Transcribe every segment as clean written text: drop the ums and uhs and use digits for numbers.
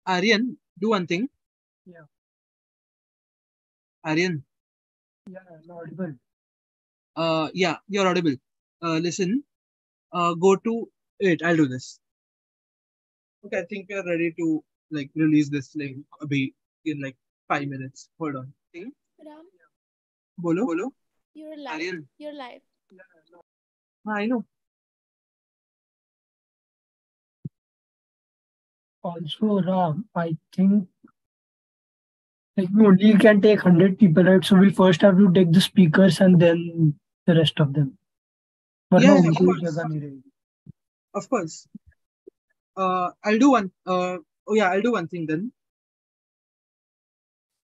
Aryan, do one thing. Yeah, Aryan, yeah, I'm audible. yeah, you're audible. Listen, go to wait. I'll do this. Okay, I think we are ready to like release this link. Abhi in like 5 minutes. Hold on. Okay. Ram, Bolo. Bolo. you're live. Aryan. You're live. Yeah, no. I know. Also, Ram, I think like we only can take 100 people, right? So we'll first have to take the speakers and then the rest of them. वरना Yeah, of उनको भी course. जगह नहीं रहेगी. Of course. I'll do one. Oh yeah, I'll do one thing then.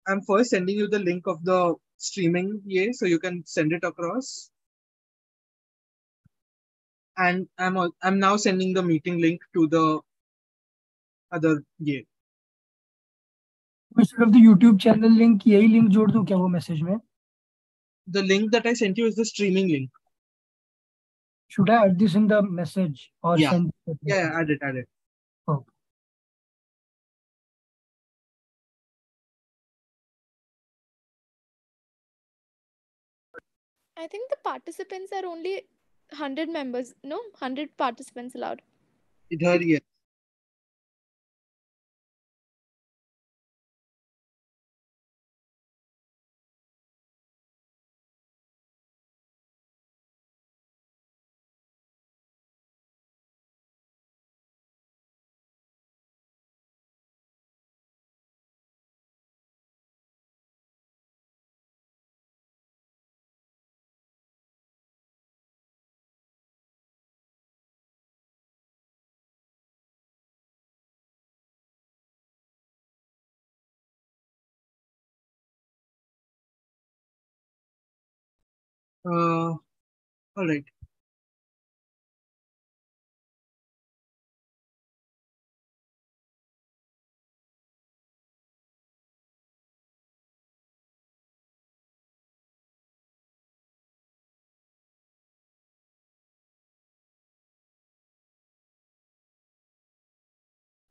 I'm first sending you the link of the streaming, yeah, so you can send it across. And I'm now sending the meeting link to the other, yeah. Instead of the YouTube channel link, यही link जोड़ दूं क्या वो message में? The link that I sent you is the streaming link. Should I add this in the message or Yeah. send? Yeah, add it, add it. Oh. I think the participants are only 100 members. No, 100 participants allowed. Idhar, yeah. All right.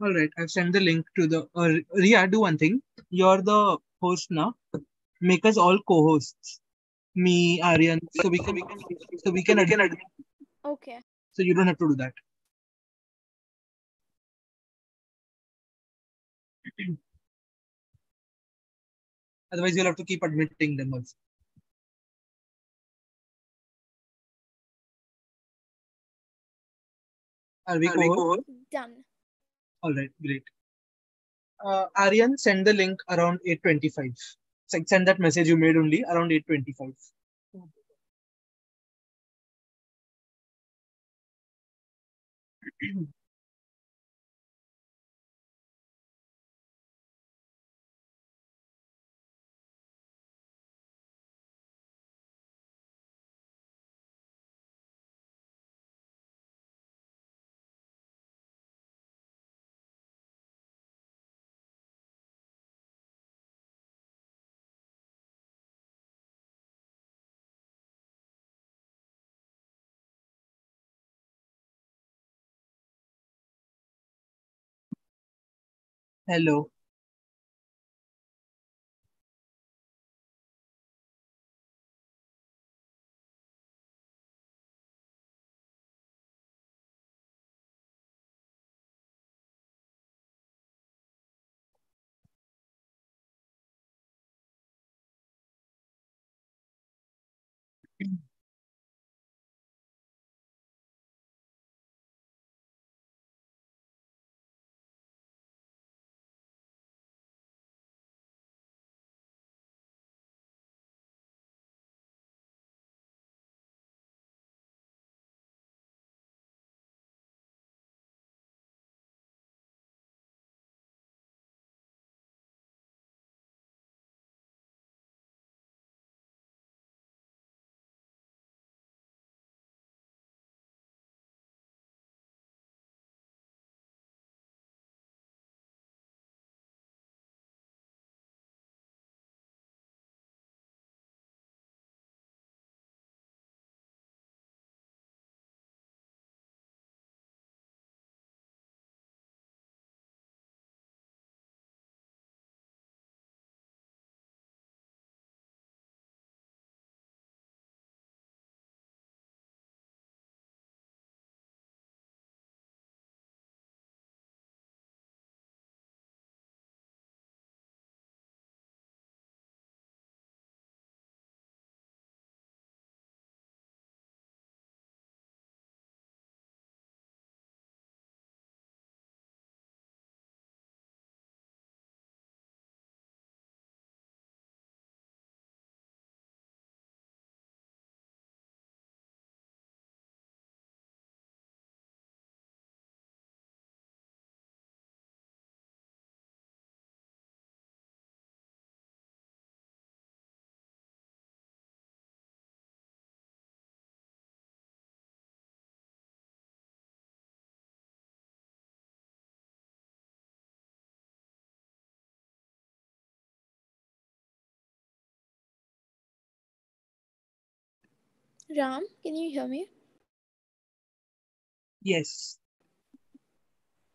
All right. I've sent the link to the. Ria, do one thing. You're the host now. Make us all co-hosts. Me, Aryan. So we can admit. Okay. So you don't have to do that. Otherwise, you'll have to keep admitting them also. Are we co-host? Done. All right. Great. Aryan, send the link around 8:25. Send that message you made only around 8:25. Hello. Ram, can you hear me? Yes.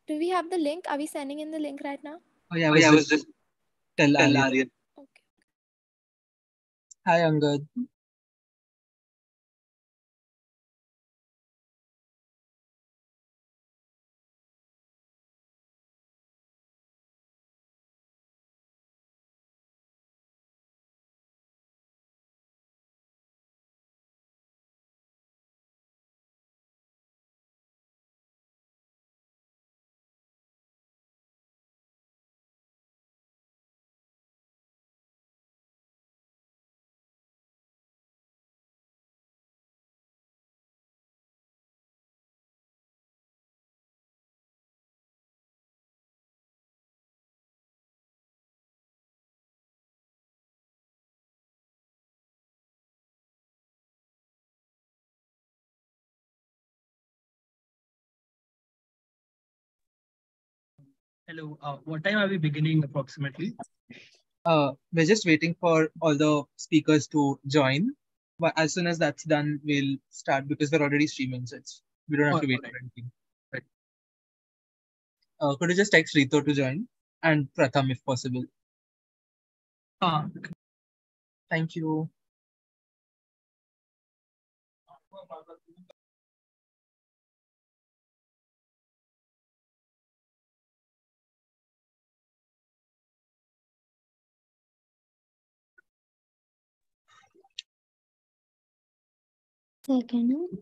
Do we have the link? Are we sending in the link right now? Oh yeah, I was just tell Aryan. Okay. Hi Angad. Hello. What time are we beginning approximately? We're just waiting for all the speakers to join. But as soon as that's done, we'll start because we're already streaming, so we don't have to wait for anything. Right. Could you just text Rito to join and Pratham if possible? Thank you. Second.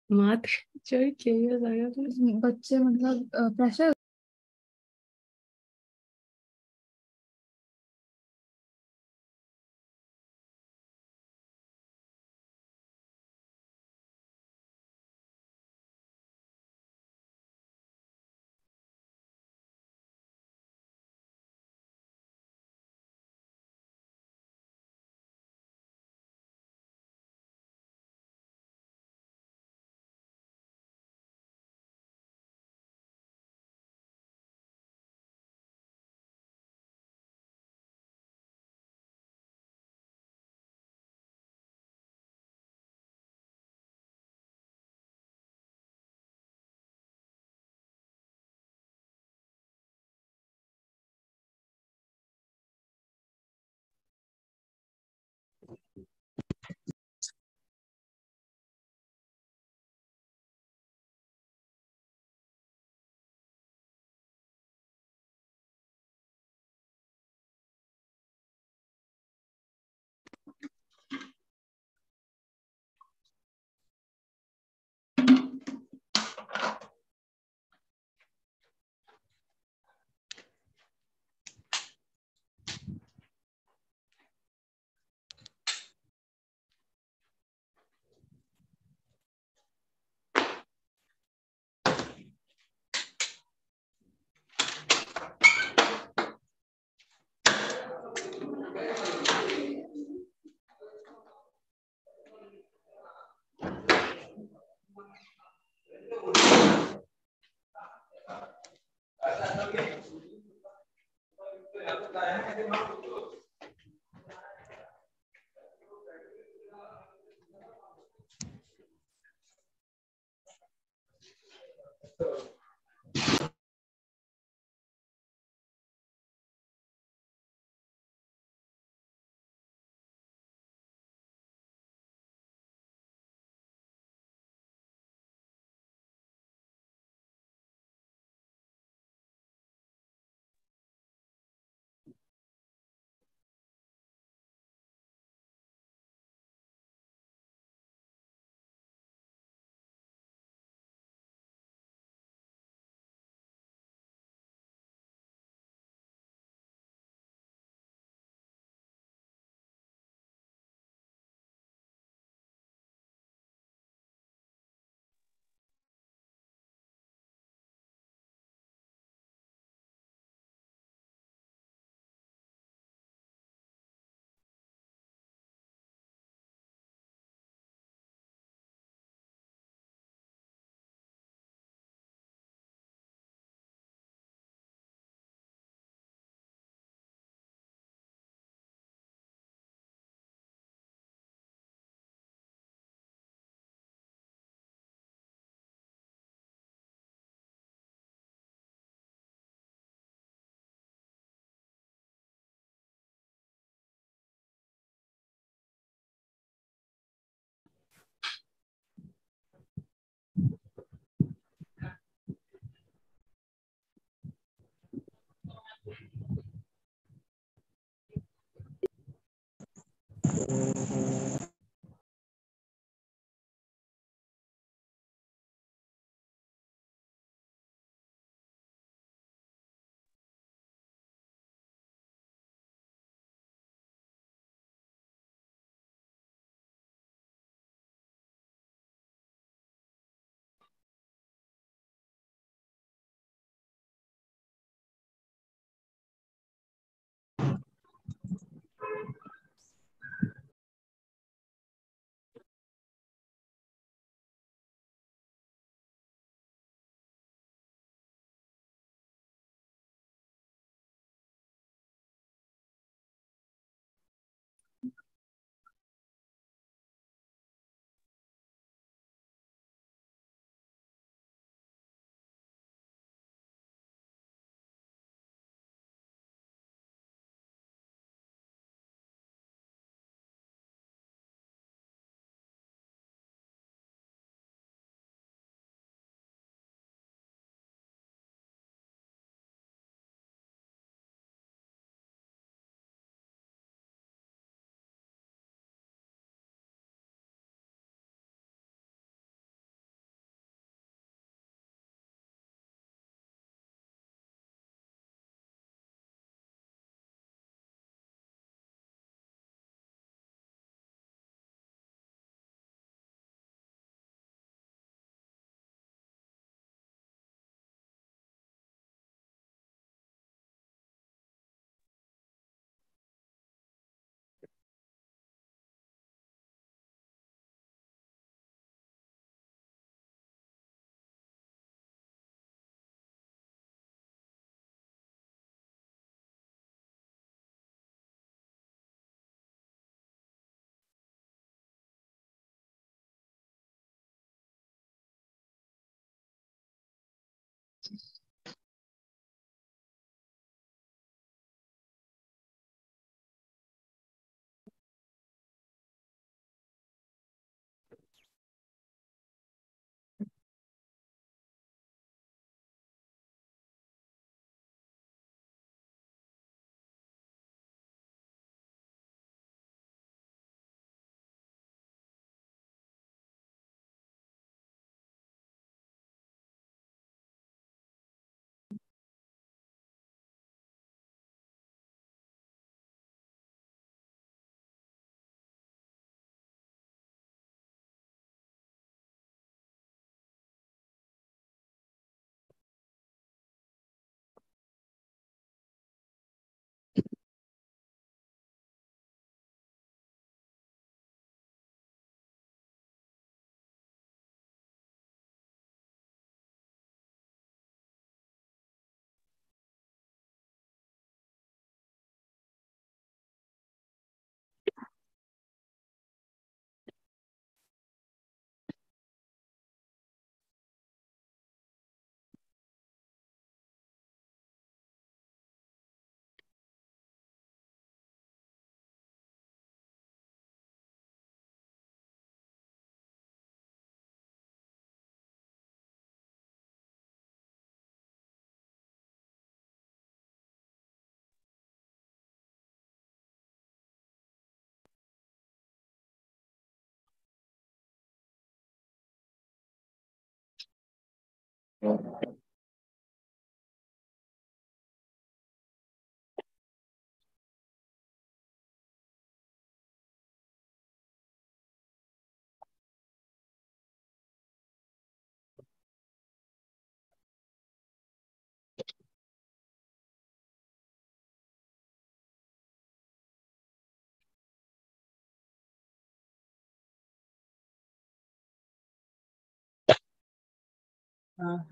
मात जो case आया तो बच्चे मतलब pressure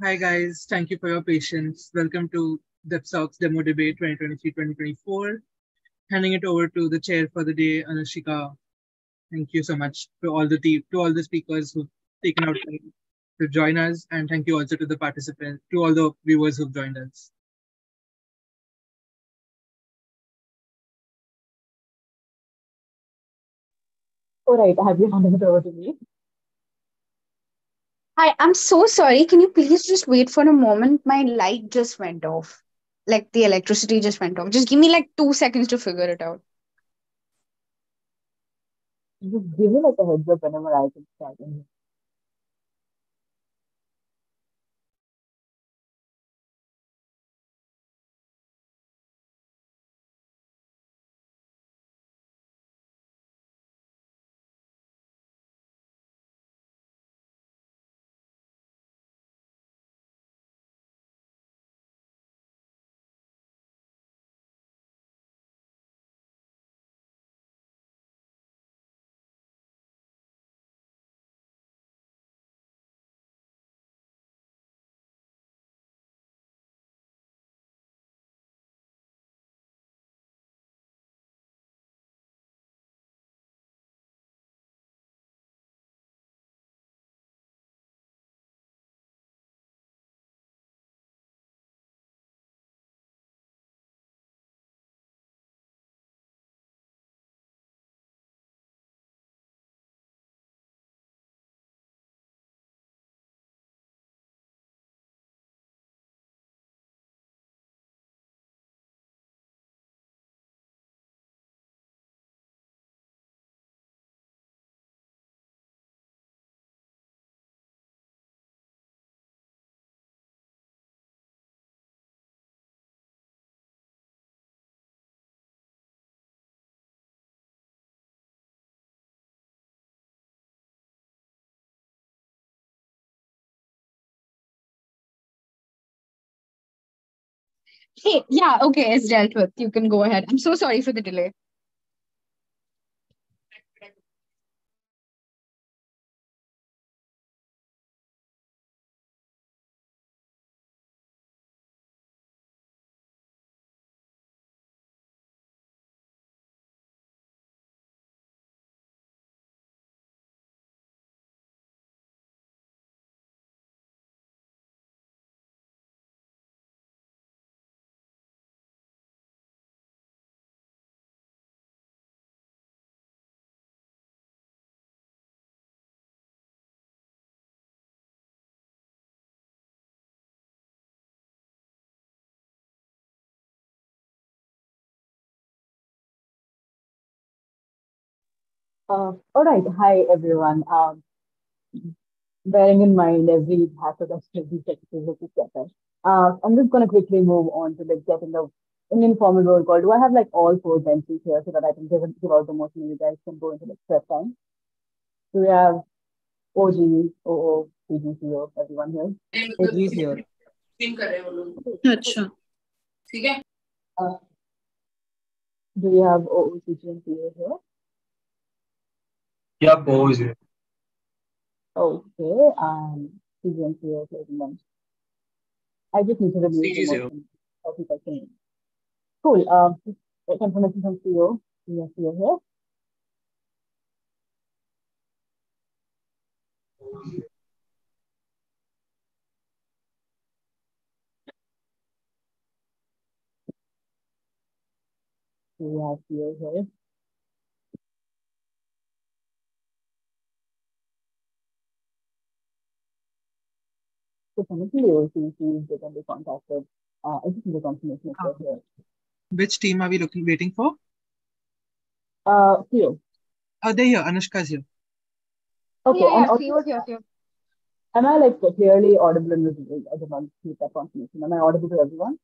Hi guys, thank you for your patience. Welcome to DevSocs Demo Debate 2023-2024. Handing it over to the chair for the day, Anushika. Thank you so much to all the team, to all the speakers who've taken out time to join us, and thank you also to the participants, to all the viewers who've joined us. All right, have you handed it over to me? Hi, I'm so sorry. Can you please just wait for a moment? My light just went off. Like the electricity just went off. Just give me like 2 seconds to figure it out. Just give me like a heads up whenever I can start. Hey, yeah, okay, it's dealt with. You can go ahead. I'm so sorry for the delay. All right. Hi, everyone. Bearing in mind every hazard of study technical together. I'm just gonna quickly move on to like getting an informal roll call. Do I have like all four benches here so that I can give out the motion and you guys can go into the prep time? Do we have OG, OO, PGCO, everyone here? OG is here. अच्छा Uh, do we have OO, CG, and PA here? Yeah, OO is here. Okay, CG and PA closing lunch. I just need to review CG is the here. motion. Okay, okay. Cool. Confirmation from CEO. Yes, you're here. We have CEO here. So technically, OCC, they can be contacted. I just need a confirmation if they're here. Which team are we waiting for? CEO. They're here. Anushka's here. Okay, Yeah, and yeah, also, CEO here. am I like clearly audible and visible? I just want to keep that confirmation. Am I audible to everyone?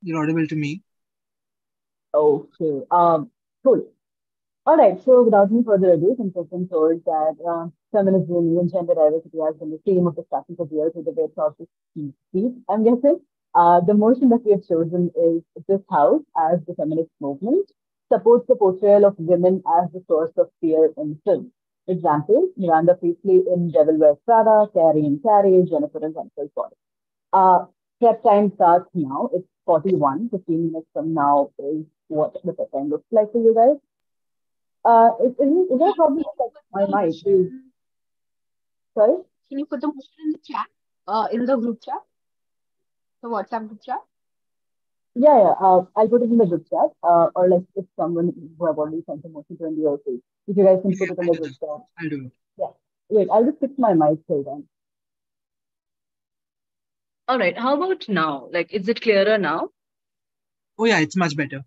You're audible to me. Okay. Cool. All right. So without any further ado, since I've been told that feminism and gender diversity has been the theme of discussion for years with the debate of this speech, I'm guessing the motion that we have chosen is this house as the feminist movement supports the portrayal of women as the source of fear in film. Example, Miranda Priestley in Devil Wears Prada, Carrie in Carrie, Jennifer in Jennifer's Body. Prep time starts now. It's 41. 15 minutes from now is what the prep time looks like for you guys. Is there a problem with like, my mic? Sorry? Can you put the motion in the chat? In the group chat? The WhatsApp group chat? Yeah. I'll put it in the group chat. Or like if someone who have already sent a motion to NDO, if you guys can put it in the group chat. I'll do it. Yeah. Wait, I'll just fix my mic till then. All right. How about now? Like, is it clearer now? Oh yeah, it's much better.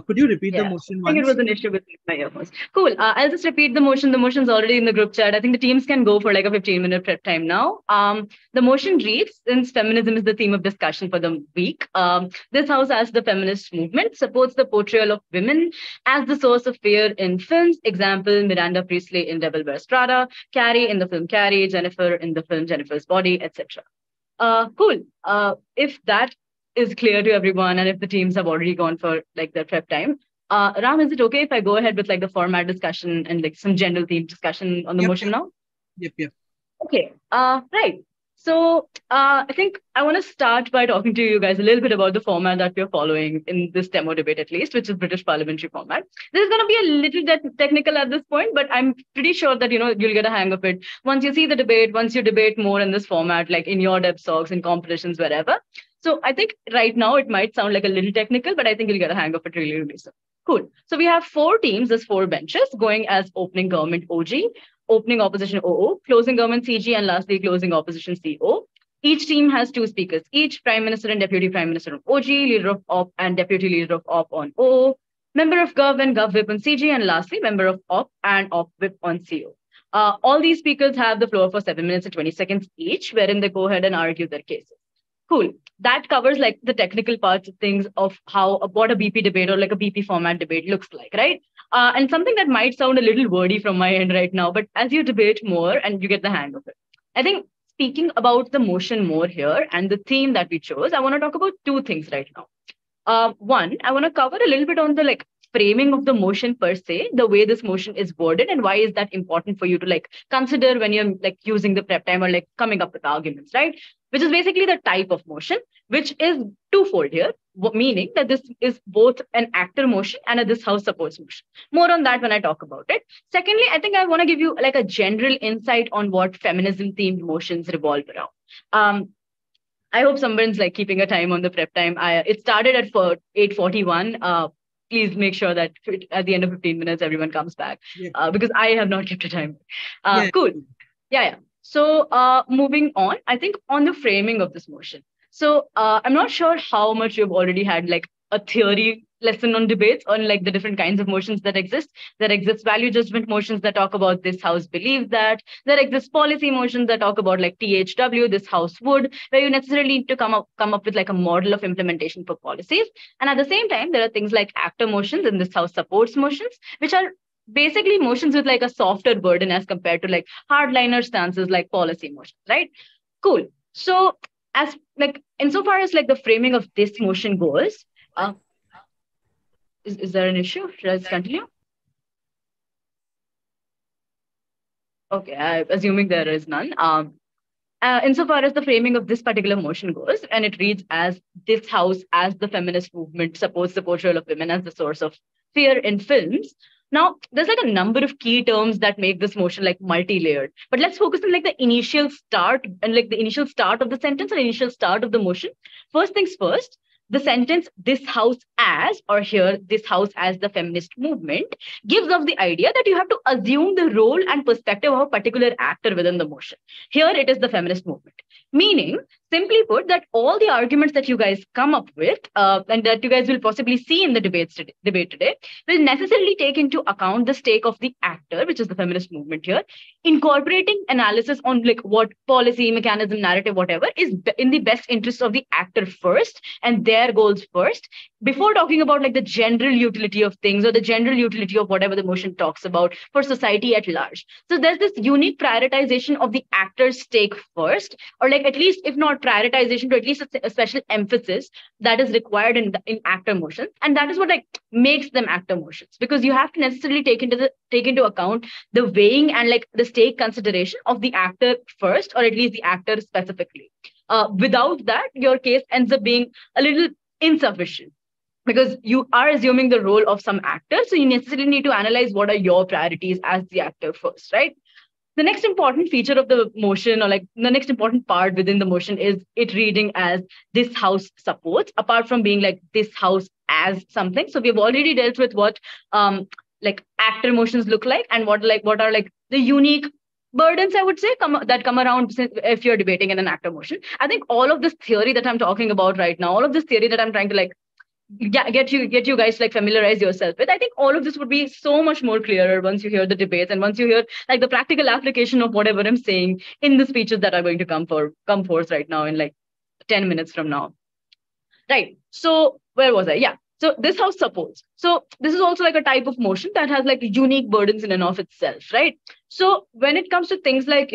Could you repeat the Yeah. motion I think it once? was an issue with my earphones. Cool. I'll just repeat the motion. The motion's already in the group chat. I think the teams can go for like a 15-minute prep time now. The motion reads, since feminism is the theme of discussion for the week, this house as the feminist movement supports the portrayal of women as the source of fear in films. Example, Miranda Priestley in Devil Wears Prada, Carrie in the film Carrie, Jennifer in the film Jennifer's Body, etc. Cool. If that is clear to everyone and if the teams have already gone for like their prep time, Ram, is it okay if I go ahead with like the format discussion and like some general theme discussion on the Yep, motion now? Yep. Okay. Right. So I think I want to start by talking to you guys a little bit about the format that we're following in this demo debate, at least, which is British parliamentary format. This is going to be a little technical at this point, but I'm pretty sure that, you'll get a hang of it. Once you see the debate, once you debate more in this format, like in your deb talks, in competitions, wherever. So I think right now it might sound like a little technical, but I think you'll get a hang of it really, really soon. Cool. So we have 4 teams, there's 4 benches going as opening government OG, opening opposition OO, closing government CG, and lastly closing opposition CO. Each team has 2 speakers, each Prime Minister and Deputy Prime Minister on OG, Leader of OP and Deputy Leader of OP on OO, Member of Gov and Gov Whip on CG, and lastly Member of OP and OP Whip on CO. All these speakers have the floor for 7 minutes and 20 seconds each, wherein they go ahead and argue their cases. Cool. That covers like the technical parts of things of what a BP debate or like a BP format debate looks like, right? And something that might sound a little wordy from my end right now, but as you debate more and you get the hang of it, I think speaking about the motion more here and the theme that we chose, I want to talk about 2 things right now. One, I want to cover a little bit on the like framing of the motion per se, the way this motion is worded, and why is that important for you to like consider when you're like using the prep time or like coming up with arguments, right? Which is basically the type of motion, which is twofold here, meaning that this is both an actor motion and a this house supports motion. More on that when I talk about it. Secondly, I think I want to give you like a general insight on what feminism themed motions revolve around. I hope someone's like keeping a time on the prep time. It started at 8:41. Please make sure that at the end of 15 minutes, everyone comes back because I have not kept a time. Cool. Yeah. So moving on, I think on the framing of this motion. So I'm not sure how much you've already had like a theory lesson on debates on like the different kinds of motions that exist. There exists value judgment motions that talk about this house believes that. There exists policy motions that talk about like THW, this house would, where you necessarily need to come up with like a model of implementation for policies. And at the same time, there are things like actor motions and this house supports motions, which are basically motions with like a softer burden as compared to like hardliner stances like policy motions, right? Cool. So as like insofar as like the framing of this motion goes, is there an issue? Should I just continue? Okay, assuming there is none. Insofar as the framing of this particular motion goes, and it reads as this house as the feminist movement supports the portrayal of women as the source of fear in films. Now, there's like a number of key terms that make this motion like multi-layered, but let's focus on like the initial start and like the initial start of the sentence or initial start of the motion. First things first, the sentence, this house as, or here, this house as the feminist movement, gives off the idea that you have to assume the role and perspective of a particular actor within the motion. Here it is the feminist movement. Meaning, simply put, that all the arguments that you guys come up with and that you guys will possibly see in the debate today will necessarily take into account the stake of the actor, which is the feminist movement here, incorporating analysis on like what policy, mechanism, narrative, whatever is in the best interest of the actor first and their goals first, before talking about like the general utility of things or the general utility of whatever the motion talks about for society at large. So there's this unique prioritization of the actor's stake first, or like at least if not prioritization, to at least a special emphasis that is required in actor motions, and that is what like makes them actor motions, because you have to necessarily take into account the weighing and like the stake consideration of the actor first, or at least the actor specifically. Without that, your case ends up being a little insufficient, because you are assuming the role of some actor, so you necessarily need to analyze what are your priorities as the actor first, right? The next important feature of the motion, or like the next important part within the motion, is it reading as this house supports, apart from being like this house as something. So we've already dealt with what like actor motions look like, and what are like the unique burdens, I would say, that come around if you're debating in an actor motion. I think all of this theory that I'm talking about right now, all of this theory that I'm trying to like get you guys like familiarize yourself with, I think all of this would be so much more clearer once you hear the debates and once you hear like the practical application of whatever I'm saying in the speeches that are going to come forth right now in like 10 minutes from now. Right. So where was I? Yeah. So this house supports. So this is also like a type of motion that has like unique burdens in and of itself, right? So when it comes to things like,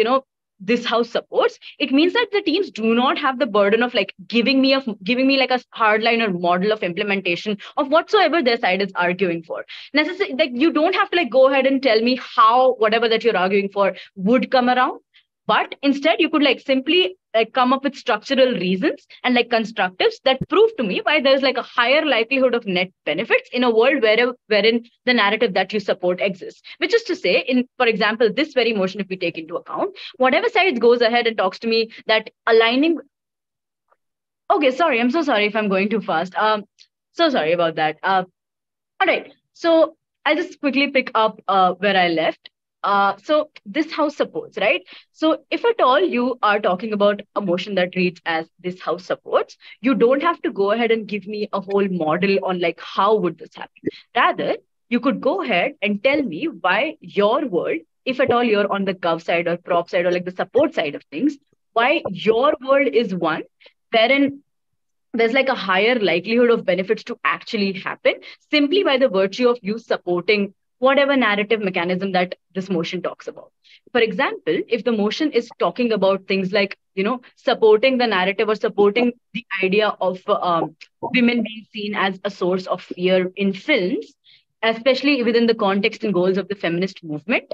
this house supports, it means that the teams do not have the burden of like giving me like a hardline or model of implementation of whatsoever their side is arguing for. Necessarily, like you don't have to like go ahead and tell me how whatever that you're arguing for would come around. But instead, you could like simply like come up with structural reasons and like constructives that prove to me why there's like a higher likelihood of net benefits in a world wherein the narrative that you support exists. Which is to say, for example, this very motion, if we take into account, whatever side goes ahead and talks to me that aligning. Okay, sorry, I'm so sorry if I'm going too fast. So sorry about that. All right, so I'll just quickly pick up where I left. So this house supports, right? So if at all you are talking about a motion that reads as this house supports, you don't have to go ahead and give me a whole model on like how would this happen. Rather, you could go ahead and tell me why your world, if at all you're on the gov side or prop side or like the support side of things, why your world is one wherein there's like a higher likelihood of benefits to actually happen simply by the virtue of you supporting whatever narrative mechanism that this motion talks about. For example, if the motion is talking about things like, supporting the narrative or supporting the idea of women being seen as a source of fear in films, especially within the context and goals of the feminist movement,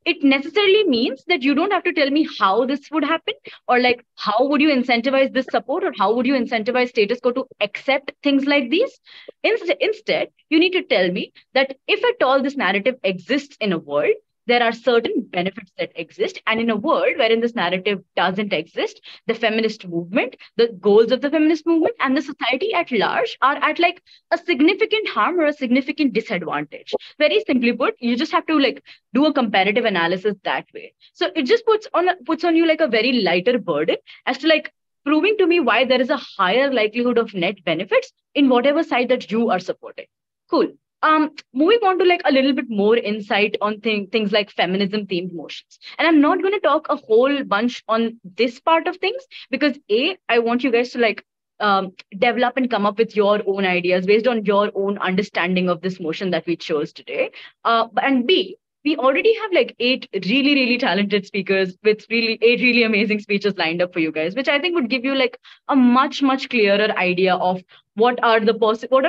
it necessarily means that you don't have to tell me how this would happen or like how would you incentivize this support or how would you incentivize status quo to accept things like these. Instead, you need to tell me that if at all this narrative exists in a world, there are certain benefits that exist. And in a world wherein this narrative doesn't exist, the feminist movement, the goals of the feminist movement and the society at large are at like a significant harm or a significant disadvantage. Very simply put, you just have to like do a comparative analysis that way. So it just puts on you like a very lighter burden as to like proving to me why there is a higher likelihood of net benefits in whatever side that you are supporting. Cool. Moving on to like a little bit more insight on things like feminism themed motions. And I'm not going to talk a whole bunch on this part of things because I want you guys to like develop and come up with your own ideas based on your own understanding of this motion that we chose today. And B, we already have like 8 really, really talented speakers with really 8 really amazing speeches lined up for you guys, which I think would give you like a much, much clearer idea of what are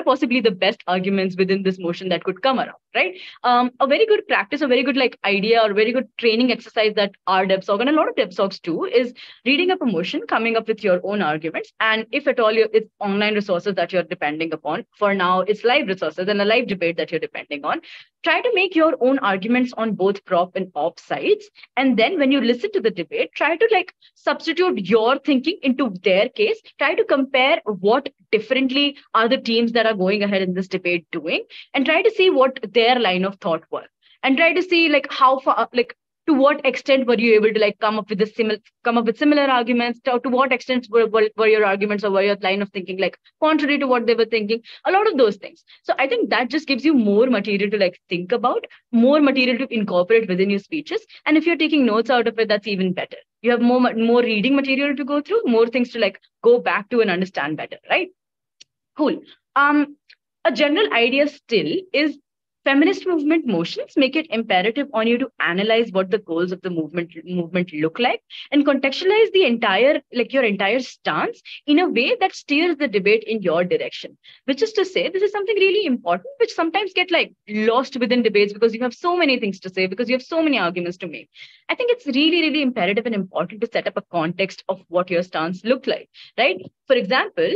possibly the best arguments within this motion that could come around, right? A very good practice, a very good like idea or very good training exercise that our DevSoc and a lot of DevSocs do is reading up a motion, coming up with your own arguments. And if at all it's online resources that you're depending upon, for now it's live resources and a live debate that you're depending on, try to make your own arguments on both prop and op sides. And then when you listen to the debate, try to like substitute your thinking into their case, try to compare what differently are the teams that are going ahead in this debate doing, and try to see what their line of thought were, and try to see like how far, like to what extent were you able to like come up with similar arguments, to what extent were your arguments or were your line of thinking like contrary to what they were thinking, a lot of those things. So I think that just gives you more material to like think about, more material to incorporate within your speeches. And if you're taking notes out of it, that's even better. You have more reading material to go through, more things to like go back to and understand better, right? Cool. A general idea still is feminist movement motions make it imperative on you to analyze what the goals of the movement look like and contextualize your entire stance in a way that steers the debate in your direction. Which is to say, this is something really important, which sometimes get like lost within debates because you have so many things to say, because you have so many arguments to make. I think it's really, really imperative and important to set up a context of what your stance look like, right? For example,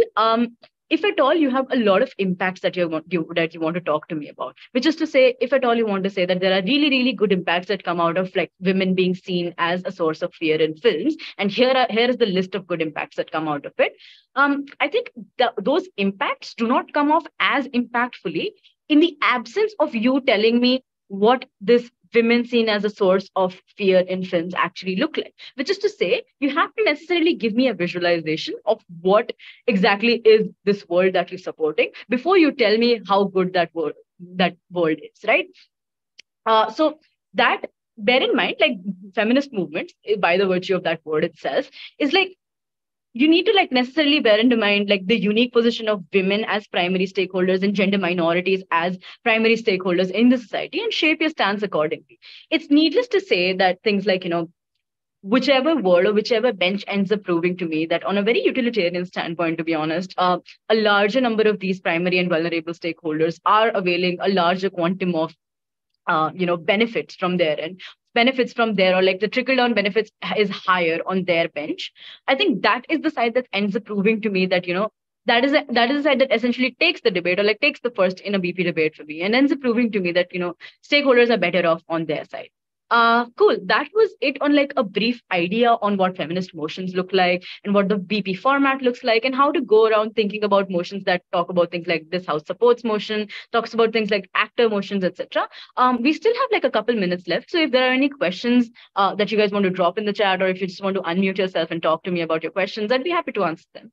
if at all you have a lot of impacts that you want to talk to me about, which is to say, if at all you want to say that there are really, really good impacts that come out of like women being seen as a source of fear in films, and here is the list of good impacts that come out of it. I think those impacts do not come off as impactfully in the absence of you telling me what this women seen as a source of fear in films actually look like. Which is to say, you have to necessarily give me a visualization of what exactly is this world that you're supporting before you tell me how good that world is, right? So that, bear in mind, like feminist movements, by the virtue of that word itself, is like, you need to like necessarily bear in mind like the unique position of women as primary stakeholders and gender minorities as primary stakeholders in the society and shape your stance accordingly. It's needless to say that things like, whichever word or whichever bench ends up proving to me that on a very utilitarian standpoint, to be honest, a larger number of these primary and vulnerable stakeholders are availing a larger quantum of benefits from there, or like the trickle down benefits is higher on their bench. I think that is the side that ends up proving to me that, that is the side that essentially takes the debate or like takes the first in a BP debate for me and ends up proving to me that, stakeholders are better off on their side. Cool. That was it on like a brief idea on what feminist motions look like and what the BP format looks like and how to go around thinking about motions that talk about things like this house supports motion, talks about things like actor motions, etc. We still have like a couple minutes left. So if there are any questions that you guys want to drop in the chat, or if you just want to unmute yourself and talk to me about your questions, I'd be happy to answer them.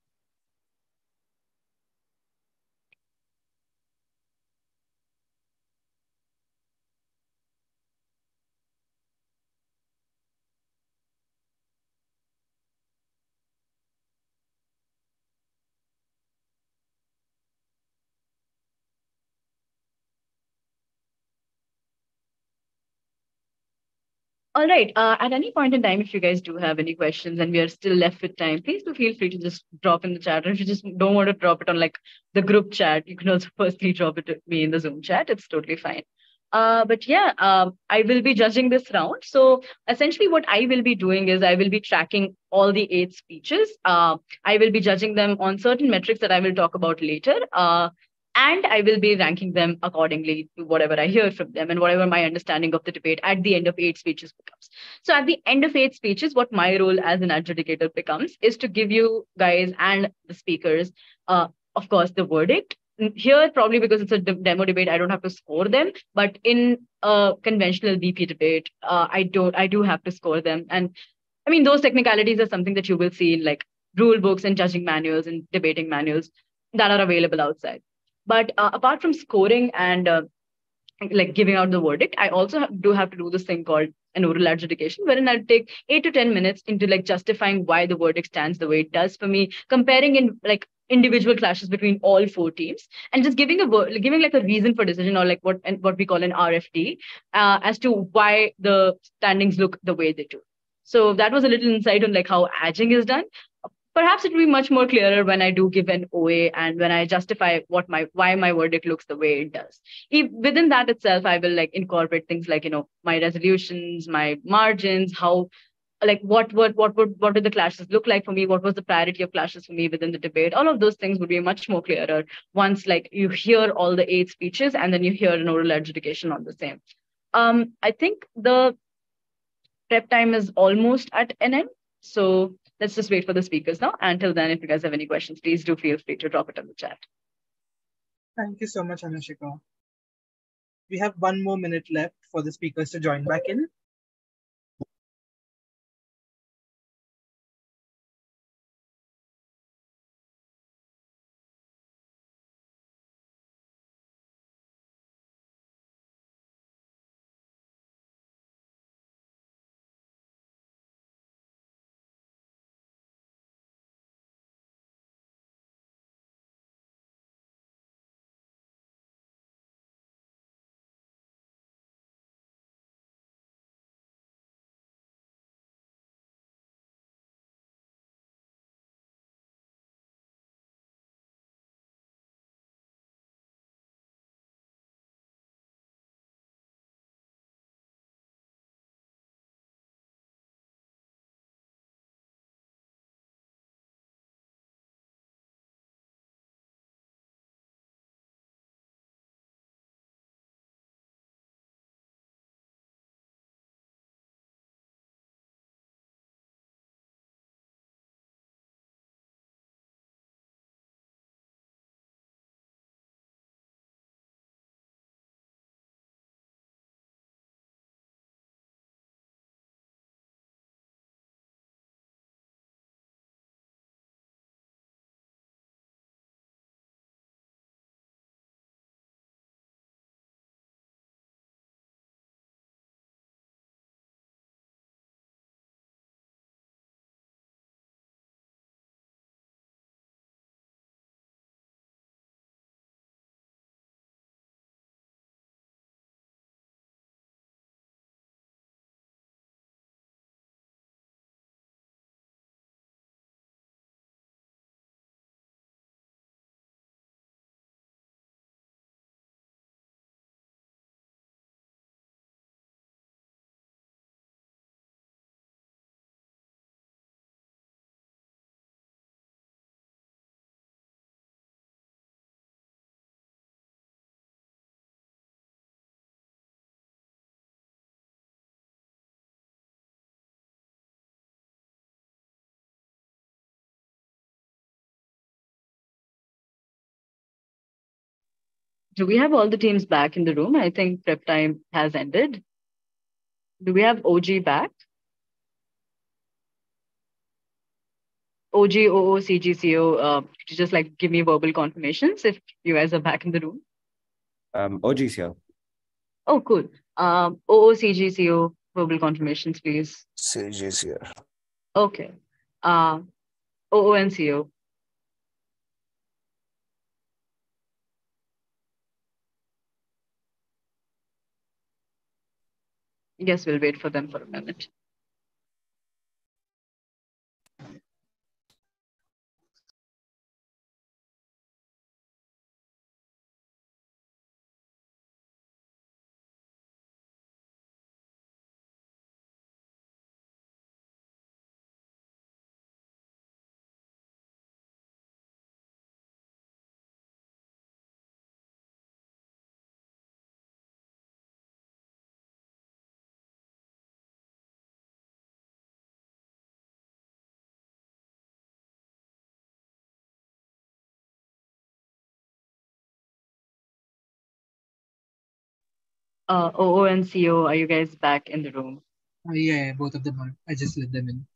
All right. At any point in time, if you guys do have any questions and we are still left with time, please do feel free to just drop in the chat. Or if you just don't want to drop it on like the group chat, you can also firstly drop it to me in the Zoom chat. It's totally fine. But yeah, I will be judging this round. So essentially what I will be doing is I will be tracking all the 8 speeches. I will be judging them on certain metrics that I will talk about later. And I will be ranking them accordingly to whatever I hear from them and whatever my understanding of the debate at the end of 8 speeches becomes. So at the end of 8 speeches, what my role as an adjudicator becomes is to give you guys and the speakers, of course, the verdict. Here, probably because it's a demo debate, I don't have to score them. But in a conventional BP debate, I do have to score them. And I mean, those technicalities are something that you will see in like rule books and judging manuals and debating manuals that are available outside. But apart from scoring and like giving out the verdict, I also do have to do this thing called an oral adjudication, wherein I'll take 8 to 10 minutes into like justifying why the verdict stands the way it does for me, comparing in like individual clashes between all four teams, and just giving like a reason for decision, or like what we call an RFD, as to why the standings look the way they do. So that was a little insight on like how adjing is done. Perhaps it will be much more clearer when I do give an OA and when I justify why my verdict looks the way it does. If within that itself, I will like incorporate things like my resolutions, my margins, how like what did the clashes look like for me? What was the priority of clashes for me within the debate? All of those things would be much more clearer once like you hear all the 8 speeches and then you hear an oral adjudication on the same. I think the prep time is almost at an end. So let's just wait for the speakers now. Until then, if you guys have any questions, please do feel free to drop it in the chat. Thank you so much, Anushika. We have 1 more minute left for the speakers to join back in. Do we have all the teams back in the room? I think prep time has ended. Do we have OG back? OG, OO, CG, CO, could you just like give me verbal confirmations if you guys are back in the room? OG's here. Oh, cool. OO, CG, CO, verbal confirmations, please. CG's here. Okay. OO and CO. Yes, we'll wait for them for a minute. OO and CO, are you guys back in the room? Yeah, both of them are. I just let them in.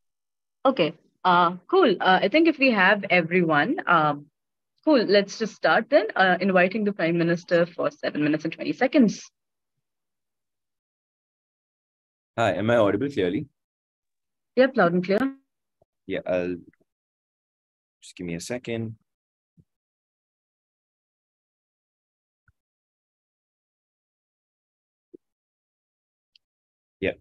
Okay. Cool. I think if we have everyone, cool. Let's just start then. Inviting the Prime Minister for 7 minutes and 20 seconds. Hi, am I audible clearly? Yep, loud and clear. Yeah, just give me a second. Yeah.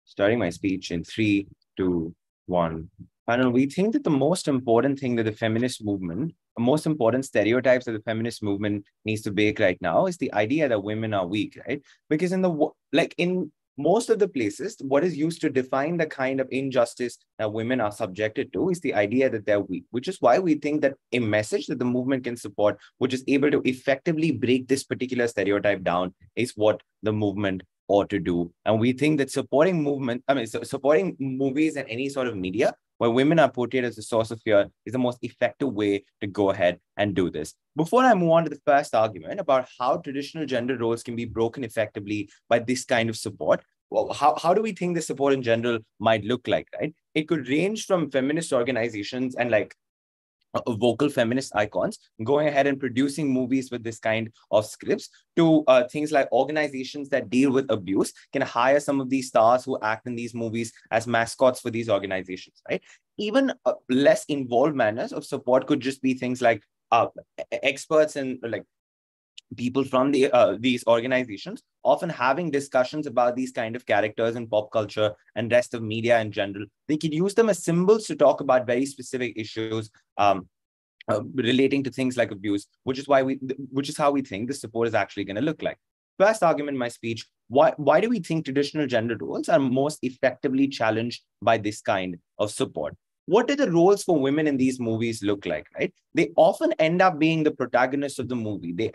Starting my speech in 3, 2, 1. Panel, we think that the most important thing that the feminist movement, the most important stereotypes that the feminist movement needs to break right now is the idea that women are weak, right? Because in most of the places, what is used to define the kind of injustice that women are subjected to is the idea that they're weak, which is why we think that a message that the movement can support, which is able to effectively break this particular stereotype down, is what the movement ought to do. And we think that supporting movies and any sort of media where women are portrayed as a source of fear is the most effective way to go ahead and do this. Before I move on to the first argument about how traditional gender roles can be broken effectively by this kind of support, well, how do we think the support in general might look like, right? It could range from feminist organizations and vocal feminist icons going ahead and producing movies with this kind of scripts to things like organizations that deal with abuse can hire some of these stars who act in these movies as mascots for these organizations, right? Even less involved manners of support could just be things like experts and people from these organizations often having discussions about these kind of characters in pop culture and rest of media in general. They could use them as symbols to talk about very specific issues relating to things like abuse, which is how we think the support is actually going to look like. First argument in my speech, why do we think traditional gender roles are most effectively challenged by this kind of support? What do the roles for women in these movies look like, right? They often end up being the protagonists of the movie. They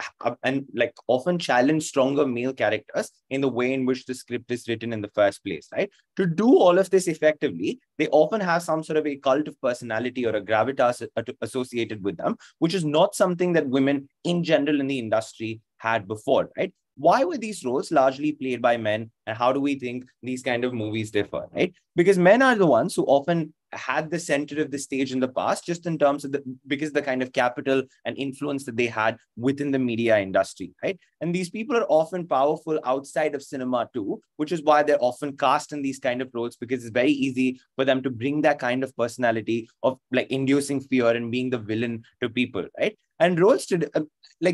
often challenge stronger male characters in the way in which the script is written in the first place, right? To do all of this effectively, they often have some sort of a cult of personality or a gravitas associated with them, which is not something that women in general in the industry had before, right? Why were these roles largely played by men, and how do we think these kind of movies differ, right? Because men are the ones who often had the center of the stage in the past, just in terms of because the kind of capital and influence that they had within the media industry, right? And these people are often powerful outside of cinema too, which is why they're often cast in these kind of roles, because it's very easy for them to bring that kind of personality of inducing fear and being the villain to people, right? And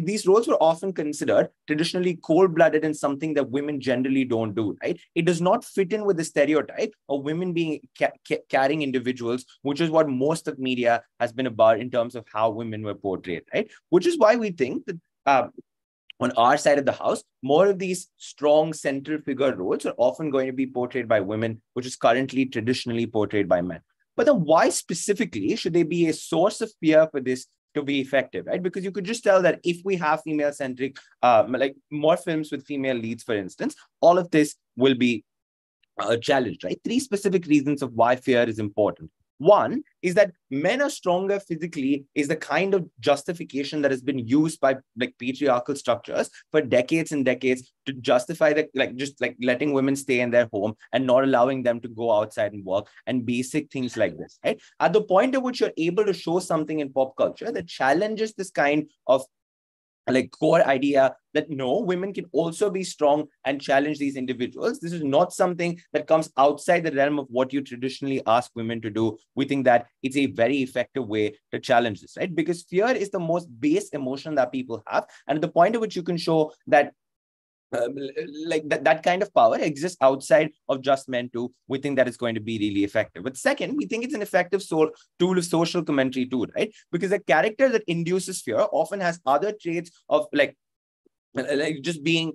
these roles were often considered traditionally cold-blooded and something that women generally don't do, right? It does not fit in with the stereotype of women being caring individuals, which is what most of media has been about in terms of how women were portrayed, right? Which is why we think that on our side of the house, more of these strong central figure roles are often going to be portrayed by women, which is currently traditionally portrayed by men. But then why specifically should they be a source of fear for this to be effective, right? Because you could just tell that if we have female-centric, more films with female leads, for instance, all of this will be challenged, right? 3 specific reasons of why fear is important. One is that men are stronger physically is the kind of justification that has been used by patriarchal structures for decades and decades to justify letting women stay in their home and not allowing them to go outside and work and basic things like this, right? At the point at which you're able to show something in pop culture that challenges this kind of core idea that no, women can also be strong and challenge these individuals. This is not something that comes outside the realm of what you traditionally ask women to do. We think that it's a very effective way to challenge this, right? Because fear is the most base emotion that people have. And at the point at which you can show that that kind of power exists outside of just men too, we think that it's going to be really effective. But second, we think it's an effective tool of social commentary too, right? Because a character that induces fear often has other traits of just being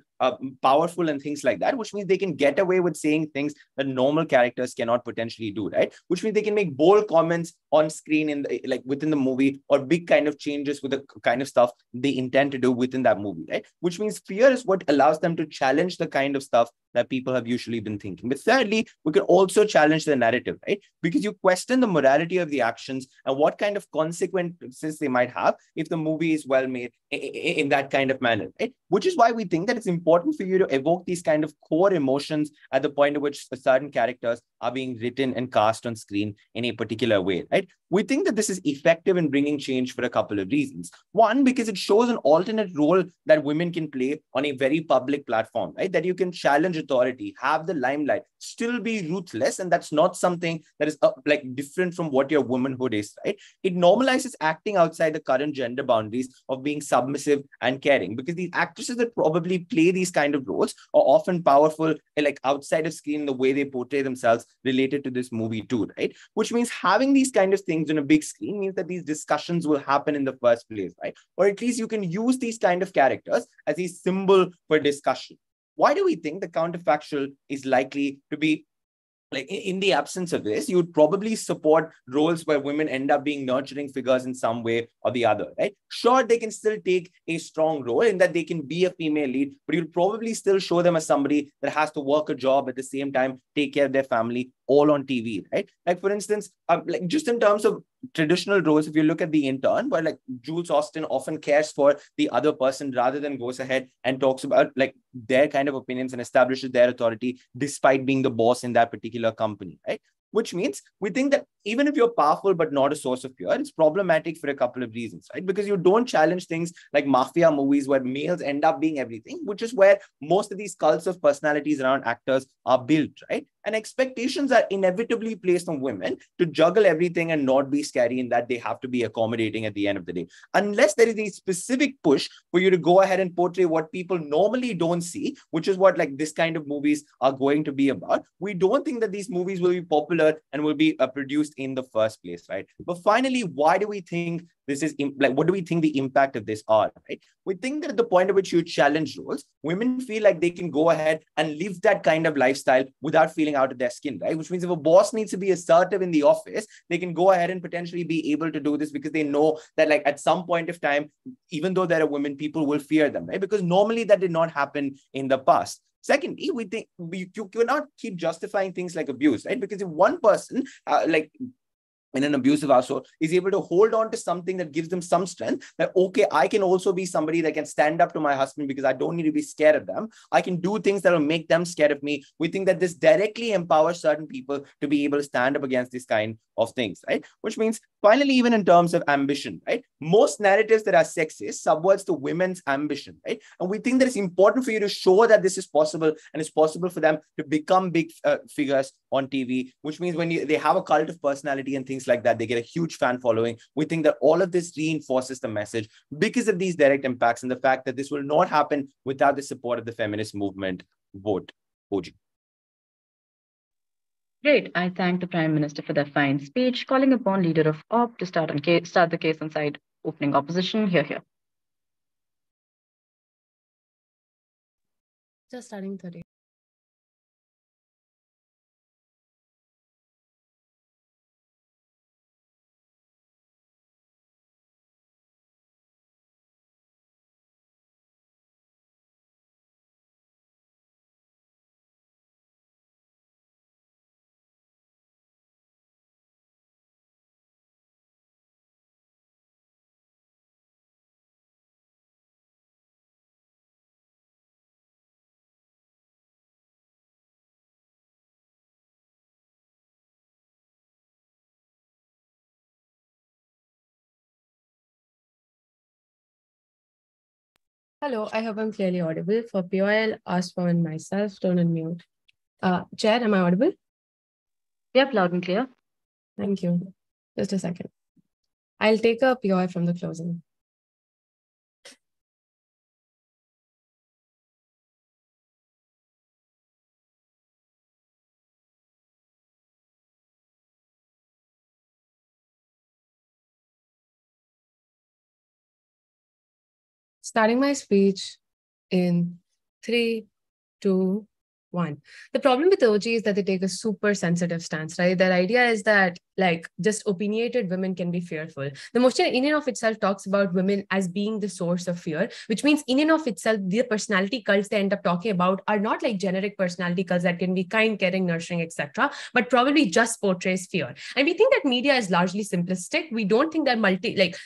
powerful and things like that, which means they can get away with saying things that normal characters cannot potentially do, right? Which means they can make bold comments on screen in within the movie, or big kind of changes with the kind of stuff they intend to do within that movie, right? Which means fear is what allows them to challenge the kind of stuff that people have usually been thinking. But thirdly, we can also challenge the narrative, right? Because you question the morality of the actions and what kind of consequences they might have if the movie is well made in that kind of manner, right? Which is why we think that it's important for you to evoke these kind of core emotions at the point at which certain characters are being written and cast on screen in a particular way, right? We think that this is effective in bringing change for a couple of reasons. One, because it shows an alternate role that women can play on a very public platform, right? That you can challenge authority, have the limelight, still be ruthless. And that's not something that is like different from what your womanhood is, right? It normalizes acting outside the current gender boundaries of being submissive and caring, because these actresses that probably play these kind of roles are often powerful, like outside of screen, the way they portray themselves related to this movie too, right? Which means having these kind of things on a big screen means that these discussions will happen in the first place, right? Or at least you can use these kind of characters as a symbol for discussion. Why do we think the counterfactual is likely to be like in the absence of this? You would probably support roles where women end up being nurturing figures in some way or the other, right? Sure, they can still take a strong role in that they can be a female lead, but you'll probably still show them as somebody that has to work a job at the same time, take care of their family, all on TV, right? Like for instance, like just in terms of traditional roles, if you look at The Intern, where like Jules Austen often cares for the other person rather than goes ahead and talks about like their kind of opinions and establishes their authority despite being the boss in that particular company, right? Which means we think that even if you're powerful but not a source of fear, it's problematic for a couple of reasons, right? Because you don't challenge things like mafia movies where males end up being everything, which is where most of these cults of personalities around actors are built, right? And expectations are inevitably placed on women to juggle everything and not be scary in that they have to be accommodating at the end of the day. Unless there is a specific push for you to go ahead and portray what people normally don't see, which is what like this kind of movies are going to be about, we don't think that these movies will be popular and will be produced in the first place, right? But finally, why do we think this is like, what do we think the impact of this are, right? We think that at the point at which you challenge roles, women feel like they can go ahead and live that kind of lifestyle without feeling out of their skin, right? Which means if a boss needs to be assertive in the office, they can go ahead and potentially be able to do this because they know that like at some point of time, even though there are women, people will fear them, right? Because normally that did not happen in the past. Secondly, we think you cannot keep justifying things like abuse, right? Because if one person like in an abusive household is able to hold on to something that gives them some strength, that, okay, I can also be somebody that can stand up to my husband because I don't need to be scared of them. I can do things that will make them scared of me. We think that this directly empowers certain people to be able to stand up against this kind of things, right? Which means finally, even in terms of ambition, right? Most narratives that are sexist subverts the women's ambition, right? And we think that it's important for you to show that this is possible and it's possible for them to become big figures on TV, which means when they have a cult of personality and things like that, they get a huge fan following. We think that all of this reinforces the message because of these direct impacts and the fact that this will not happen without the support of the feminist movement. Vote OG. Great. I thank the Prime Minister for that fine speech, calling upon leader of OP to start the case on side opening opposition. Here. Just starting 30. Hello, I hope I'm clearly audible. For POL, asked for and myself, tone and mute. Chair, am I audible? Yep, loud and clear. Thank you. Just a second. I'll take a POI from the closing. Starting my speech in 3, 2, 1. The problem with OG is that they take a super sensitive stance, right? Their idea is that like just opinionated women can be fearful. The motion in and of itself talks about women as being the source of fear, which means in and of itself, the personality cults they end up talking about are not like generic personality cults that can be kind, caring, nurturing, etc., but probably just portrays fear. And we think that media is largely simplistic. We don't think that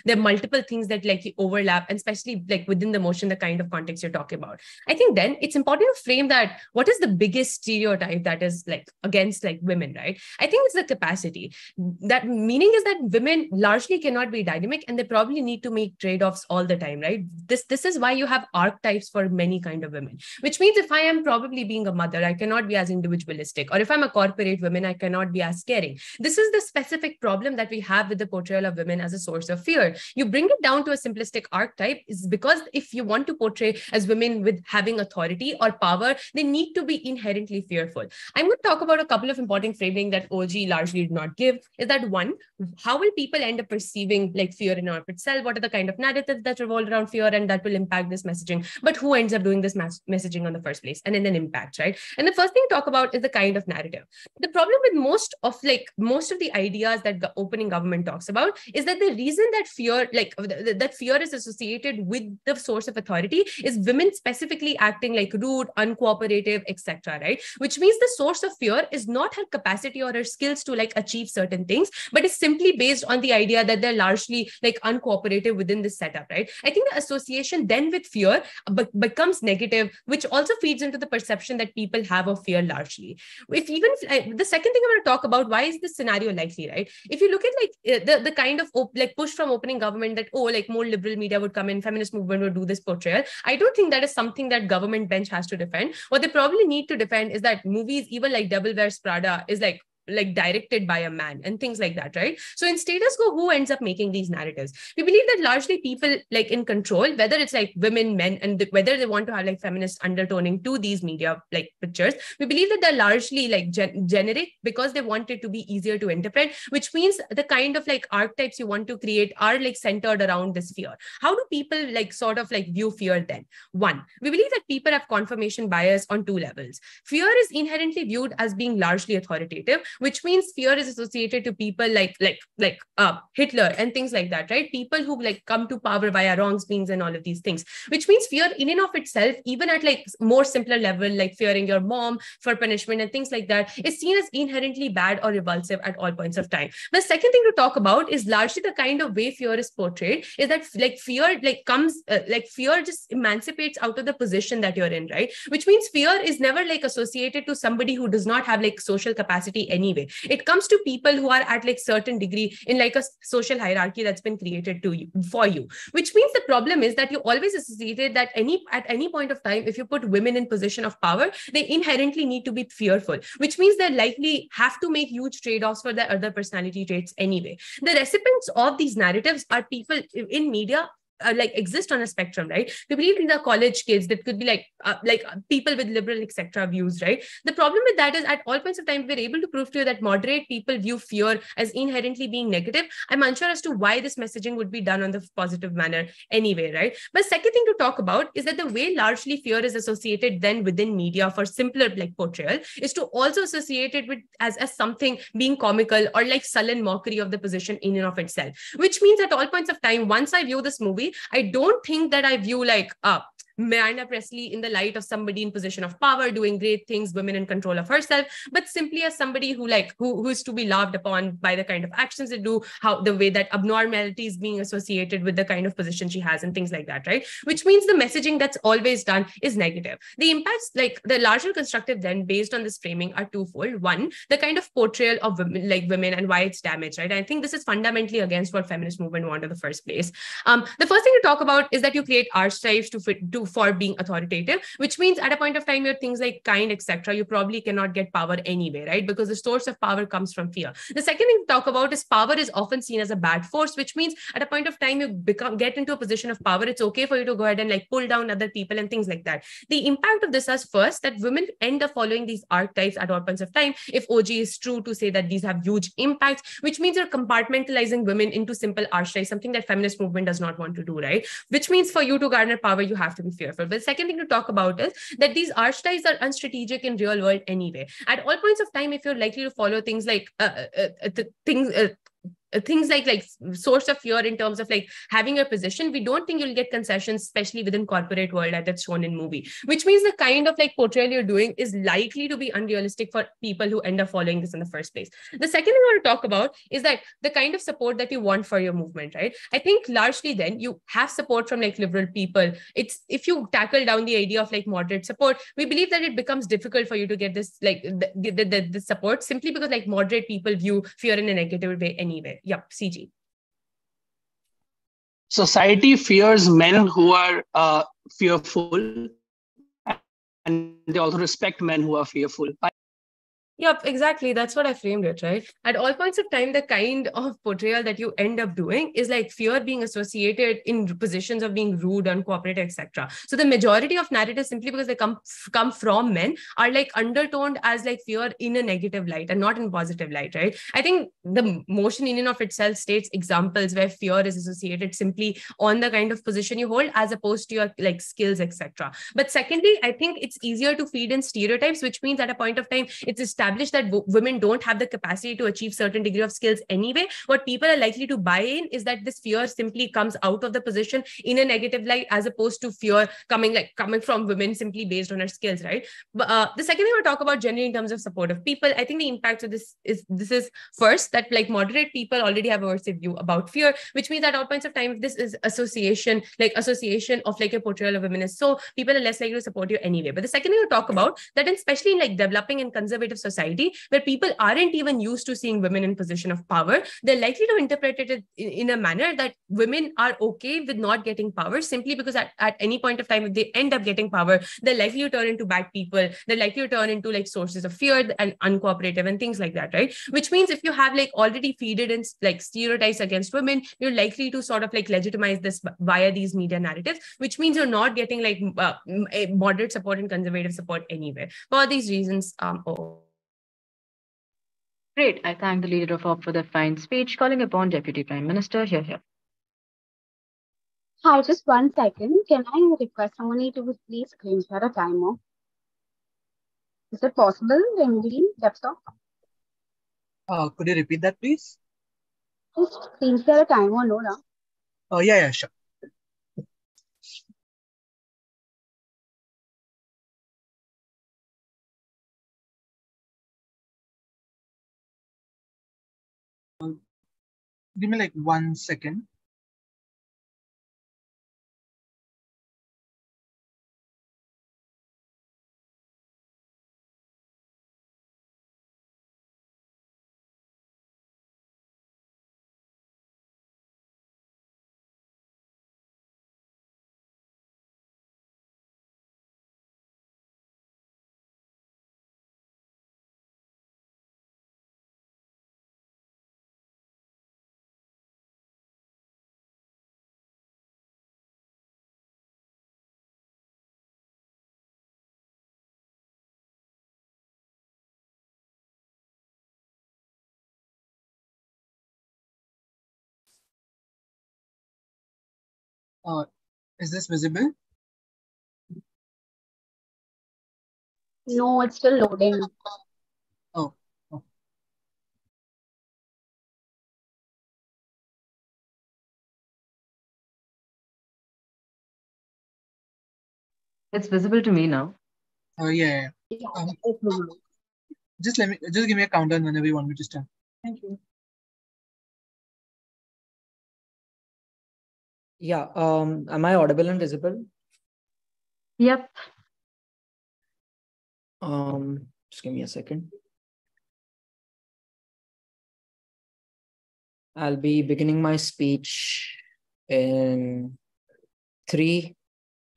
there are multiple things that like overlap, and especially like within the motion, the kind of context you're talking about. I think then it's important to frame that what is the biggest stereotype that is like against like women, right? I think it's the capacity. That meaning is that women largely cannot be dynamic, and they probably need to make trade-offs all the time, right? This is why you have archetypes for many kind of women, which means if I am probably being a mother, I cannot be as individualistic, or if I'm a corporate woman, I cannot be as caring. This is the specific problem that we have with the portrayal of women as a source of fear. You bring it down to a simplistic archetype is because if you want to portray as women with having authority or power, they need to be inherently fearful. I'm going to talk about a couple of important framing that OG largely did not give. Is that one, how will people end up perceiving like fear in and of itself? What are the kind of narratives that revolve around fear and that will impact this messaging? But who ends up doing this messaging on the first place? And then impact, right? And the first thing to talk about is the kind of narrative. The problem with most of the ideas that the opening government talks about is that the reason that fear, that fear is associated with the source of authority is women specifically acting like rude, uncooperative, etc., right? Which means the source of fear is not her capacity or her skills to like achieve certain things, but it's simply based on the idea that they're largely like uncooperative within this setup, right? I think the association then with fear becomes negative, which also feeds into the perception that people have of fear largely. The second thing I'm going to talk about, why is this scenario likely, right? If you look at like the kind of push from opening government that, oh, like more liberal media would come in, feminist movement would do this portrayal, I don't think that is something that government bench has to defend. What they probably need to defend is that movies, even like Devil Wears Prada, is like directed by a man and things like that, right? So in status quo, who ends up making these narratives? We believe that largely people like in control, whether it's like women, men, and whether they want to have like feminist undertoning to these media like pictures, we believe that they're largely like generic because they want it to be easier to interpret, which means the kind of like archetypes you want to create are like centered around this fear. How do people like sort of like view fear then? One, we believe that people have confirmation bias on two levels. Fear is inherently viewed as being largely authoritative, which means fear is associated to people like Hitler and things like that, right? People who like come to power via wrong means and all of these things, which means fear in and of itself, even at like more simpler level, like fearing your mom for punishment and things like that, is seen as inherently bad or repulsive at all points of time. The second thing to talk about is largely the kind of way fear is portrayed is that like fear like comes fear just emancipates out of the position that you're in, right? Which means fear is never like associated to somebody who does not have like social capacity anyway. It comes to people who are at like certain degree in like a social hierarchy that's been created for you, which means the problem is that you always associated that at any point of time, if you put women in position of power, they inherently need to be fearful, which means they likely have to make huge trade-offs for their other personality traits anyway. The recipients of these narratives are people in media like exist on a spectrum, right? We believe in the college kids that could be like people with liberal etc. views, right? The problem with that is at all points of time we're able to prove to you that moderate people view fear as inherently being negative. I'm unsure as to why this messaging would be done on the positive manner anyway, right? But second thing to talk about is that the way largely fear is associated then within media for simpler like portrayal is to also associate it with as something being comical or like sullen mockery of the position in and of itself, which means at all points of time, once I view this movie, I don't think that I view like Miranda Presley in the light of somebody in position of power doing great things, women in control of herself, but simply as somebody who is to be laughed upon by the kind of actions they do, how the way that abnormality is being associated with the kind of position she has and things like that, right? Which means the messaging that's always done is negative. The impacts, like the larger constructive then based on this framing, are twofold. One, the kind of portrayal of women and why it's damaged, right? I think this is fundamentally against what feminist movement want in the first place. The first thing to talk about is that you create archetypes for being authoritative, which means at a point of time, you're things like kind, etc. You probably cannot get power anyway, right? Because the source of power comes from fear. The second thing to talk about is power is often seen as a bad force, which means at a point of time, you get into a position of power. It's okay for you to go ahead and like pull down other people and things like that. The impact of this is first that women end up following these archetypes at all points of time. If OG is true to say that these have huge impacts, which means you're compartmentalizing women into simple archetypes, something that feminist movement does not want to do, right? Which means for you to garner power, you have to be fearful. But the second thing to talk about is that these archetypes are unstrategic in real world anyway. At all points of time, if you're likely to follow things like things like source of fear in terms of like having a position, we don't think you'll get concessions, especially within corporate world as it's shown in movie, which means the kind of like portrayal you're doing is likely to be unrealistic for people who end up following this in the first place. The second thing I want to talk about is that the kind of support that you want for your movement, right? I think largely then you have support from like liberal people. It's if you tackle down the idea of like moderate support, we believe that it becomes difficult for you to get this like the support simply because like moderate people view fear in a negative way anyway. Yep, CG. Society fears men who are fearful, and they also respect men who are fearful. Yep, exactly. That's what I framed it, right? At all points of time, the kind of portrayal that you end up doing is like fear being associated in positions of being rude, uncooperative, etc. So the majority of narratives, simply because they come from men, are like undertoned as like fear in a negative light and not in positive light, right? I think the motion in and of itself states examples where fear is associated simply on the kind of position you hold as opposed to your like skills, etc. But secondly, I think it's easier to feed in stereotypes, which means at a point of time, it's established that women don't have the capacity to achieve certain degree of skills anyway. What people are likely to buy in is that this fear simply comes out of the position in a negative light, as opposed to fear coming from women simply based on her skills, right? But the second thing we'll talk about generally in terms of supportive people, I think the impact of this is first that like moderate people already have a aversive view about fear, which means at all points of time, if this is association of like a portrayal of women is so, people are less likely to support you anyway. But the second thing we'll talk about that, especially in like developing and conservative society, where people aren't even used to seeing women in position of power, they're likely to interpret it in a manner that women are okay with not getting power simply because at any point of time, if they end up getting power, they're likely to turn into bad people. They're likely to turn into like sources of fear and uncooperative and things like that, right? Which means if you have like already feeded in like stereotypes against women, you're likely to sort of like legitimize this via these media narratives, which means you're not getting like moderate support and conservative support anyway. For these reasons, Great. I thank the leader of OP for the fine speech, calling upon Deputy Prime Minister. Here. Hi, just 1 second. Can I request somebody to please screen share a timer? Is it possible in the desktop? Could you repeat that, please? Just screen share a timer, no, no? Oh, yeah, sure. Give me like 1 second. Is this visible? No, it's still loading. Oh. It's visible to me now. Yeah. Just give me a countdown whenever you want me to start. Thank you. Yeah. Am I audible and visible? Yep. Just give me a second. I'll be beginning my speech in 3,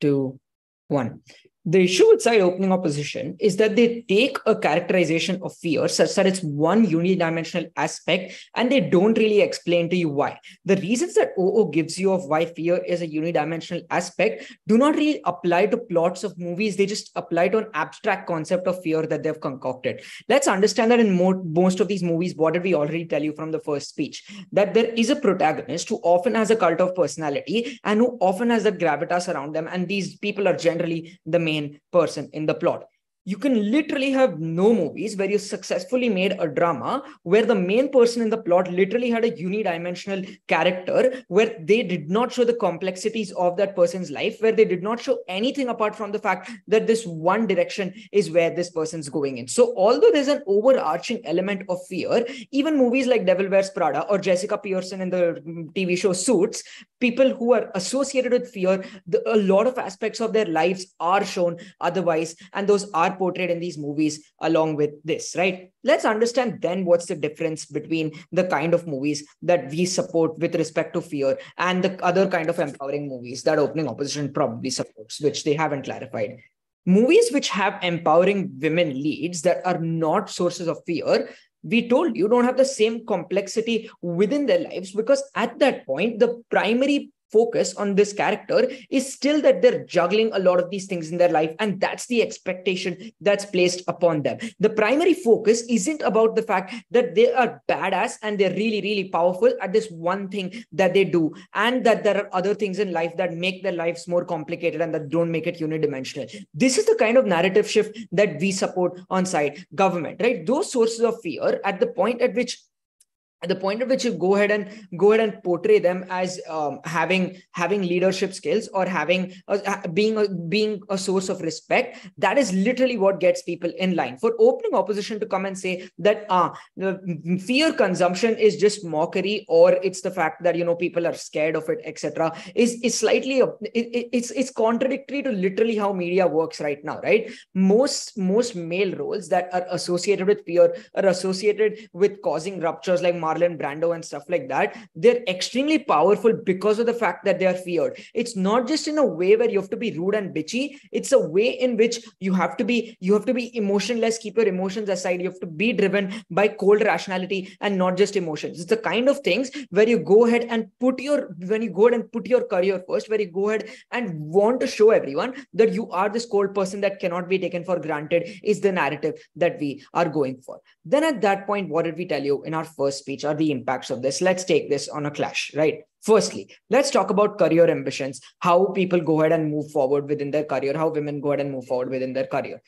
2, 1. The issue with side opening opposition is that they take a characterization of fear such that it's one unidimensional aspect and they don't really explain to you why. The reasons that OO gives you of why fear is a unidimensional aspect do not really apply to plots of movies. They just apply to an abstract concept of fear that they've concocted. Let's understand that in most of these movies, what did we already tell you from the first speech? That there is a protagonist who often has a cult of personality and who often has the gravitas around them. And these people are generally the main person in the plot. You can literally have no movies where you successfully made a drama where the main person in the plot literally had a unidimensional character, where they did not show the complexities of that person's life, where they did not show anything apart from the fact that this one direction is where this person's going in. So although there's an overarching element of fear, even movies like Devil Wears Prada or Jessica Pearson in the TV show Suits, people who are associated with fear, a lot of aspects of their lives are shown otherwise, and those are portrayed in these movies along with this, right? Let's understand then what's the difference between the kind of movies that we support with respect to fear and the other kind of empowering movies that Opening Opposition probably supports, which they haven't clarified. Movies which have empowering women leads that are not sources of fear, we told you, don't have the same complexity within their lives, because at that point, the primary focus on this character is still that they're juggling a lot of these things in their life, and that's the expectation that's placed upon them. The primary focus isn't about the fact that they are badass and they're really, really powerful at this one thing that they do, and that there are other things in life that make their lives more complicated and that don't make it unidimensional. This is the kind of narrative shift that we support on side government, right? Those sources of fear at the point at which you go ahead and portray them as having leadership skills or being a source of respect, that is literally what gets people in line. For Opening Opposition to come and say that the fear consumption is just mockery, or it's the fact that people are scared of it, etc., is slightly it's contradictory to literally how media works right now, right? Most male roles that are associated with fear are associated with causing ruptures, like Marlon Brando and stuff like that. They're extremely powerful because of the fact that they are feared. It's not just in a way where you have to be rude and bitchy. It's a way in which you have to be emotionless, keep your emotions aside. You have to be driven by cold rationality and not just emotions. It's the kind of things where you go ahead and put your career first, where you go ahead and want to show everyone that you are this cold person that cannot be taken for granted, is the narrative that we are going for. Then at that point, what did we tell you in our first speech are the impacts of this? Let's take this on a clash, right? Firstly, let's talk about career ambitions, how people go ahead and move forward within their career, how women go ahead and move forward within their career.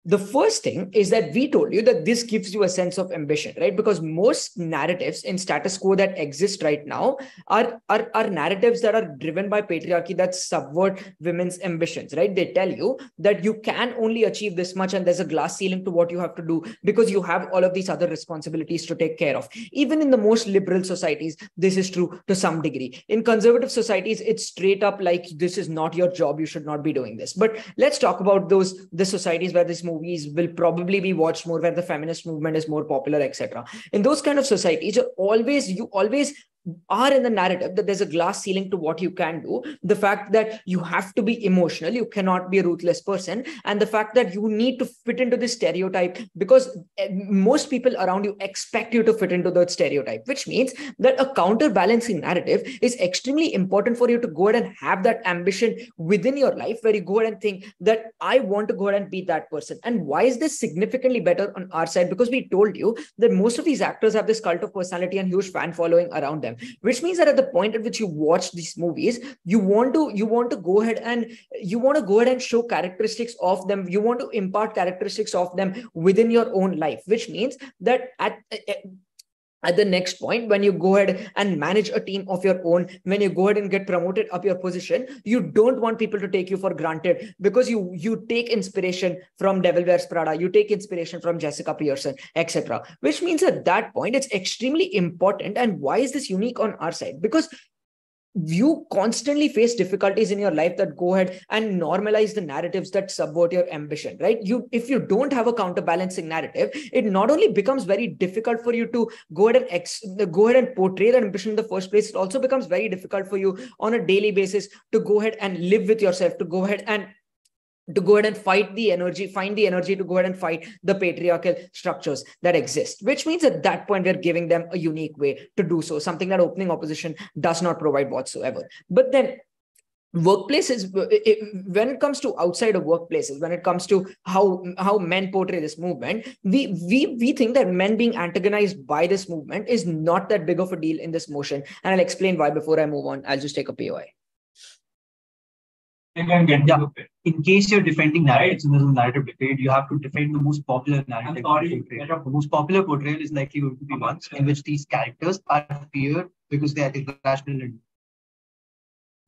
The first thing is that we told you that this gives you a sense of ambition, right? Because most narratives in status quo that exist right now are narratives that are driven by patriarchy that subvert women's ambitions, right? They tell you that you can only achieve this much and there's a glass ceiling to what you have to do because you have all of these other responsibilities to take care of. Even in the most liberal societies, this is true to some degree. In conservative societies, it's straight up like, this is not your job, you should not be doing this. But let's talk about the societies where this movies will probably be watched more, where the feminist movement is more popular, etc. In those kind of societies, you always are in the narrative that there's a glass ceiling to what you can do, the fact that you have to be emotional, you cannot be a ruthless person, and the fact that you need to fit into this stereotype because most people around you expect you to fit into that stereotype, which means that a counterbalancing narrative is extremely important for you to go ahead and have that ambition within your life, where you go ahead and think that I want to go ahead and be that person. And why is this significantly better on our side? Because we told you that most of these actors have this cult of personality and huge fan following around them, which means that at the point at which you watch these movies, you want to go ahead and show characteristics of them. You want to impart characteristics of them within your own life, which means that at the next point, when you go ahead and manage a team of your own, when you go ahead and get promoted up your position, you don't want people to take you for granted because you take inspiration from Devil Wears Prada, you take inspiration from Jessica Pearson, etc. Which means at that point, it's extremely important. And why is this unique on our side? Because you constantly face difficulties in your life that go ahead and normalize the narratives that subvert your ambition, right? If you don't have a counterbalancing narrative, it not only becomes very difficult for you to go ahead and portray that ambition in the first place, it also becomes very difficult for you on a daily basis to go ahead and live with yourself, to go ahead and find the energy to go ahead and fight the patriarchal structures that exist, which means at that point, we're giving them a unique way to do so, something that Opening Opposition does not provide whatsoever. But then workplaces, when it comes to outside of workplaces, when it comes to how men portray this movement, we think that men being antagonized by this movement is not that big of a deal in this motion. And I'll explain why before I move on. I'll just take a POI. Yeah. In case you're defending narratives and there's a narrative debate, you have to defend the most popular narrative portrayal. The most popular portrayal is likely going to be ones in which these characters are feared because they are irrational and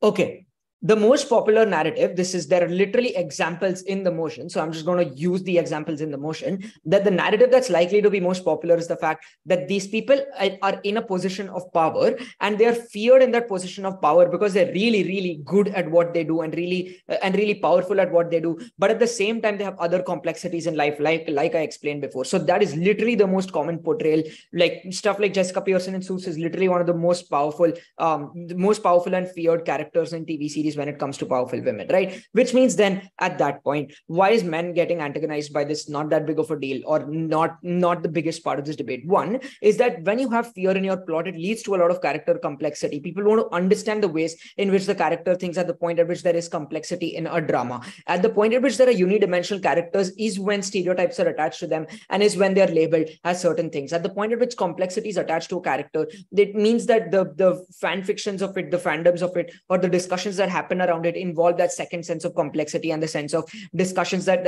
Okay. The most popular narrative, there are literally examples in the motion. So I'm just going to use the examples in the motion, that the narrative that's likely to be most popular is the fact that these people are in a position of power and they're feared in that position of power because they're really, really good at what they do and really powerful at what they do. But at the same time, they have other complexities in life, like I explained before. So that is literally the most common portrayal. Like stuff like Jessica Pearson in Suits is literally one of the most powerful and feared characters in TV series when it comes to powerful women, right? Which means then at that point, why is men getting antagonized by this? Not that big of a deal, or not the biggest part of this debate. One is that when you have fear in your plot, it leads to a lot of character complexity. People want to understand the ways in which the character thinks at the point at which there is complexity in a drama. At the point at which there are unidimensional characters is when stereotypes are attached to them and is when they're labeled as certain things. At the point at which complexity is attached to a character, it means that the fan fictions of it, the fandoms of it, or the discussions that happen around it involve that second sense of complexity and the sense of discussions that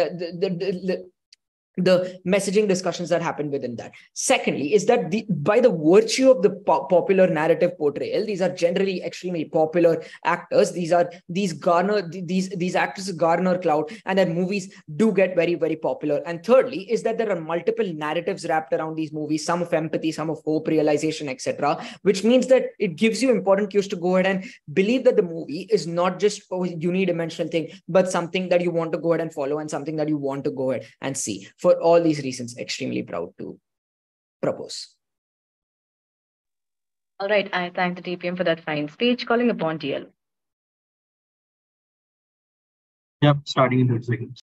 the messaging discussions that happen within that. Secondly, is that by the virtue of the popular narrative portrayal, these are generally extremely popular actors. These actors garner clout, and their movies do get very, very popular. And thirdly, is that there are multiple narratives wrapped around these movies, some of empathy, some of hope, realization, etc., which means that it gives you important cues to go ahead and believe that the movie is not just a unidimensional thing, but something that you want to go ahead and follow and something that you want to go ahead and see. For all these reasons, extremely proud to propose. All right, I thank the TPM for that fine speech. Calling upon TL. Yep, starting in 30 seconds.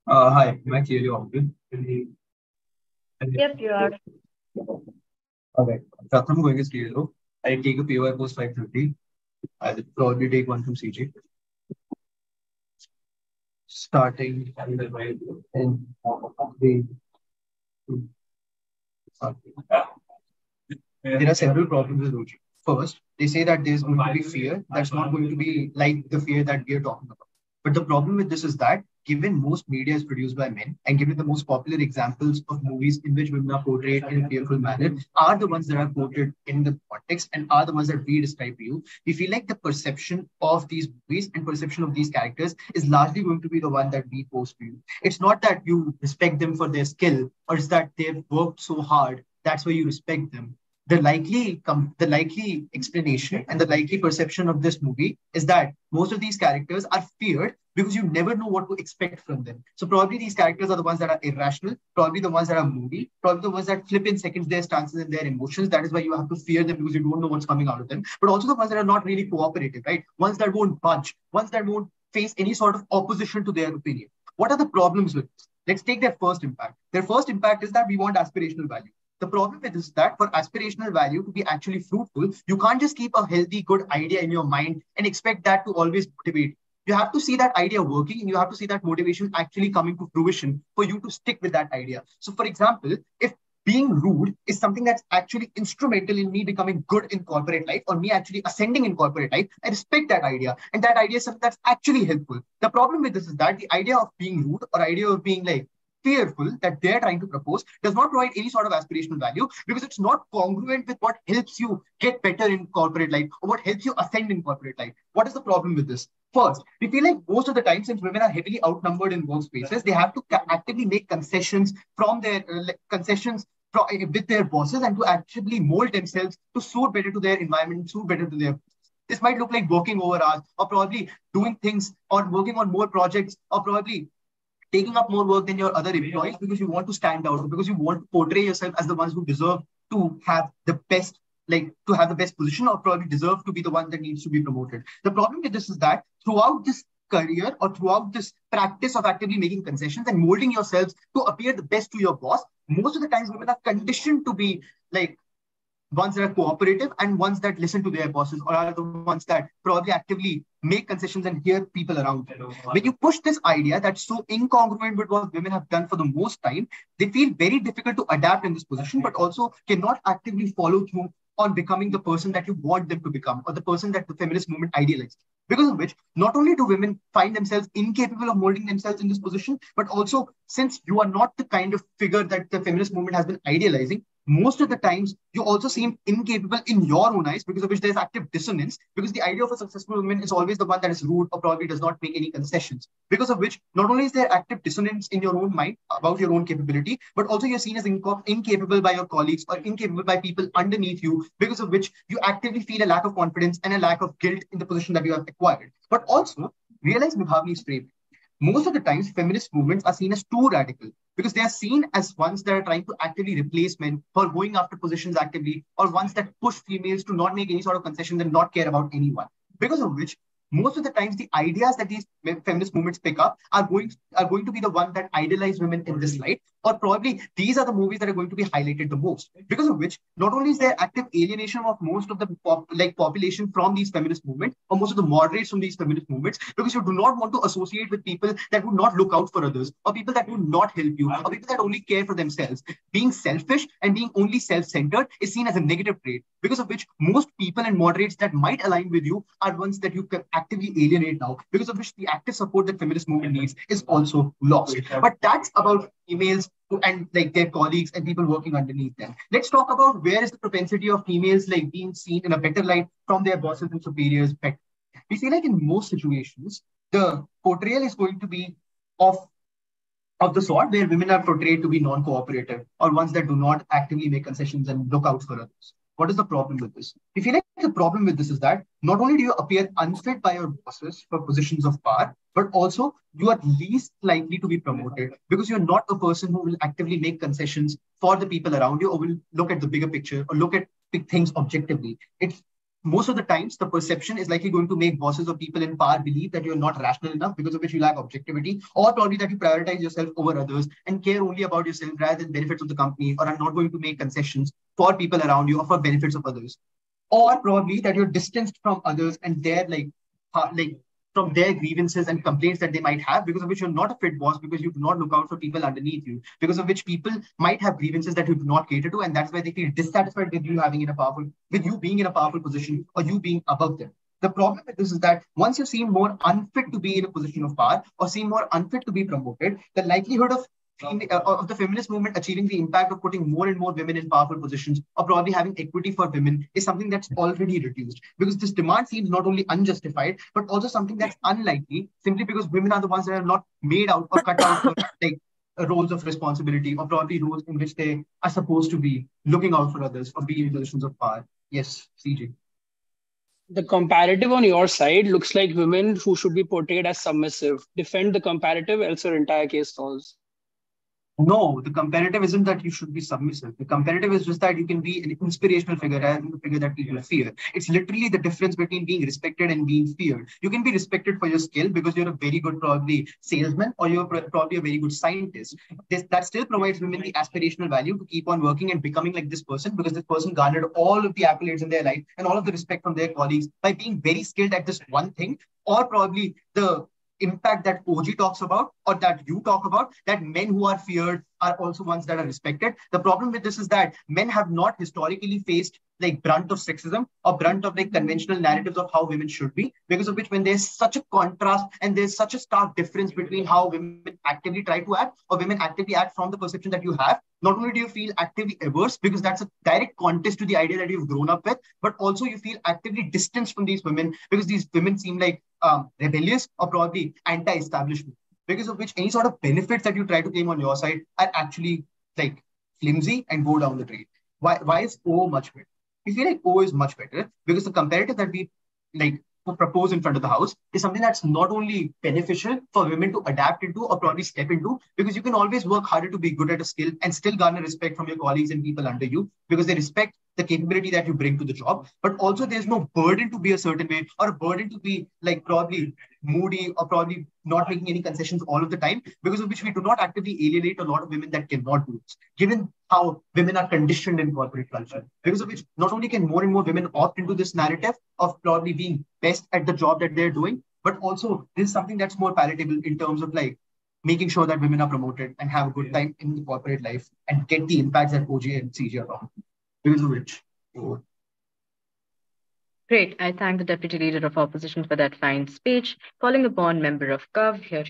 Hi, am I clearly audible? Yes, you are. Okay. Pratham going is clear though. I take a POI post 530. I'll probably take one from CG. Starting in the right in the there are several problems with OG. First, they say that there's going to be fear that's not going to be like the fear that we are talking about. But the problem with this is that given most media is produced by men and given the most popular examples of movies in which women are portrayed in a fearful manner are the ones that are quoted in the context and are the ones that we describe to you, we feel like the perception of these movies and perception of these characters is largely going to be the one that we post to you. It's not that you respect them for their skill or it's that they've worked so hard, that's why you respect them. The likely explanation and the likely perception of this movie is that most of these characters are feared because you never know what to expect from them. So probably these characters are the ones that are irrational, probably the ones that are moody, probably the ones that flip in seconds their stances and their emotions. That is why you have to fear them because you don't know what's coming out of them. But also the ones that are not really cooperative, right? Ones that won't budge, ones that won't face any sort of opposition to their opinion. What are the problems with this? Let's take their first impact. Their first impact is that we want aspirational value. The problem with this is that for aspirational value to be actually fruitful, you can't just keep a healthy, good idea in your mind and expect that to always motivate. You have to see that idea working and you have to see that motivation actually coming to fruition for you to stick with that idea. So for example, if being rude is something that's actually instrumental in me becoming good in corporate life or me actually ascending in corporate life, I respect that idea. And that idea is something that's actually helpful. The problem with this is that the idea of being rude or idea of being like fearful that they're trying to propose does not provide any sort of aspirational value because it's not congruent with what helps you get better in corporate life or what helps you ascend in corporate life. What is the problem with this? First, we feel like most of the time, since women are heavily outnumbered in workspaces, they have to actively make concessions from their with their bosses and to actively mold themselves to suit better to their environment, suit better to their. This might look like working over hours, or probably doing things, or working on more projects, or probably taking up more work than your other employees because you want to stand out, because you want to portray yourself as the ones who deserve to have the best, to have the best position, or probably deserve to be the one that needs to be promoted. The problem with this is that throughout this career or throughout this practice of actively making concessions and molding yourselves to appear the best to your boss, most of the times women are conditioned to be ones that are cooperative and ones that listen to their bosses, or are the ones that probably actively make concessions and hear people around them. When you push this idea that's so incongruent with what women have done for the most time, they feel very difficult to adapt in this position, but also cannot actively follow through on becoming the person that you want them to become, or the person that the feminist movement idealized. Because of which, not only do women find themselves incapable of molding themselves in this position, but also, since you are not the kind of figure that the feminist movement has been idealizing, most of the times you also seem incapable in your own eyes, because of which there's active dissonance, because the idea of a successful woman is always the one that is rude or probably does not make any concessions. Because of which, not only is there active dissonance in your own mind about your own capability, but also you're seen as incapable by your colleagues or incapable by people underneath you, because of which you actively feel a lack of confidence and a lack of guilt in the position that you have acquired. But also, realize Nibhavni's frame. Most of the times, feminist movements are seen as too radical because they are seen as ones that are trying to actively replace men, or going after positions actively, or ones that push females to not make any sort of concessions and not care about anyone. Because of which, most of the times, the ideas that these feminist movements pick up are going to be the one that idolize women in this light, or probably these are the movies that are going to be highlighted the most. Because of which, not only is there active alienation of most of the population from these feminist movements, or most of the moderates from these feminist movements, because you do not want to associate with people that would not look out for others, or people that would not help you, or people that only care for themselves. Being selfish and being only self-centered is seen as a negative trait, because of which most people and moderates that might align with you are ones that you can actively alienate now, because of which the active support that feminist movement needs is also lost. But that's about females and their colleagues and people working underneath them. Let's talk about where is the propensity of females being seen in a better light from their bosses and superiors better. We see in most situations, the portrayal is going to be of the sort where women are portrayed to be non-cooperative, or ones that do not actively make concessions and look out for others. What is the problem with this? We feel the problem with this is that not only do you appear unfit by your bosses for positions of power, but also you are least likely to be promoted because you're not a person who will actively make concessions for the people around you, or will look at the bigger picture, or look at big things objectively. It's most of the times, the perception is likely going to make bosses or people in power believe that you're not rational enough, because of which you lack objectivity, or probably that you prioritize yourself over others and care only about yourself rather than benefits of the company, or are not going to make concessions for people around you or for benefits of others. Or probably that you're distanced from others and their from their grievances and complaints that they might have, because of which you're not a fit boss, because you do not look out for people underneath you, because of which people might have grievances that you do not cater to, and that's why they feel dissatisfied with you being in a powerful position, or you being above them. The problem with this is that once you seem more unfit to be in a position of power, or seem more unfit to be promoted, the likelihood of the feminist movement achieving the impact of putting more and more women in powerful positions, or probably having equity for women, is something that's already reduced, because this demand seems not only unjustified, but also something that's unlikely, simply because women are the ones that are not made out or cut out for roles of responsibility, or probably roles in which they are supposed to be looking out for others or being in positions of power. Yes, CJ. The comparative on your side looks like women who should be portrayed as submissive. Defend the comparative, else your entire case falls. No, the comparative isn't that you should be submissive. The comparative is just that you can be an inspirational figure rather than a figure that people fear. It's literally the difference between being respected and being feared. You can be respected for your skill because you're a very good probably salesman, or you're probably a very good scientist. That still provides women the aspirational value to keep on working and becoming like this person, because this person garnered all of the accolades in their life and all of the respect from their colleagues by being very skilled at this one thing, or probably the impact that OG talks about, or that you talk about, that men who are feared are also ones that are respected. The problem with this is that men have not historically faced brunt of sexism or brunt of conventional narratives of how women should be, because of which when there's such a contrast and there's such a stark difference between how women actively try to act or women actively act from the perception that you have, not only do you feel actively averse because that's a direct contest to the idea that you've grown up with, but also you feel actively distanced from these women because these women seem rebellious or probably anti-establishment, because of which any sort of benefits that you try to claim on your side are actually flimsy and go down the drain. Why is O much better? We feel O is much better because the comparative that we like propose in front of the house is something that's not only beneficial for women to adapt into or probably step into, because you can always work harder to be good at a skill and still garner respect from your colleagues and people under you because they respect the capability that you bring to the job. But also there's no burden to be a certain way or a burden to be like probably moody or probably not making any concessions all of the time, because of which we do not actively alienate a lot of women that cannot do this, given how women are conditioned in corporate culture. Because of which not only can more and more women opt into this narrative of probably being best at the job that they're doing, but also this is something that's more palatable in terms of like making sure that women are promoted and have a good time in the corporate life and get the impacts that OJ and CJ are talking. Because of which. Great. I thank the Deputy Leader of Opposition for that fine speech. Calling upon Member of COV, here.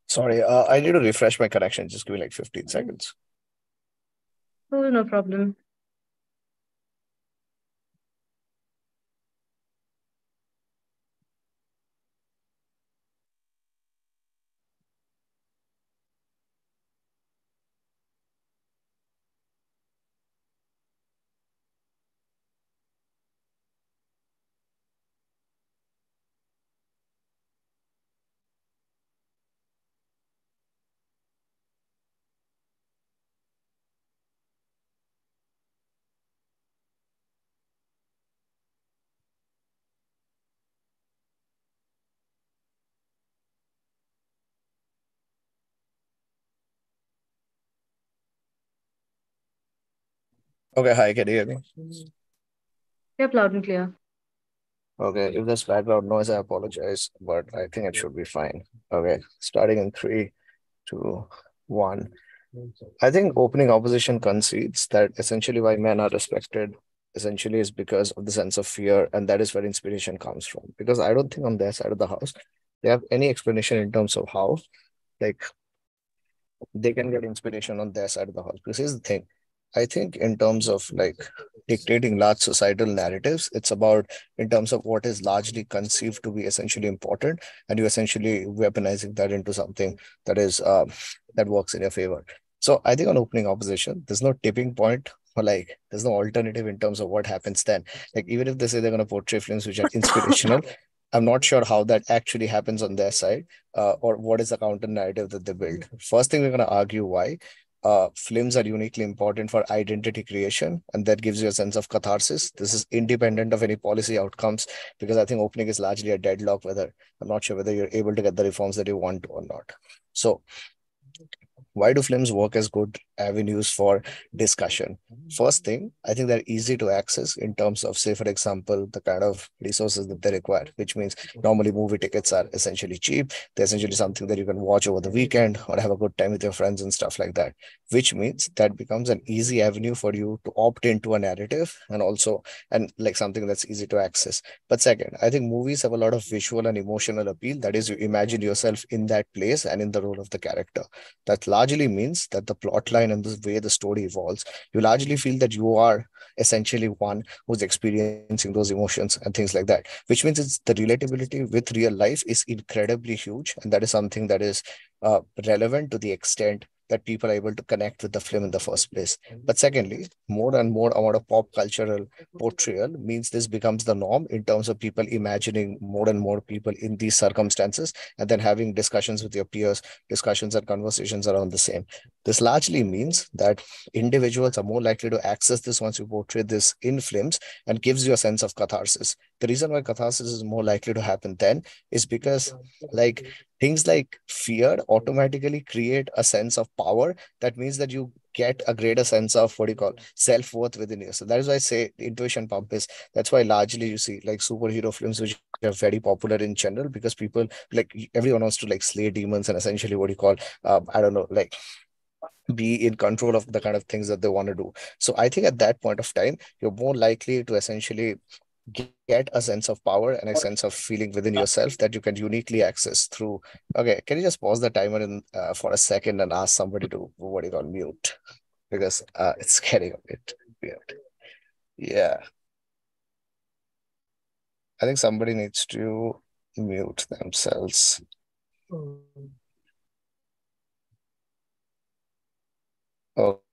Sorry, I need to refresh my connection. Just give me like 15 seconds. Oh, no problem. Okay, hi, can you hear me? Yep, loud and clear. Okay, if there's background noise, I apologize, but I think it should be fine. Okay, starting in 3, 2, 1. I think opening opposition concedes that essentially why men are respected essentially is because of the sense of fear, and that is where inspiration comes from. Because I don't think on their side of the house they have any explanation in terms of how like they can get inspiration on their side of the house. Because here's the thing. I think in terms of like dictating large societal narratives, it's about in terms of what is largely conceived to be essentially important, and you essentially weaponizing that into something that is that works in your favor. So I think on opening opposition, there's no tipping point or like there's no alternative in terms of what happens then. Like even if they say they're going to portray films which are inspirational, I'm not sure how that actually happens on their side, or what is the counter narrative that they build. First thing, we're going to argue why films are uniquely important for identity creation, and that gives you a sense of catharsis. This is independent of any policy outcomes, because I think opening is largely a deadlock. Whether I'm not sure whether you're able to get the reforms that you want to or not. So why do films work as good avenues for discussion? First thing, I think they're easy to access in terms of, say, for example, the kind of resources that they require, which means normally movie tickets are essentially cheap. They're essentially something that you can watch over the weekend or have a good time with your friends and stuff like that, which means that becomes an easy avenue for you to opt into a narrative and like something that's easy to access. But second, I think movies have a lot of visual and emotional appeal. That is, you imagine yourself in that place and in the role of the character. That largely means that the plot line and the way the story evolves, you largely feel that you are essentially one who's experiencing those emotions and things like that, which means it's the relatability with real life is incredibly huge. And that is something that is relevant to the extent that people are able to connect with the film in the first place. But secondly, more and more amount of pop cultural portrayal means this becomes the norm in terms of people imagining more and more people in these circumstances and then having discussions with your peers, discussions and conversations around the same. This largely means that individuals are more likely to access this once you portray this in films, and gives you a sense of catharsis. The reason why catharsis is more likely to happen then is because like things like fear automatically create a sense of power. That means that you get a greater sense of what you call self-worth within you. So that is why I say the intuition pump is, that's why largely you see like superhero films which are very popular in general, because people like everyone wants to like slay demons and essentially what you call I don't know, like be in control of the kind of things that they want to do. So I think at that point of time, you're more likely to essentially get a sense of power and a sense of feeling within yourself that you can uniquely access through. Okay, can you just pause the timer for a second and ask somebody to what do you call mute, because it's getting a bit weird. Yeah, I think somebody needs to mute themselves.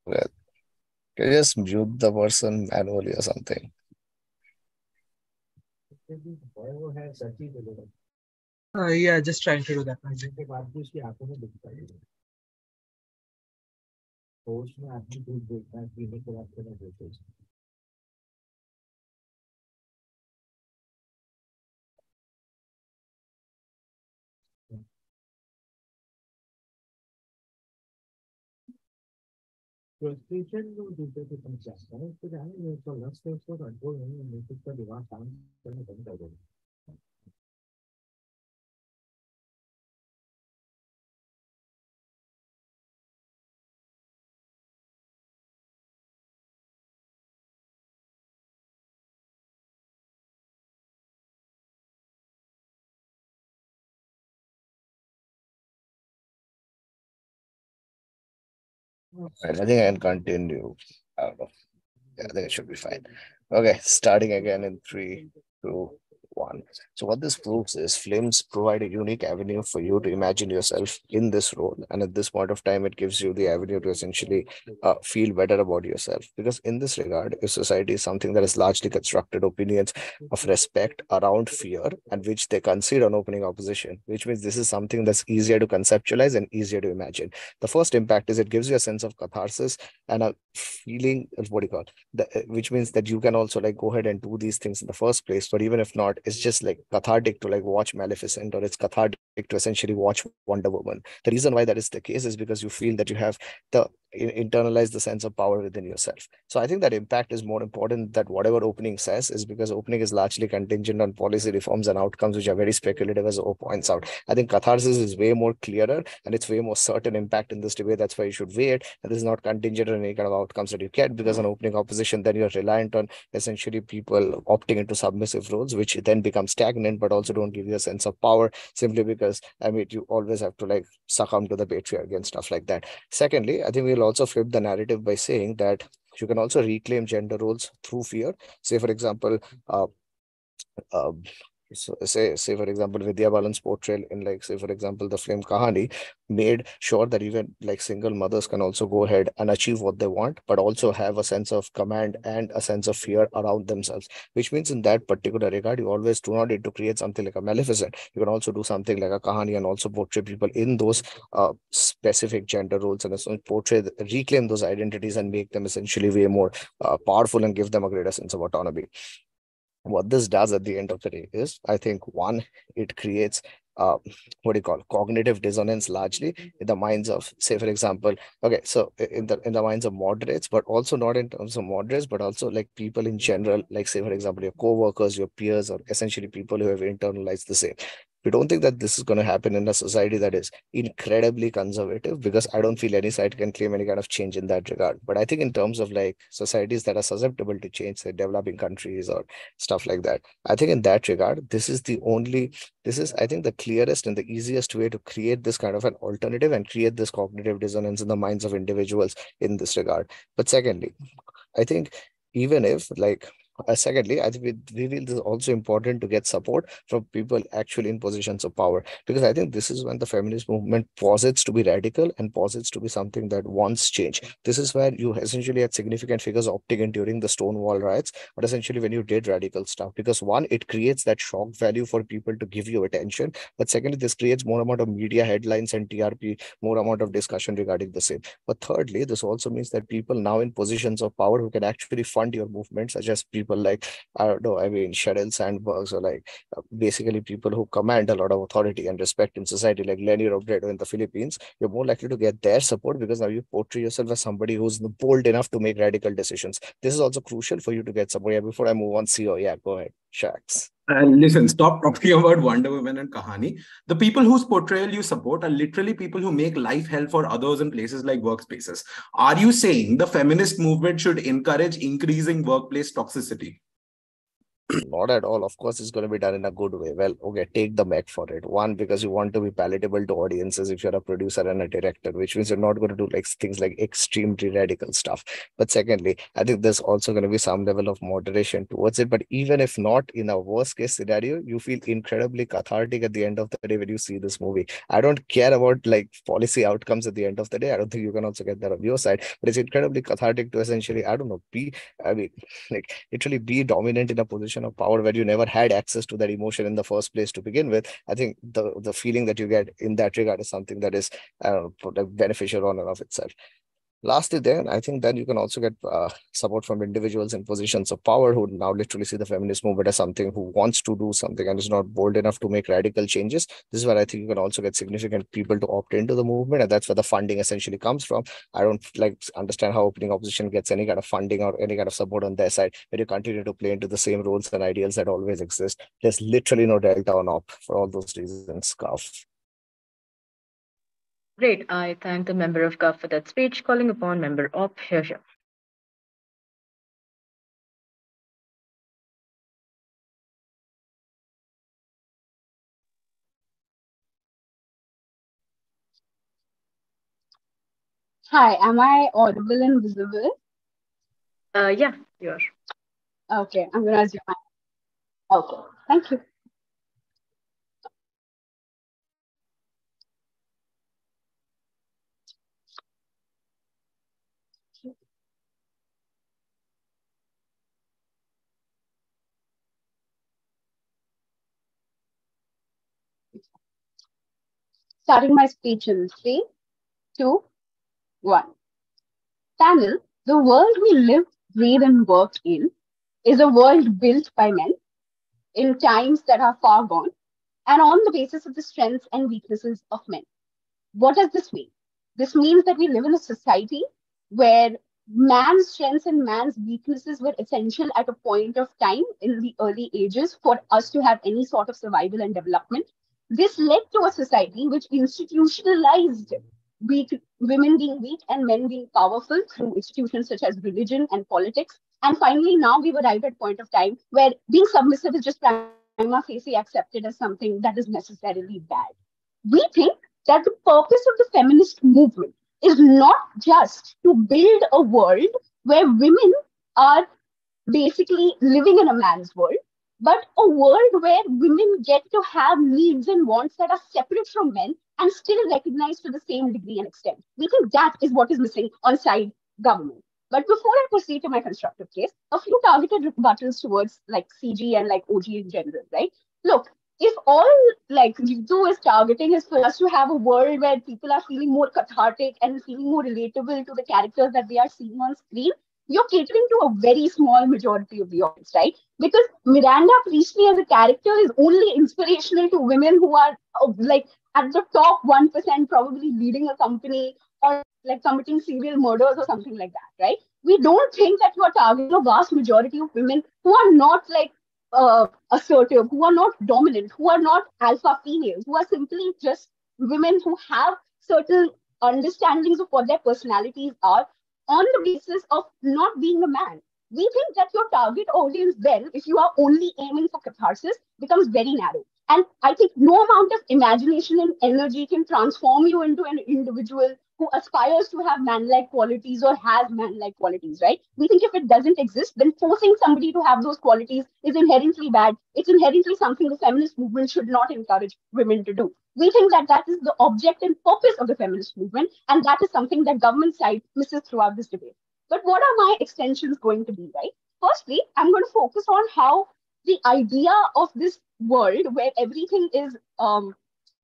Well, can you just mute the person manually or something? Yeah, just trying to do that. Right, I think I can continue. I don't know. Yeah, I think it should be fine. Okay, starting again in 3, 2, 1. So what this proves is films provide a unique avenue for you to imagine yourself in this role. And at this point of time, it gives you the avenue to essentially feel better about yourself. Because in this regard, if society is something that is largely constructed opinions of respect around fear and which they concede on opening opposition, which means this is something that's easier to conceptualize and easier to imagine. The first impact is it gives you a sense of catharsis and a feeling, what do you call it? Which means that you can also like go ahead and do these things in the first place. But even if not, it's just like cathartic to like watch Maleficent, or it's cathartic to essentially watch Wonder Woman. The reason why that is the case is because you feel that you have the internalize the sense of power within yourself. So I think that impact is more important than whatever opening says, is because opening is largely contingent on policy reforms and outcomes which are very speculative, as O points out. I think catharsis is way more clearer and it's way more certain impact in this debate. That's why you should weigh it. And this is not contingent on any kind of outcomes that you get, because on opening opposition, then you're reliant on essentially people opting into submissive roles, which then become stagnant, but also don't give you a sense of power, simply because, I mean, you always have to like succumb to the patriarchy and stuff like that. Secondly, I think we'll also flip the narrative by saying that you can also reclaim gender roles through fear. Say, for example, uh, so say for example, Vidya Balan's portrayal in, like, say for example, the film Kahani made sure that even like single mothers can also go ahead and achieve what they want, but also have a sense of command and a sense of fear around themselves. Which means in that particular regard, you always do not need to create something like a Maleficent. You can also do something like a Kahani and also portray people in those specific gender roles, and so reclaim those identities and make them essentially way more powerful and give them a greater sense of autonomy. What this does at the end of the day is, I think, one, it creates what do you call cognitive dissonance, largely in the minds of, say for example, okay, so in the minds of moderates, but also not in terms of moderates, but also like people in general, like say for example your co-workers, your peers, or essentially people who have internalized the same. We don't think that this is going to happen in a society that is incredibly conservative, because I don't feel any side can claim any kind of change in that regard. But I think in terms of like societies that are susceptible to change, say developing countries or stuff like that, I think in that regard, this is, I think, the clearest and the easiest way to create this kind of an alternative and create this cognitive dissonance in the minds of individuals in this regard. But secondly, I think even if like secondly, I think we feel this is also important to get support from people actually in positions of power, because I think this is when the feminist movement posits to be radical and posits to be something that wants change. This is where you essentially had significant figures opting in during the Stonewall riots, but essentially when you did radical stuff, because one, it creates that shock value for people to give you attention, but secondly, this creates more amount of media headlines and TRP, more amount of discussion regarding the same. But thirdly, this also means that people now in positions of power who can actually fund your movement, such as people like, I don't know, I mean, Sheryl Sandberg, or like basically people who command a lot of authority and respect in society, like Leni Robredo in the Philippines, you're more likely to get their support because now you portray yourself as somebody who's bold enough to make radical decisions. This is also crucial for you to get support. Yeah, before I move on, CEO, yeah, go ahead, Shax. Listen, stop talking about Wonder Woman and Kahani. The people whose portrayal you support are literally people who make life hell for others in places like workspaces. Are you saying the feminist movement should encourage increasing workplace toxicity? Not at all. Of course, it's going to be done in a good way. Well, okay, take the Met for it. One, because you want to be palatable to audiences if you're a producer and a director, which means you're not going to do like things like extremely radical stuff. But secondly, I think there's also going to be some level of moderation towards it. But even if not, in a worst case scenario, you feel incredibly cathartic at the end of the day when you see this movie. I don't care about like policy outcomes at the end of the day. I don't think you can also get that on your side, but it's incredibly cathartic to essentially, I don't know, like literally be dominant in a position of power where you never had access to that emotion in the first place to begin with. I think the feeling that you get in that regard is something that is beneficial on and of itself. Lastly, then I think then you can also get support from individuals in positions of power who now literally see the feminist movement as something who wants to do something and is not bold enough to make radical changes. This is where I think you can also get significant people to opt into the movement, and that's where the funding essentially comes from. I don't like understand how opening opposition gets any kind of funding or any kind of support on their side, but you continue to play into the same roles and ideals that always exist. There's literally no delta on op for all those reasons. Cuff. Great. I thank the member of CUF for that speech. Calling upon member op. Here. Hi, am I audible and visible? Yeah, you are. Okay, I'm gonna assume. Okay, thank you. Starting my speech in 3, 2, 1. Panel, the world we live, breathe, and work in is a world built by men in times that are far gone and on the basis of the strengths and weaknesses of men. What does this mean? This means that we live in a society where man's strengths and man's weaknesses were essential at a point of time in the early ages for us to have any sort of survival and development. This led to a society which institutionalized women being weak and men being powerful through institutions such as religion and politics. And finally, now we've arrived at a point of time where being submissive is just prima facie accepted as something that is necessarily bad. We think that the purpose of the feminist movement is not just to build a world where women are basically living in a man's world, but a world where women get to have needs and wants that are separate from men and still recognized to the same degree and extent. We think that is what is missing on side government. But before I proceed to my constructive case, a few targeted rebuttals towards like CG and like OG in general, right? Look, if all like Ritu is targeting is for us to have a world where people are feeling more cathartic and feeling more relatable to the characters that they are seeing on screen, you're catering to a very small majority of the audience, right? Because Miranda Priestley as a character is only inspirational to women who are like at the top 1%, probably leading a company or like committing serial murders or something like that, right? We don't think that you are targeting a vast majority of women who are not like assertive, who are not dominant, who are not alpha females, who are simply just women who have certain understandings of what their personalities are on the basis of not being a man. We think that your target audience then, if you are only aiming for catharsis, becomes very narrow. And I think no amount of imagination and energy can transform you into an individual who aspires to have man-like qualities or has man-like qualities, right? We think if it doesn't exist, then forcing somebody to have those qualities is inherently bad. It's inherently something the feminist movement should not encourage women to do. We think that that is the object and purpose of the feminist movement, and that is something that government side misses throughout this debate. But what are my extensions going to be, right? Firstly, I'm going to focus on how the idea of this world where everything is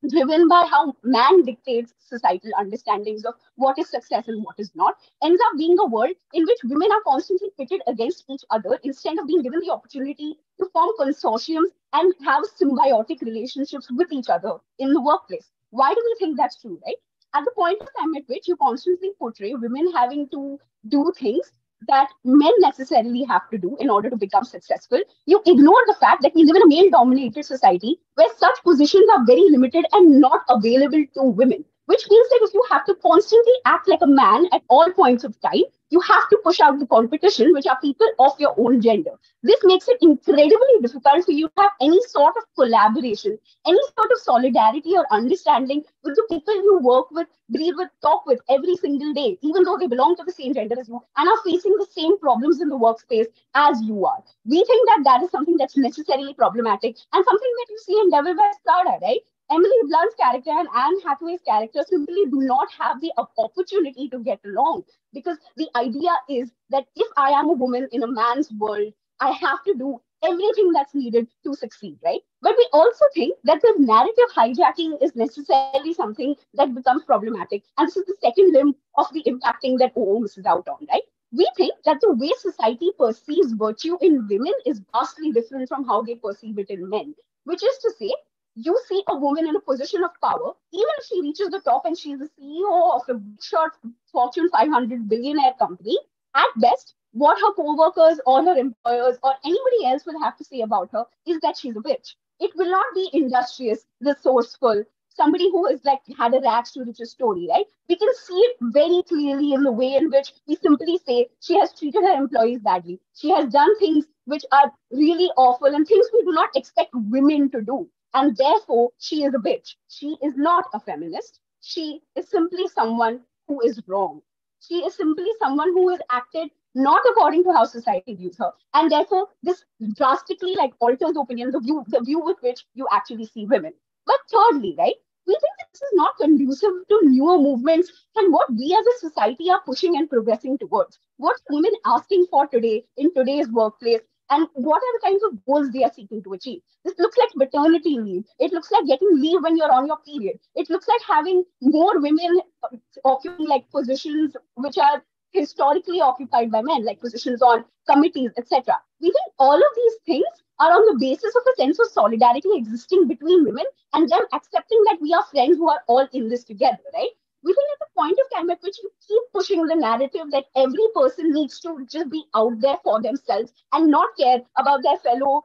driven by how man dictates societal understandings of what is success and what is not, ends up being a world in which women are constantly pitted against each other instead of being given the opportunity to form consortiums and have symbiotic relationships with each other in the workplace. Why do we think that's true, right? At the point of time at which you constantly portray women having to do things that men necessarily have to do in order to become successful, you ignore the fact that we live in a male-dominated society where such positions are very limited and not available to women. which means that if you have to constantly act like a man at all points of time, you have to push out the competition, which are people of your own gender. This makes it incredibly difficult for you to have any sort of collaboration, any sort of solidarity or understanding with the people you work with, breathe with, talk with every single day, even though they belong to the same gender as you and are facing the same problems in the workspace as you are. We think that that is something that's necessarily problematic and something that you see in Devil Wears Prada, right? Emily Blunt's character and Anne Hathaway's character simply do not have the opportunity to get along, because the idea is that if I am a woman in a man's world, I have to do everything that's needed to succeed, right? But we also think that the narrative hijacking is necessarily something that becomes problematic. And this is the second limb of the impacting that OO misses out on, right? We think that the way society perceives virtue in women is vastly different from how they perceive it in men, which is to say, you see a woman in a position of power, even if she reaches the top and she's the CEO of a big shot Fortune 500 billionaire company, at best, what her co-workers or her employers or anybody else will have to say about her is that she's a bitch. It will not be industrious, resourceful, somebody who has like had a rags to riches story, right? We can see it very clearly in the way in which we simply say she has treated her employees badly. She has done things which are really awful and things we do not expect women to do. And therefore, she is a bitch. She is not a feminist. She is simply someone who is wrong. She is simply someone who has acted not according to how society views her. And therefore, this drastically like alters opinion, the view with which you actually see women. But thirdly, right, we think this is not conducive to newer movements and what we as a society are pushing and progressing towards. What women asking for today in today's workplace, and what are the kinds of goals they are seeking to achieve. This looks like maternity leave. It looks like getting leave when you're on your period. It looks like having more women occupying like positions which are historically occupied by men, like positions on committees, etc. We think all of these things are on the basis of a sense of solidarity existing between women and them accepting that we are friends who are all in this together, right? We think at the point of time at which you keep pushing the narrative that every person needs to just be out there for themselves and not care about their fellow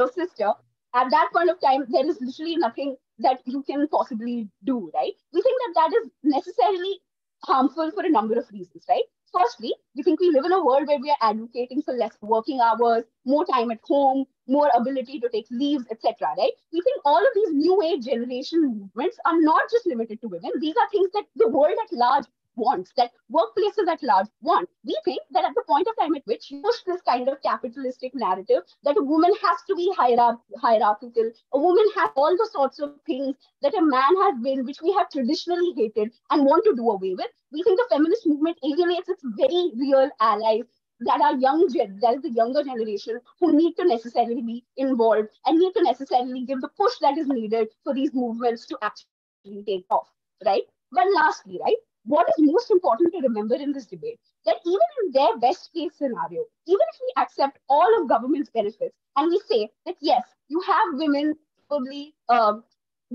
sister, at that point of time, there is literally nothing that you can possibly do, right? We think that that is necessarily harmful for a number of reasons, right? Firstly, we think we live in a world where we are advocating for less working hours, more time at home, more ability to take leaves, etc. Right? We think all of these new age generation movements are not just limited to women. These are things that the world at large wants, that workplaces at large want. We think that at the point of time at which you push this kind of capitalistic narrative that a woman has to be hierarchical, a woman has all the sorts of things that a man has been, which we have traditionally hated and want to do away with, we think the feminist movement alienates its very real allies that are that is the younger generation who need to necessarily be involved and need to necessarily give the push that is needed for these movements to actually take off, right? But lastly, right, what is most important to remember in this debate, that even in their best case scenario, even if we accept all of government's benefits and we say that yes, you have women probably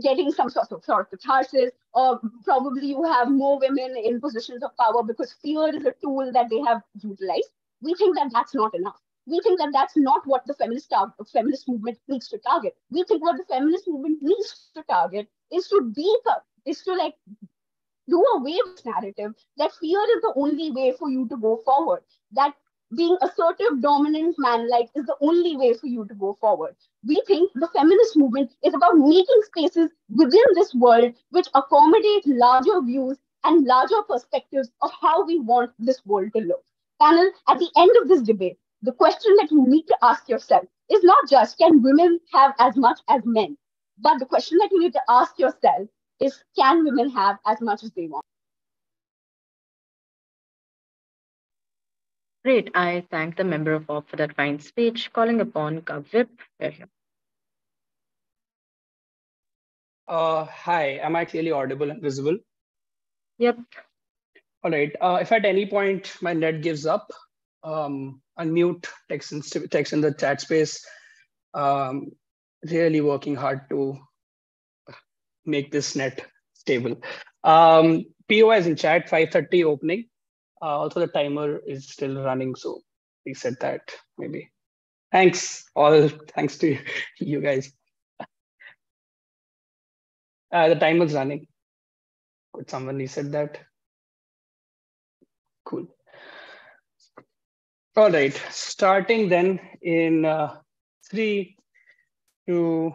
getting some sort of catharsis, or probably you have more women in positions of power because fear is a tool that they have utilized. We think that that's not enough. We think that that's not what the feminist movement needs to target. We think what the feminist movement needs to target is to like do away with this narrative that fear is the only way for you to go forward, that being assertive, dominant, man-like is the only way for you to go forward. We think the feminist movement is about making spaces within this world which accommodate larger views and larger perspectives of how we want this world to look. Panel, at the end of this debate, the question that you need to ask yourself is not just can women have as much as men, but the question that you need to ask yourself is can women have as much as they want? Great. I thank the member of OP for that fine speech. Calling upon Kavvip. Hi, am I clearly audible and visible? Yep. All right. If at any point my net gives up, unmute, text in the chat space. Really working hard to make this net stable. POI is in chat, 5:30 opening. Also, the timer is still running, so please set that maybe. Thanks, all. Thanks to you guys. The timer's running. Could someone reset that? Cool. All right, starting then in 3, 2,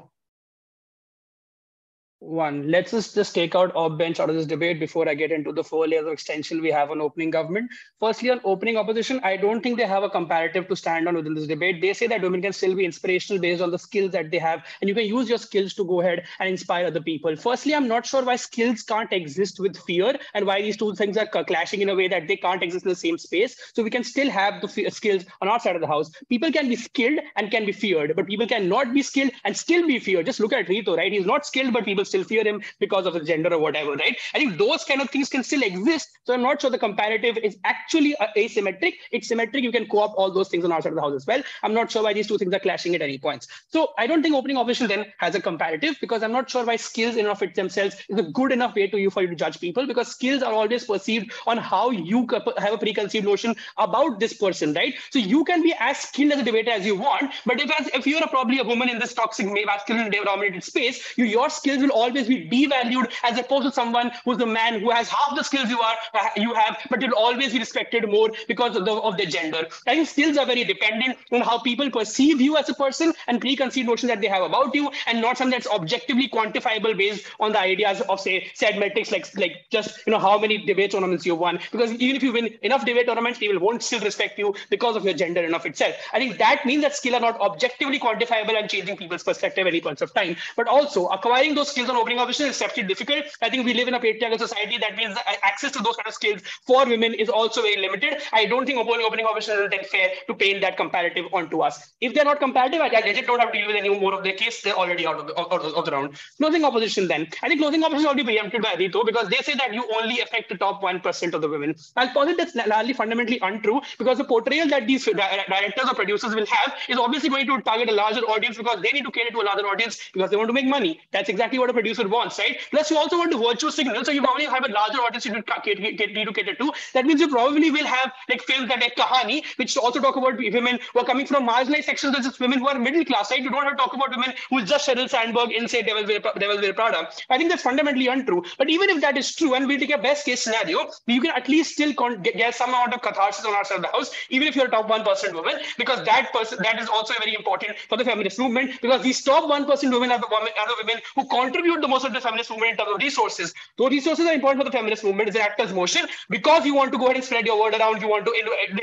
1. Let's just take out off bench out of this debate before I get into the 4 layers of extension we have on opening government. Firstly, on opening opposition, I don't think they have a comparative to stand on within this debate. They say that women can still be inspirational based on the skills that they have, and you can use your skills to go ahead and inspire other people. Firstly, I'm not sure why skills can't exist with fear and why these two things are clashing in a way that they can't exist in the same space. So we can still have the skills on our side of the house. People can be skilled and can be feared, but people cannot be skilled and still be feared. Just look at Rito, right? He's not skilled, but people still fear him because of his gender or whatever, right? I think those kind of things can still exist. So I'm not sure the comparative is actually asymmetric. It's symmetric. You can co-op all those things on our side of the house as well. I'm not sure why these two things are clashing at any points. So I don't think opening opposition then has a comparative, because I'm not sure why skills in and of it themselves is a good enough way for you to judge people, because skills are always perceived on how you have a preconceived notion about this person, right? So you can be as skilled as a debater as you want, but if you're probably a woman in this toxic masculine dominated space, your skills will always be devalued as opposed to someone who's a man who has half the skills you have, but you'll always be respected more because of their gender. I think skills are very dependent on how people perceive you as a person and preconceived notions that they have about you, and not something that's objectively quantifiable based on the ideas of, say, said metrics like just how many debate tournaments you won. Because even if you win enough debate tournaments, people won't still respect you because of your gender and of itself. I think that means that skills are not objectively quantifiable and changing people's perspective at any points of time. But also acquiring those skills on opening opposition is exceptionally difficult. I think we live in a patriarchal society. That means access to those kind of skills for women is also very limited. I don't think opening opposition is then fair to paint that comparative onto us. If they're not comparative, I legit don't have to deal with any more of their case. They're already out of the round. Closing opposition then. I think closing opposition is already preempted by Rito, because they say that you only affect the top 1% of the women. I'll posit that's largely fundamentally untrue, because the portrayal that these directors or producers will have is obviously going to target a larger audience, because they need to cater to a larger audience because they want to make money. That's exactly what a producer wants, right? Plus, you also want to virtue signal, so you probably have a larger audience you need to cater to. That means you probably will have like films that like Kahani, which also talk about women who are coming from marginalized sections, such as women who are middle class, right? You don't have to talk about women who is just Sheryl Sandberg in, say, Devil Wear Prada. I think that's fundamentally untrue. But even if that is true, and we'll take a best case scenario, you can at least still get some amount of catharsis on our side of the house, even if you're a top 1% woman, because that is also very important for the feminist movement, because these top 1% women are the women who contribute the most of the feminist movement in terms of resources. Those resources are important for the feminist movement as an actor's motion, because you want to go ahead and spread your word around, you want to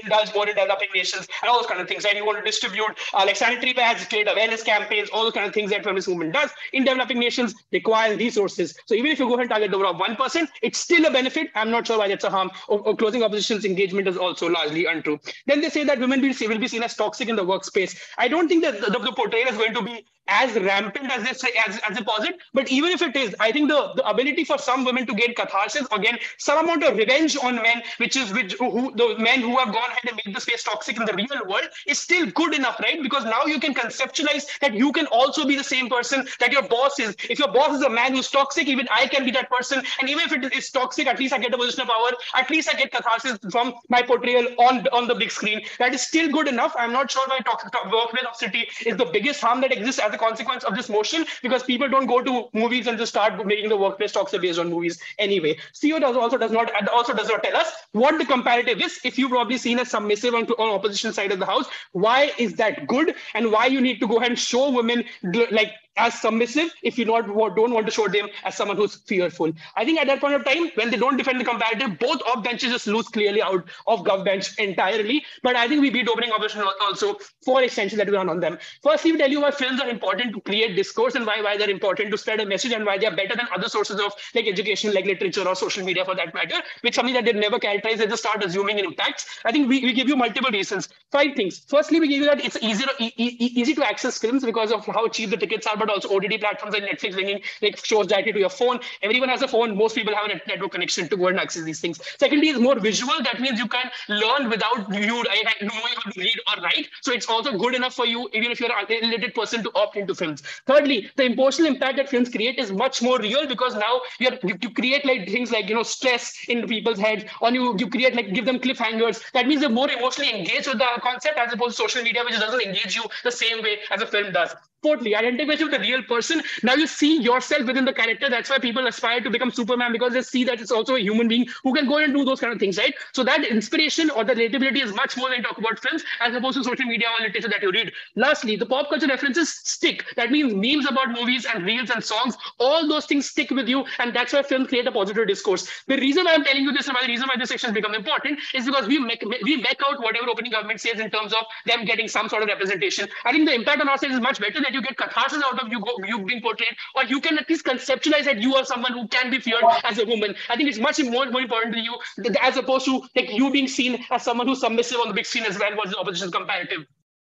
indulge more in developing nations and all those kind of things, and you want to distribute like sanitary pads, create awareness campaigns, all those kind of things that feminist movement does in developing nations require resources. So even if you go ahead and target the overall 1%, it's still a benefit. I'm not sure why that's a harm. Or closing opposition's engagement is also largely untrue. Then they say that women will be seen as toxic in the workspace. I don't think that the portrayal is going to be as rampant as they say, as they posit. But even if it is, I think the ability for some women to gain catharsis, again, some amount of revenge on men, the men who have gone ahead and made the space toxic in the real world, is still good enough, right? Because now you can conceptualize that you can also be the same person that your boss is. If your boss is a man who's toxic, even I can be that person. And even if it is toxic, at least I get a position of power. At least I get catharsis from my portrayal on the big screen. That is still good enough. I'm not sure why workplace toxicity is the biggest harm that exists as a consequence of this motion, because people don't go to movies and just start making the workplace toxic based on movies anyway. CEO also does not tell us what the comparative is. If you've probably seen as submissive on opposition side of the house, why is that good, and why you need to go ahead and show women like as submissive if you don't want to show them as someone who's fearful. I think at that point of time, when they don't defend the comparative, both off benches just lose clearly out of gov bench entirely. But I think we beat opening opposition also for extensions that we run on them. Firstly, we tell you why films are important to create discourse, and why they're important to spread a message, and why they're better than other sources of like education, like literature or social media for that matter, which is something that they never characterize. They just start assuming in impacts. I think we give you multiple reasons. 5 things. Firstly, we give you that it's easy to access films because of how cheap the tickets are, but also OTT platforms like Netflix bringing like shows directly to your phone. Everyone has a phone. Most people have a network connection to go and access these things. Secondly, it's more visual. That means you can learn without you knowing how to read or write. So it's also good enough for you, even if you're an illiterate person, to opt into films. Thirdly, the emotional impact that films create is much more real, because now you create like things like stress in people's heads, or you create like give them cliffhangers. That means they're more emotionally engaged with the concept as opposed to social media, which doesn't engage you the same way as a film does. Fourthly, identification with a real person. Now you see yourself within the character. That's why people aspire to become Superman, because they see that it's also a human being who can go and do those kind of things, right? So that inspiration or the relatability is much more when you talk about films as opposed to social media or literature that you read. Lastly, the pop culture references stick. That means memes about movies and reels and songs, all those things stick with you, and that's why films create a positive discourse. The reason why I'm telling you this and why the reason why this section has become important is because we make out whatever opening government says in terms of them getting some sort of representation. I think the impact on our side is much better that you get catharsis out of you being portrayed, or you can at least conceptualize that you are someone who can be feared as a woman. I think it's much more important to you as opposed to like you being seen as someone who's submissive on the big screen as well versus opposition comparative.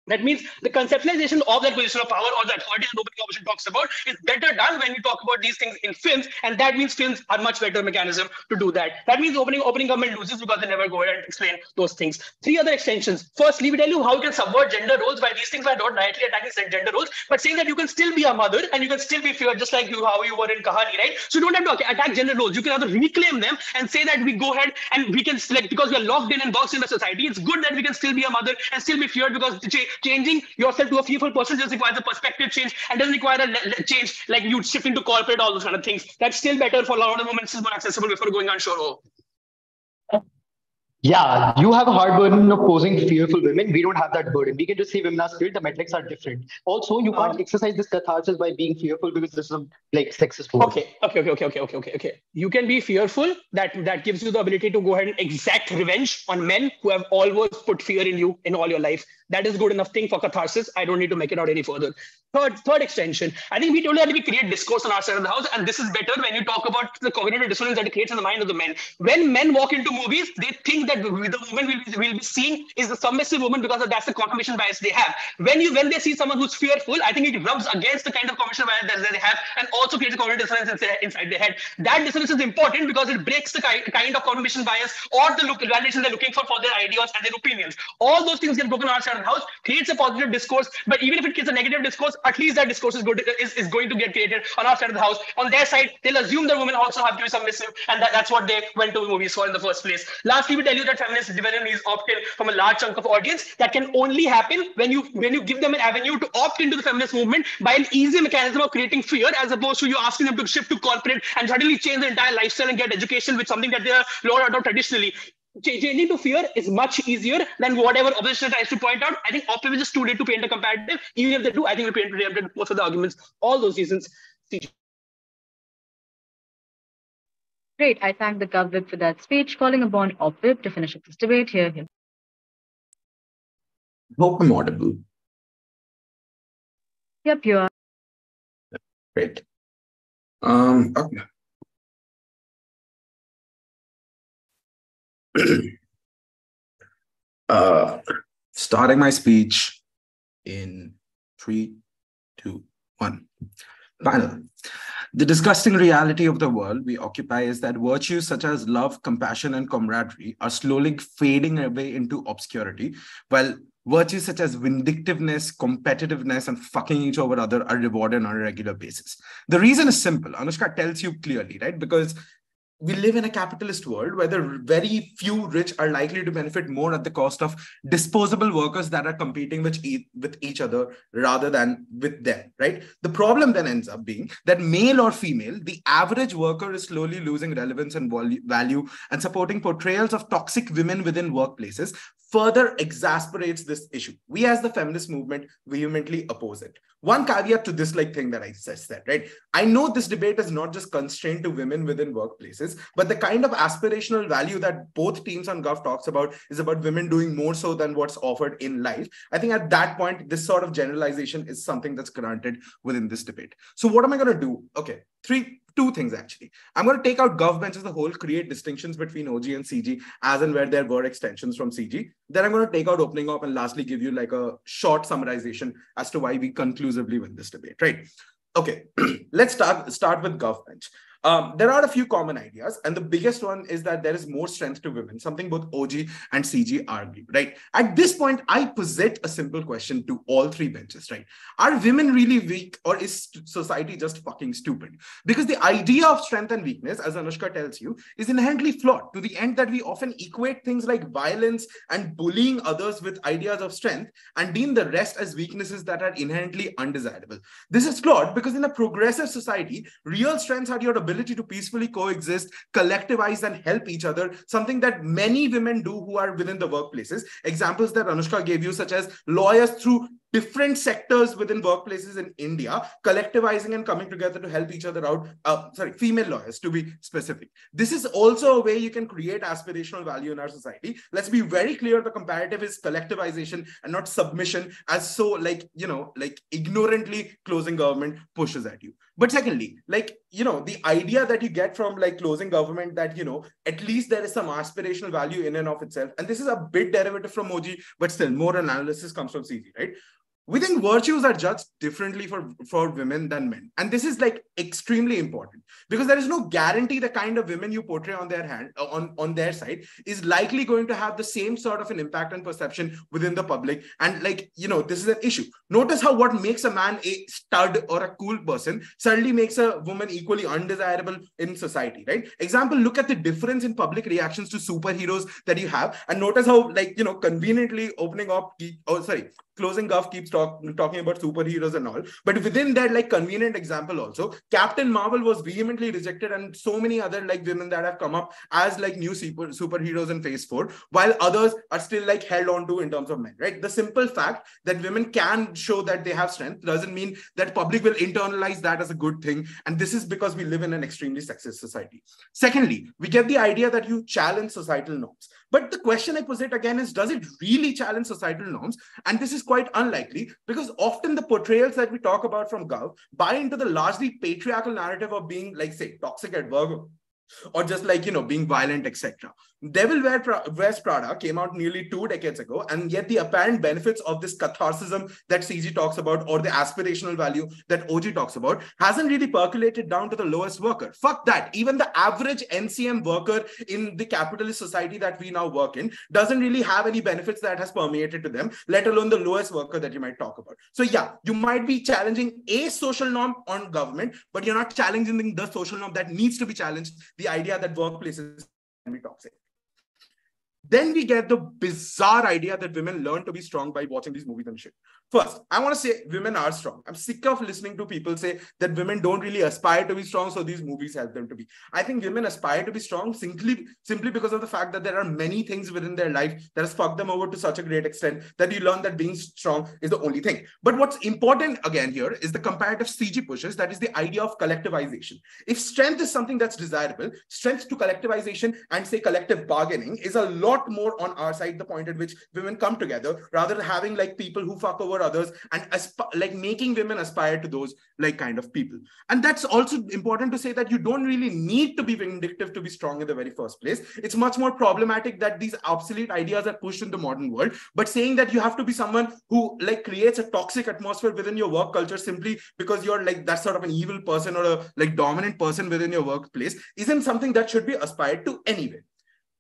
That means the conceptualization of that position of power or that authority that opening opposition talks about is better done when we talk about these things in films, and that means films are much better mechanism to do that. That means opening government loses because they never go ahead and explain those things. Three other extensions. Firstly, we tell you how you can subvert gender roles by these things by not directly attacking gender roles, but saying that you can still be a mother and you can still be feared just like how you were in Kahani, right? So you don't have to attack gender roles. You can either reclaim them and say that we go ahead and we can select because we are locked in and boxed in the society. It's good that we can still be a mother and still be feared because changing yourself to a fearful person just requires a perspective change and doesn't require a change like you shifting to corporate, all those kind of things. That's still better for a lot of women. It's more accessible before going on show. Yeah, you have a hard burden of posing fearful women. We don't have that burden. We can just see women as feared. The metrics are different. Also, you can't exercise this catharsis by being fearful because this is a like sexist word. Okay. You can be fearful. That gives you the ability to go ahead and exact revenge on men who have always put fear in you in all your life. That is good enough thing for catharsis. I don't need to make it out any further. Third extension. I think we told you that we create discourse on our side of the house, and this is better when you talk about the cognitive dissonance that it creates in the mind of the men. When men walk into movies, they think that the woman will be seen is the submissive woman because that's the confirmation bias they have. When they see someone who's fearful, I think it rubs against the kind of confirmation bias that they have and also creates a cognitive dissonance inside their head. That dissonance is important because it breaks the kind of confirmation bias or the validation they're looking for their ideas and their opinions. All those things get broken on our side of the house, creates a positive discourse, but even if it creates a negative discourse, at least that discourse is going to get created on our side of the house. On their side, they'll assume that women also have to be submissive, and that's what they went to the movies for in the first place. Lastly, we tell you that feminist division is opt-in from a large chunk of audience. That can only happen when you give them an avenue to opt into the feminist movement by an easy mechanism of creating fear, as opposed to you asking them to shift to corporate and suddenly change their entire lifestyle and get education with something that they are lower out of traditionally. Changing to fear is much easier than whatever opposition tries to point out. I think optimism is too late to paint a comparative. Even if they do, I think we painted most of the arguments. All those reasons. Great. I thank the GovWhip for that speech, calling upon OpWhip to finish up this debate. Here. Hope I'm audible. Yep, you are. Great. Okay. Starting my speech in 3, 2, 1. Panel. The disgusting reality of the world we occupy is that virtues such as love, compassion, and camaraderie are slowly fading away into obscurity, while virtues such as vindictiveness, competitiveness, and fucking each other are rewarded on a regular basis. The reason is simple. Anushka tells you clearly, right? Because we live in a capitalist world where the very few rich are likely to benefit more at the cost of disposable workers that are competing with each other rather than with them, right? The problem then ends up being that male or female, the average worker is slowly losing relevance and value, and supporting portrayals of toxic women within workplaces further exasperates this issue. We as the feminist movement vehemently oppose it. One caveat to this thing that I just said, right? I know this debate is not just constrained to women within workplaces, but the kind of aspirational value that both teams on Gov talks about is about women doing more so than what's offered in life. I think at that point, this sort of generalization is something that's granted within this debate. So what am I going to do? Okay, two things actually. I'm going to take out GovBench as a whole, create distinctions between OG and CG as and where there were extensions from CG. Then I'm going to take out opening up and lastly give you a short summarization as to why we conclusively win this debate, right? Okay, let's start with GovBench. There are a few common ideas, and the biggest one is that there is more strength to women, something both OG and CG argue, right? At this point, I posit a simple question to all three benches, right? Are women really weak, or is society just fucking stupid? Because the idea of strength and weakness, as Anushka tells you, is inherently flawed to the end that we often equate things like violence and bullying others with ideas of strength and deem the rest as weaknesses that are inherently undesirable. This is flawed because in a progressive society, real strengths are your ability to peacefully coexist, collectivize, and help each other, something that many women do who are within the workplaces. Examples that Anushka gave you, such as lawyers through different sectors within workplaces in India, collectivizing and coming together to help each other out. Female lawyers to be specific. This is also a way you can create aspirational value in our society. Let's be very clear, the comparative is collectivization and not submission, as so ignorantly closing government pushes at you. But secondly, the idea that you get from closing government that, at least there is some aspirational value in and of itself. And this is a bit derivative from OG, but still more analysis comes from CG, right? We think virtues are judged differently for women than men. And this is extremely important because there is no guarantee the kind of women you portray on their side is likely going to have the same sort of an impact and perception within the public. And this is an issue. Notice how what makes a man a stud or a cool person suddenly makes a woman equally undesirable in society, right? Example, look at the difference in public reactions to superheroes that you have, and notice how conveniently closing Gov keeps talking about superheroes and all. But within that convenient example also, Captain Marvel was vehemently rejected, and so many other women that have come up as new superheroes in Phase 4, while others are still held on to in terms of men, right? The simple fact that women can show that they have strength doesn't mean that public will internalize that as a good thing. And this is because we live in an extremely sexist society. Secondly, we get the idea that you challenge societal norms. But the question I posit again is, does it really challenge societal norms? And this is quite unlikely because often the portrayals that we talk about from Gov buy into the largely patriarchal narrative of being say toxic at work or just being violent, etc. Devil Wears Prada came out nearly 2 decades ago, and yet the apparent benefits of this catharsism that CG talks about, or the aspirational value that OG talks about, hasn't really percolated down to the lowest worker. Fuck that. Even the average NCM worker in the capitalist society that we now work in doesn't really have any benefits that has permeated to them, let alone the lowest worker that you might talk about. So yeah, you might be challenging a social norm on government, but you're not challenging the social norm that needs to be challenged, the idea that workplaces can be toxic. Then we get the bizarre idea that women learn to be strong by watching these movies and shit. First, I want to say women are strong. I'm sick of listening to people say that women don't really aspire to be strong, so these movies help them to be. I think women aspire to be strong simply because of the fact that there are many things within their life that has fucked them over to such a great extent that you learn that being strong is the only thing. But what's important again here is the comparative CG pushes, that is the idea of collectivization. If strength is something that's desirable, strength to collectivization and say collective bargaining is a lot more on our side, the point at which women come together, rather than having people who fuck over others and making women aspire to those kind of people. And that's also important to say that you don't really need to be vindictive to be strong in the very first place. It's much more problematic that these obsolete ideas are pushed in the modern world, but saying that you have to be someone who creates a toxic atmosphere within your work culture simply because you're that sort of an evil person or a dominant person within your workplace isn't something that should be aspired to anyway.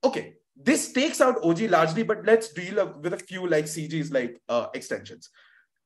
Okay, this takes out OG largely, but let's deal with a few CG's extensions.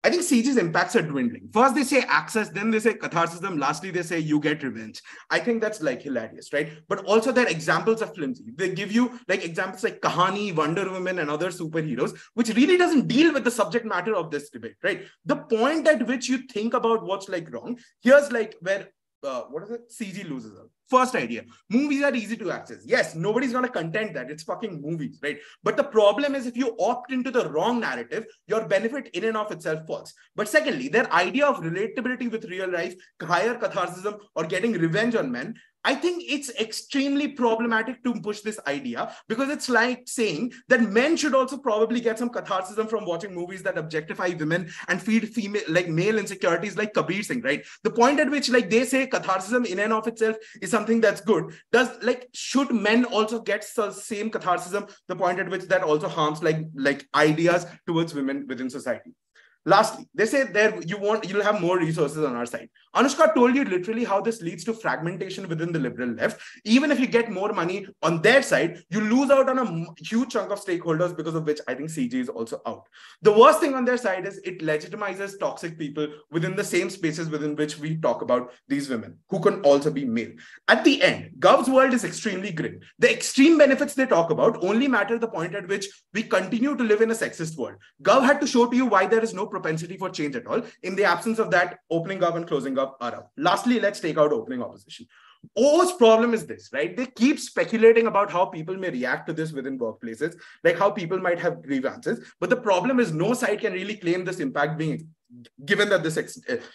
I think CG's impacts are dwindling. First, they say access, then they say catharsism, lastly, they say you get revenge. I think that's hilarious, right? But also their examples are flimsy. They give you examples like Kahani, Wonder Woman, and other superheroes, which really doesn't deal with the subject matter of this debate, right? The point at which you think about what's wrong, here's where CG loses out. First idea, movies are easy to access. Yes, nobody's going to contend that. It's fucking movies, right? But the problem is if you opt into the wrong narrative, your benefit in and of itself falls. But secondly, their idea of relatability with real life, higher catharsism, or getting revenge on men, I think it's extremely problematic to push this idea because it's like saying that men should also probably get some catharsism from watching movies that objectify women and feed female, male insecurities like Kabir Singh, right? The point at which they say catharsism in and of itself is something that's good. Should men also get the same catharsism? The point at which that also harms ideas towards women within society. Lastly, they say you'll have more resources on our side. Anushka told you literally how this leads to fragmentation within the liberal left. Even if you get more money on their side, you lose out on a huge chunk of stakeholders, because of which I think CG is also out. The worst thing on their side is it legitimizes toxic people within the same spaces within which we talk about these women, who can also be male. At the end, Gov's world is extremely grim. The extreme benefits they talk about only matter the point at which we continue to live in a sexist world. Gov had to show to you why there is no propensity for change at all. In the absence of that, opening Gov and closing Gov are out. Lastly, let's take out opening opposition. O's problem is this, right? They keep speculating about how people may react to this within workplaces, like how people might have grievances. But the problem is no side can really claim this impact being, given that this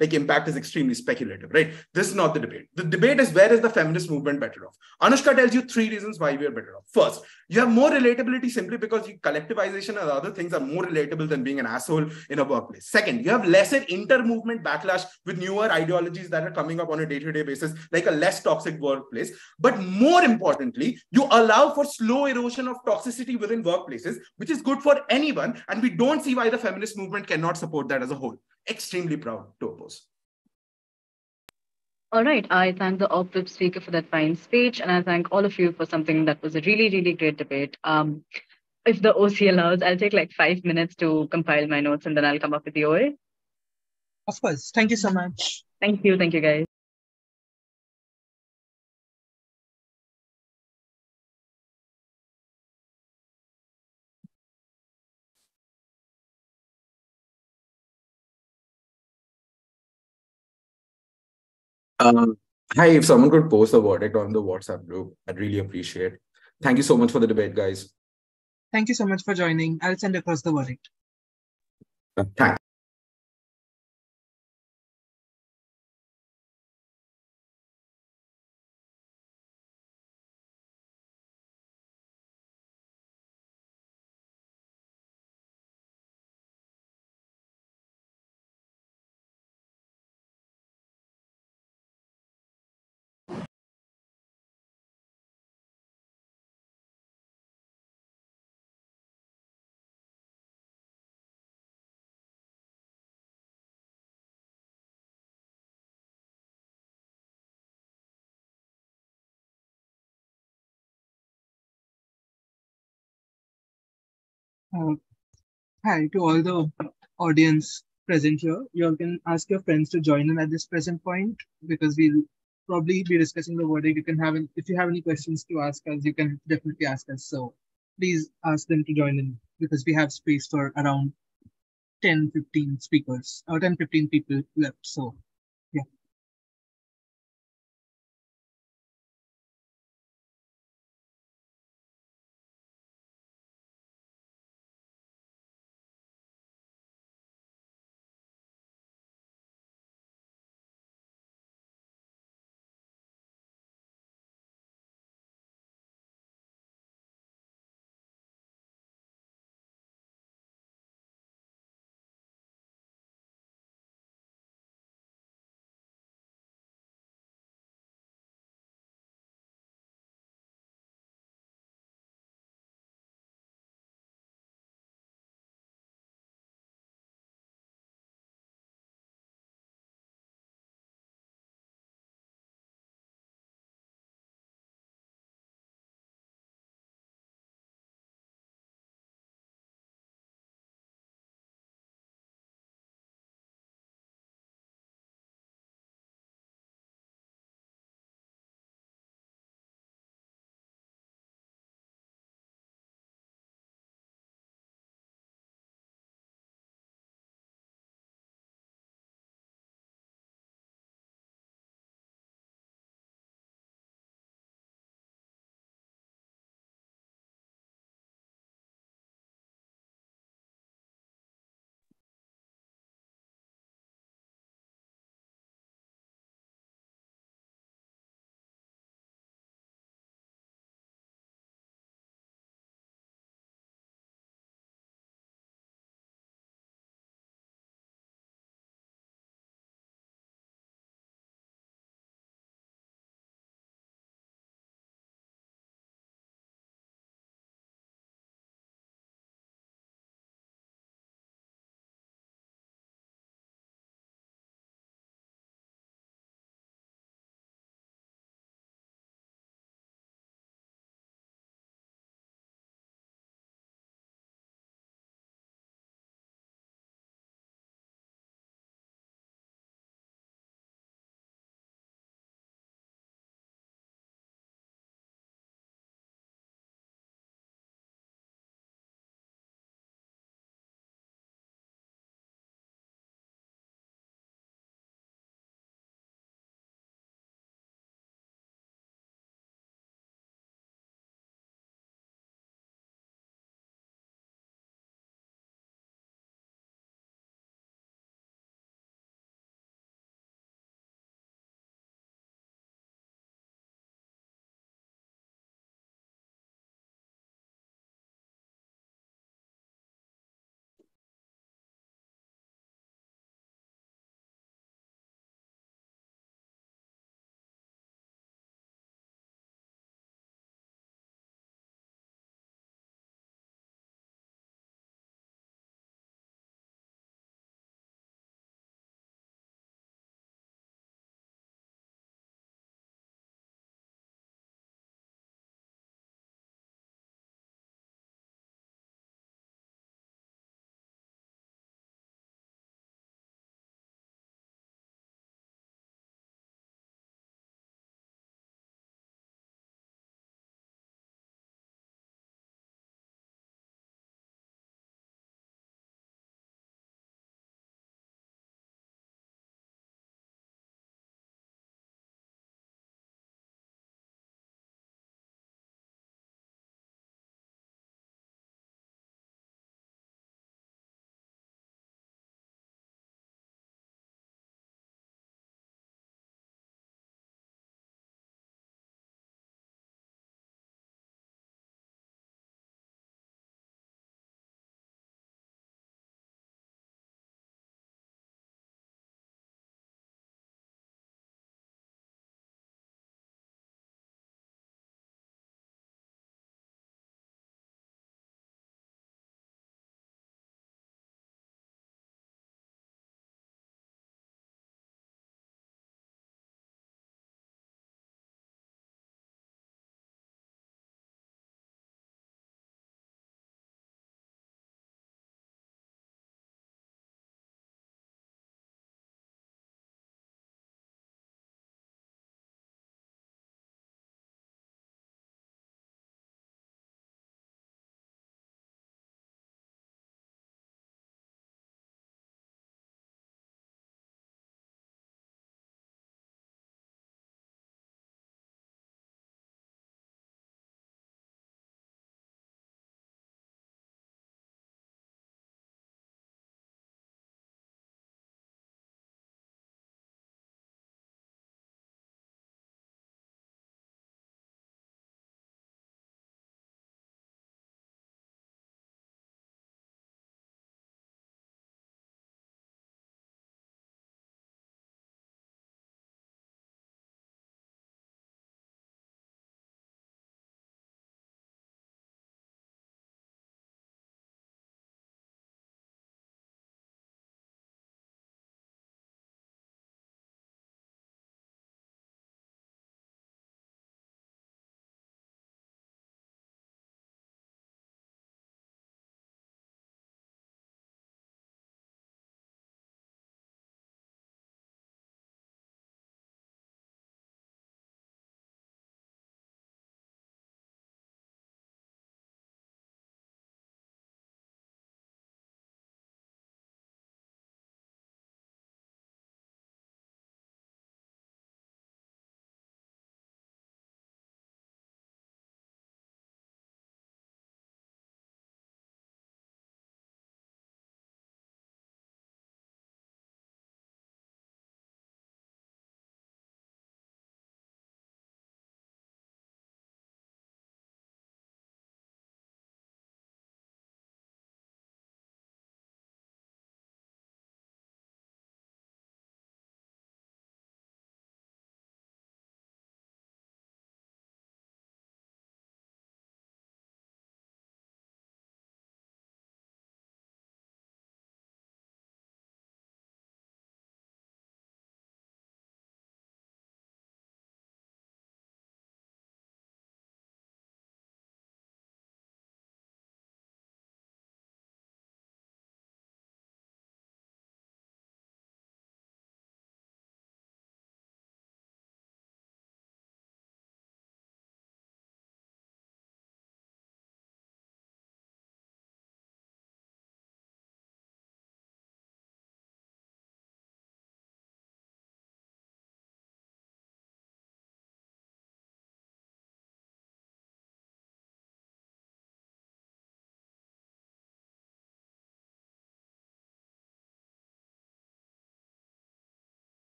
impact is extremely speculative, right? This is not the debate. The debate is, where is the feminist movement better off? Anushka tells you 3 reasons why we are better off. First, you have more relatability simply because collectivization and other things are more relatable than being an asshole in a workplace. Second, you have lesser inter-movement backlash with newer ideologies that are coming up on a day-to-day basis, like a less toxic workplace. But more importantly, you allow for slow erosion of toxicity within workplaces, which is good for anyone. And we don't see why the feminist movement cannot support that as a whole. Extremely proud to oppose. All right. I thank the op-ed speaker for that fine speech, and I thank all of you for something that was a really, really great debate. If the OC allows, I'll take like 5 minutes to compile my notes, and then I'll come up with the OA. Of course. Thank you so much. Thank you. Thank you, guys. Hi, if someone could post the verdict on the WhatsApp group, I'd really appreciate it. Thank you so much for the debate, guys. Thank you so much for joining. I'll send across the verdict. Thanks. Hi to all the audience present here. You all can ask your friends to join in at this present point, because we'll probably be discussing the verdict. You can have, if you have any questions to ask us, you can definitely ask us. So please ask them to join in, because we have space for around 10-15 speakers or 10-15 people left. So yeah.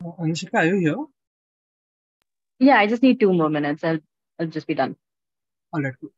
Anshika, are you here? Yeah, I just need 2 more minutes. I'll just be done. All right. Cool.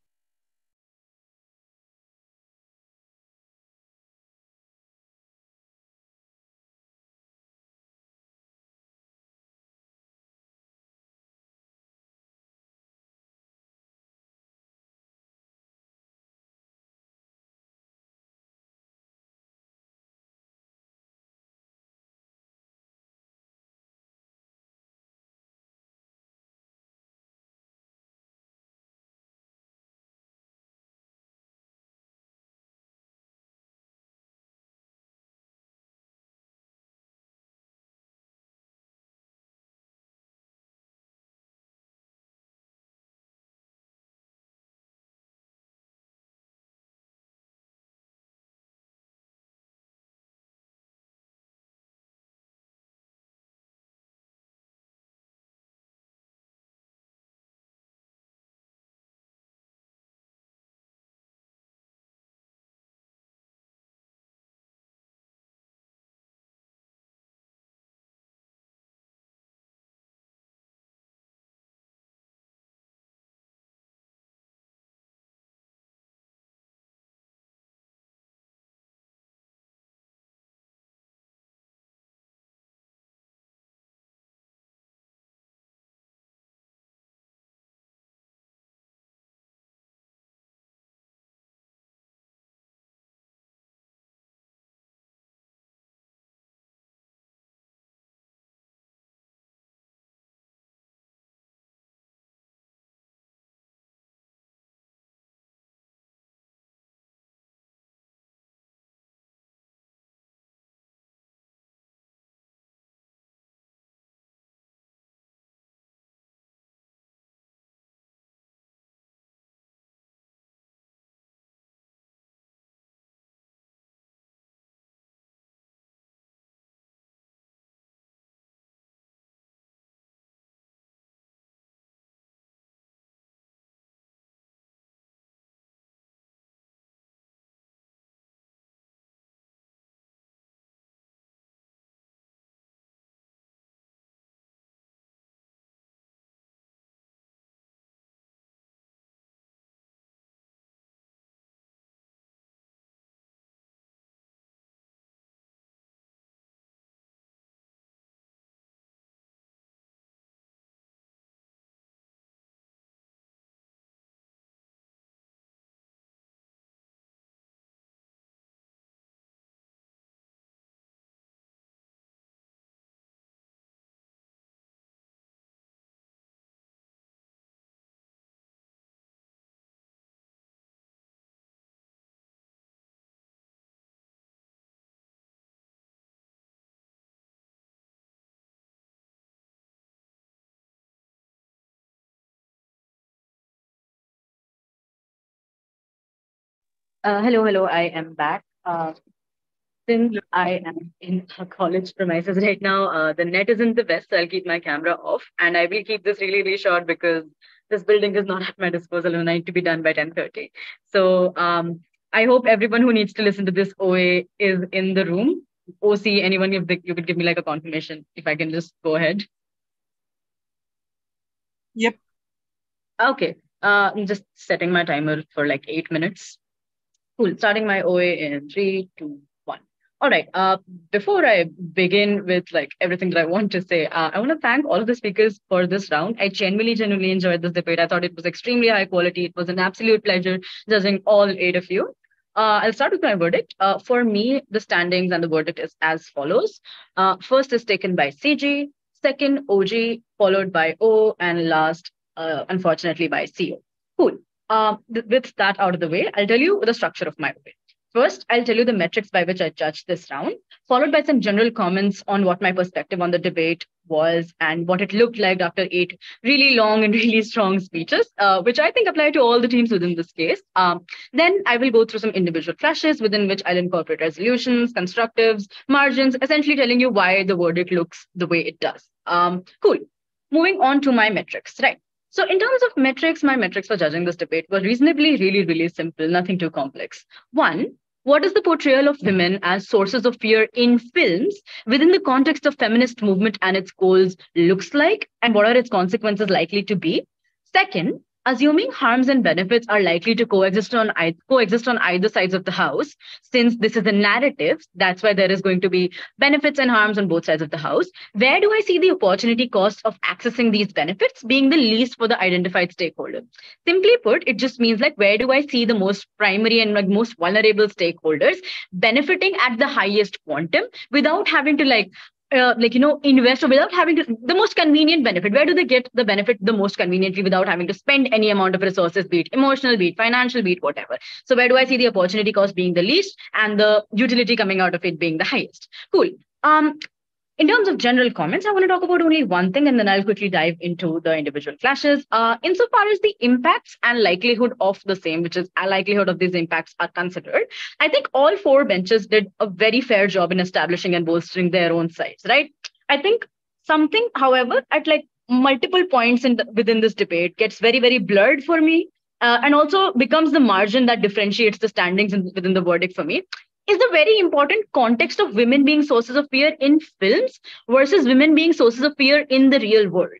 Hello. I am back. Since I am in a college premises right now, the net isn't the best, so I'll keep my camera off, and I will keep this really short because this building is not at my disposal and I need to be done by 10:30. So I hope everyone who needs to listen to this OA is in the room. OC, anyone, if you could give me like a confirmation, if I can just go ahead. Yep. Okay. I'm just setting my timer for like 8 minutes. Cool. Starting my OA in 3, 2, 1. All right. Before I begin with like everything that I want to say, I want to thank all of the speakers for this round. I genuinely enjoyed this debate. I thought it was extremely high quality. It was an absolute pleasure judging all 8 of you. I'll start with my verdict. For me, the standings and the verdict is as follows. First is taken by CG, second OG, followed by O, and last, unfortunately, by CO. Cool. With that out of the way, I'll tell you the structure of my OA. First, I'll tell you the metrics by which I judged this round, followed by some general comments on what my perspective on the debate was and what it looked like after 8 really long and really strong speeches, which I think apply to all the teams within this case. Then I will go through some individual flashes within which I'll incorporate resolutions, constructives, margins, essentially telling you why the verdict looks the way it does. Cool. Moving on to my metrics, right? So in terms of metrics, my metrics for judging this debate were reasonably really simple, nothing too complex. One what is the portrayal of women as sources of fear in films within the context of feminist movement and its goals looks like, and what are its consequences likely to be? Second, assuming harms and benefits are likely to coexist on either sides of the house, since this is a narrative, that's why there is going to be benefits and harms on both sides of the house. Where do I see the opportunity cost of accessing these benefits being the least for the identified stakeholder? Simply put, it just means like, where do I see the most primary and like most vulnerable stakeholders benefiting at the highest quantum without having to invest, or without having to, the most convenient benefit? Where do they get the benefit the most conveniently without having to spend any amount of resources, be it emotional, be it financial, be it whatever? So where do I see the opportunity cost being the least and the utility coming out of it being the highest? Cool. In terms of general comments, I want to talk about only one thing, and then I'll quickly dive into the individual clashes. Insofar as the impacts and likelihood of the same, which is a likelihood of these impacts, are considered, I think all four benches did a very fair job in establishing and bolstering their own sides, right? I think something, however, at like multiple points within this debate gets very, very blurred for me, and also becomes the margin that differentiates the standings within the verdict for me, is the very important context of women being sources of fear in films versus women being sources of fear in the real world.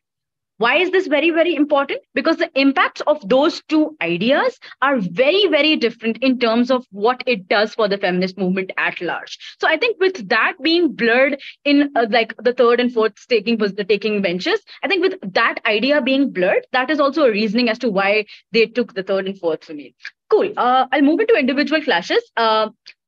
Why is this very, very important? Because the impacts of those two ideas are very, very different in terms of what it does for the feminist movement at large. So I think with that being blurred in like the third and fourth taking benches, I think with that idea being blurred, that is also a reasoning as to why they took the third and fourth for me. Cool. I'll move into individual clashes.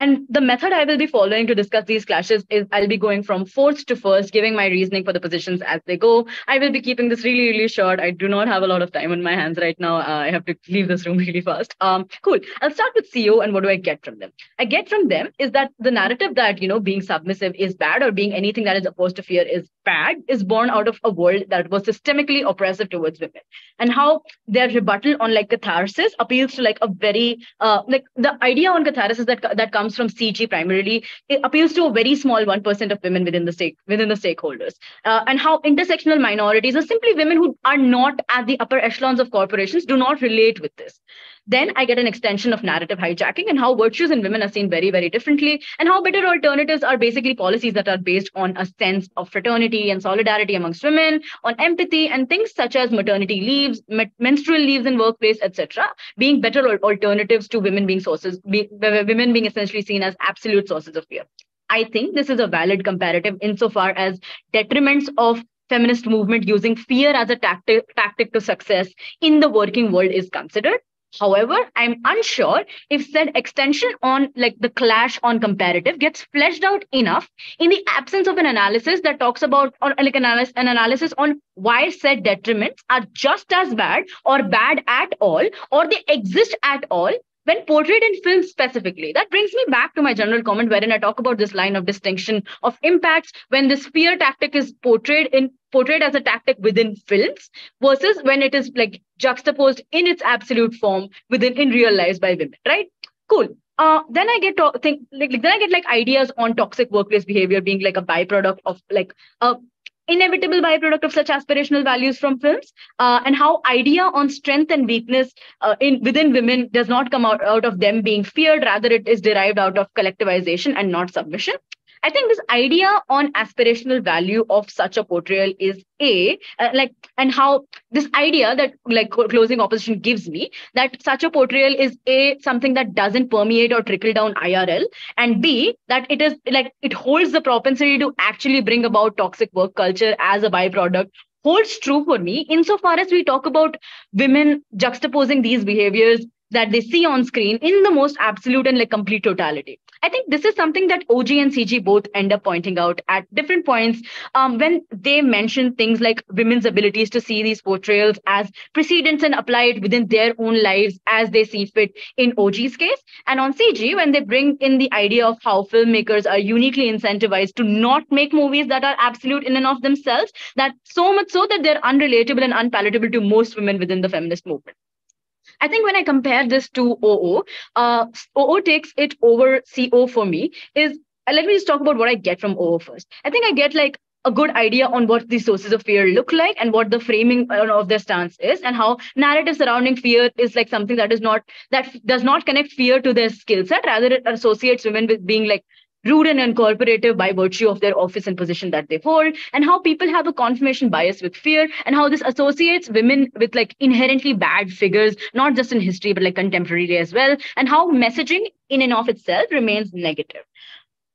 And the method I will be following to discuss these clashes is I'll be going from fourth to first, giving my reasoning for the positions as they go. I will be keeping this really, really short. I do not have a lot of time on my hands right now. I have to leave this room really fast. Cool. I'll start with CO, and what do I get from them? I get from them is that the narrative that, being submissive is bad, or being anything that is opposed to fear is bad, is born out of a world that was systemically oppressive towards women. And how their rebuttal on like catharsis appeals to like a very, like the idea on catharsis that comes from CG primarily, it appeals to a very small 1% of women within the stakeholders, and how intersectional minorities, or simply women who are not at the upper echelons of corporations, do not relate with this. Then I get an extension of narrative hijacking and how virtues in women are seen very, very differently, and how better alternatives are basically policies that are based on a sense of fraternity and solidarity amongst women, on empathy, and things such as maternity leaves, menstrual leaves in workplace, etc., being better alternatives to women being women being essentially seen as absolute sources of fear. I think this is a valid comparative insofar as detriments of feminist movement using fear as a tactic to success in the working world is considered. However, I'm unsure if said extension on like the clash on comparative gets fleshed out enough in the absence of an analysis that talks about, or like an analysis on why said detriments are just as bad or bad at all, or they exist at all when portrayed in film specifically. That brings me back to my general comment wherein I talk about this line of distinction of impacts when this fear tactic is portrayed as a tactic within films versus when it is like juxtaposed in its absolute form in real lives by women, right? Cool. Then I get like ideas on toxic workplace behavior being like a byproduct of like a inevitable byproduct of such aspirational values from films, and how idea on strength and weakness within women does not come out of them being feared, rather it is derived out of collectivization and not submission. I think this idea on aspirational value of such a portrayal is and how this idea that like closing opposition gives me that such a portrayal is something that doesn't permeate or trickle down IRL, and B, that it is like it holds the propensity to actually bring about toxic work culture as a byproduct, holds true for me insofar as we talk about women juxtaposing these behaviors that they see on screen in the most absolute and like complete totality. I think this is something that OG and CG both end up pointing out at different points when they mention things like women's abilities to see these portrayals as precedents and apply it within their own lives as they see fit in OG's case. And on CG, when they bring in the idea of how filmmakers are uniquely incentivized to not make movies that are absolute in and of themselves, that so much so that they're unrelatable and unpalatable to most women within the feminist movement. I think when I compare this to OO, OO takes it over CO for me. Let me just talk about what I get from OO first. I think I get like a good idea on what these sources of fear look like and what the framing of their stance is, and how narrative surrounding fear is like something that does not connect fear to their skill set. Rather, it associates women with being like rude and uncooperative by virtue of their office and position that they hold, and how people have a confirmation bias with fear, and how this associates women with like inherently bad figures, not just in history, but like contemporary as well, and how messaging in and of itself remains negative.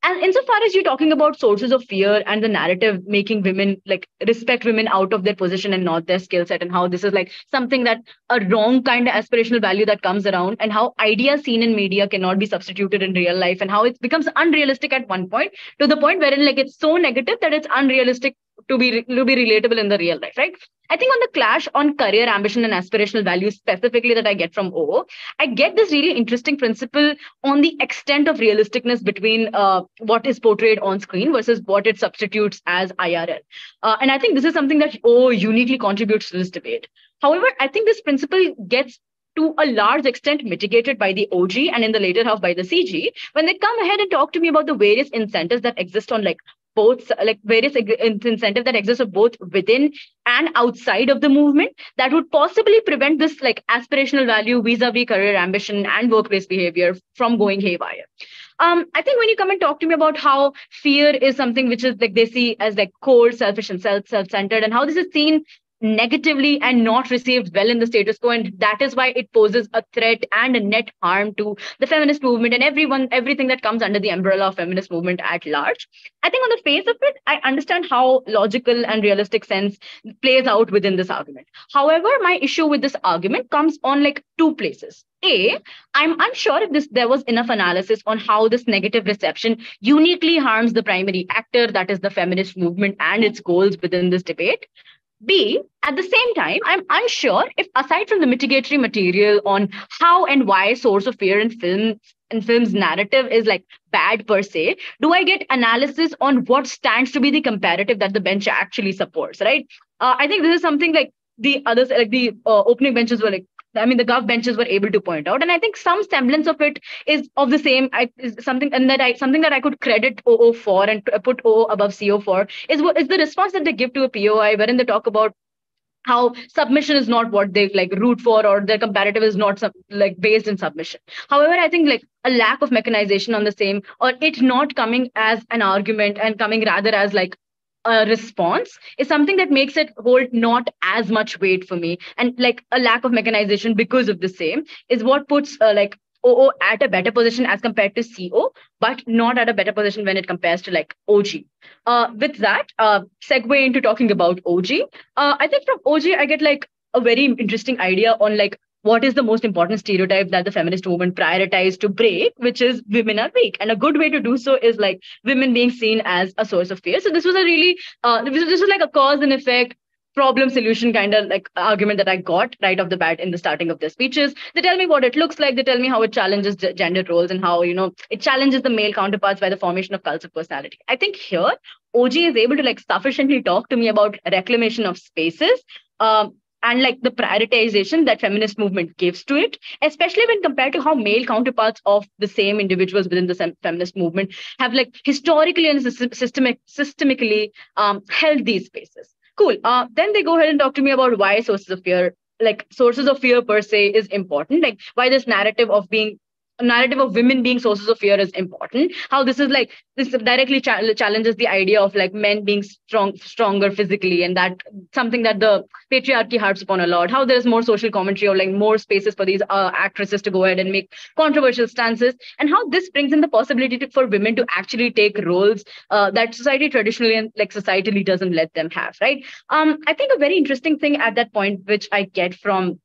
And insofar as you're talking about sources of fear and the narrative making women like respect women out of their position and not their skill set, and how this is like something that a wrong kind of aspirational value that comes around, and how ideas seen in media cannot be substituted in real life, and how it becomes unrealistic at one point, to the point wherein like it's so negative that it's unrealistic to be relatable in the real life, right? I think on the clash on career ambition and aspirational values specifically that I get from OO, I get this really interesting principle on the extent of realisticness between what is portrayed on screen versus what it substitutes as IRL. And I think this is something that OO uniquely contributes to this debate. However, I think this principle gets to a large extent mitigated by the OG and in the later half by the CG, when they come ahead and talk to me about the various incentives that exist on like both, like various incentives that exist both within and outside of the movement that would possibly prevent this like aspirational value vis-a-vis career ambition and workplace behavior from going haywire. I think when you come and talk to me about how fear is something which is like they see as like core, selfish, and self-centered, and how this is seen negatively and not received well in the status quo, and that is why it poses a threat and a net harm to the feminist movement and everything that comes under the umbrella of feminist movement at large. I think on the face of it, I understand how logical and realistic sense plays out within this argument. However, my issue with this argument comes on like two places. A, I'm unsure if there was enough analysis on how this negative reception uniquely harms the primary actor, that is the feminist movement, and its goals within this debate. B, at the same time, I'm unsure if aside from the mitigatory material on how and why source of fear in film's narrative is like bad per se, do I get analysis on what stands to be the comparative that the bench actually supports, right? I think this is something like the others, like the opening benches were like, I mean, the gov benches were able to point out, and I think some semblance of it is of the same. Is something that I could credit OO for and put OO above CO for is the response that they give to a POI, wherein they talk about how submission is not what they like root for, or their comparative is not like based in submission. However, I think like a lack of mechanization on the same, or it not coming as an argument and coming rather as like a response, is something that makes it hold not as much weight for me. And like a lack of mechanization because of the same is what puts like OO at a better position as compared to CO, but not at a better position when it compares to like OG. With that, segue into talking about OG. I think from OG, I get like a very interesting idea on like what is the most important stereotype that the feminist movement prioritized to break, which is women are weak. And a good way to do so is like women being seen as a source of fear. So this was a really, this was like a cause and effect problem solution kind of like argument that I got right off the bat in the starting of their speeches. They tell me what it looks like. They tell me how it challenges gender roles and how, you know, it challenges the male counterparts by the formation of cults of personality. I think here, OG is able to like sufficiently talk to me about reclamation of spaces, and like the prioritization that feminist movement gives to it, especially when compared to how male counterparts of the same individuals within the feminist movement have like historically and systemically held these spaces. Cool. Then they go ahead and talk to me about why sources of fear, like sources of fear per se, is important. Like why this narrative of women being sources of fear is important. How this is like, this directly challenges the idea of like men being stronger physically, and that something that the patriarchy harps upon a lot. How there's more social commentary or like more spaces for these actresses to go ahead and make controversial stances, and how this brings in the possibility for women to actually take roles that society traditionally and like societally doesn't let them have, right? I think a very interesting thing at that point, which I get from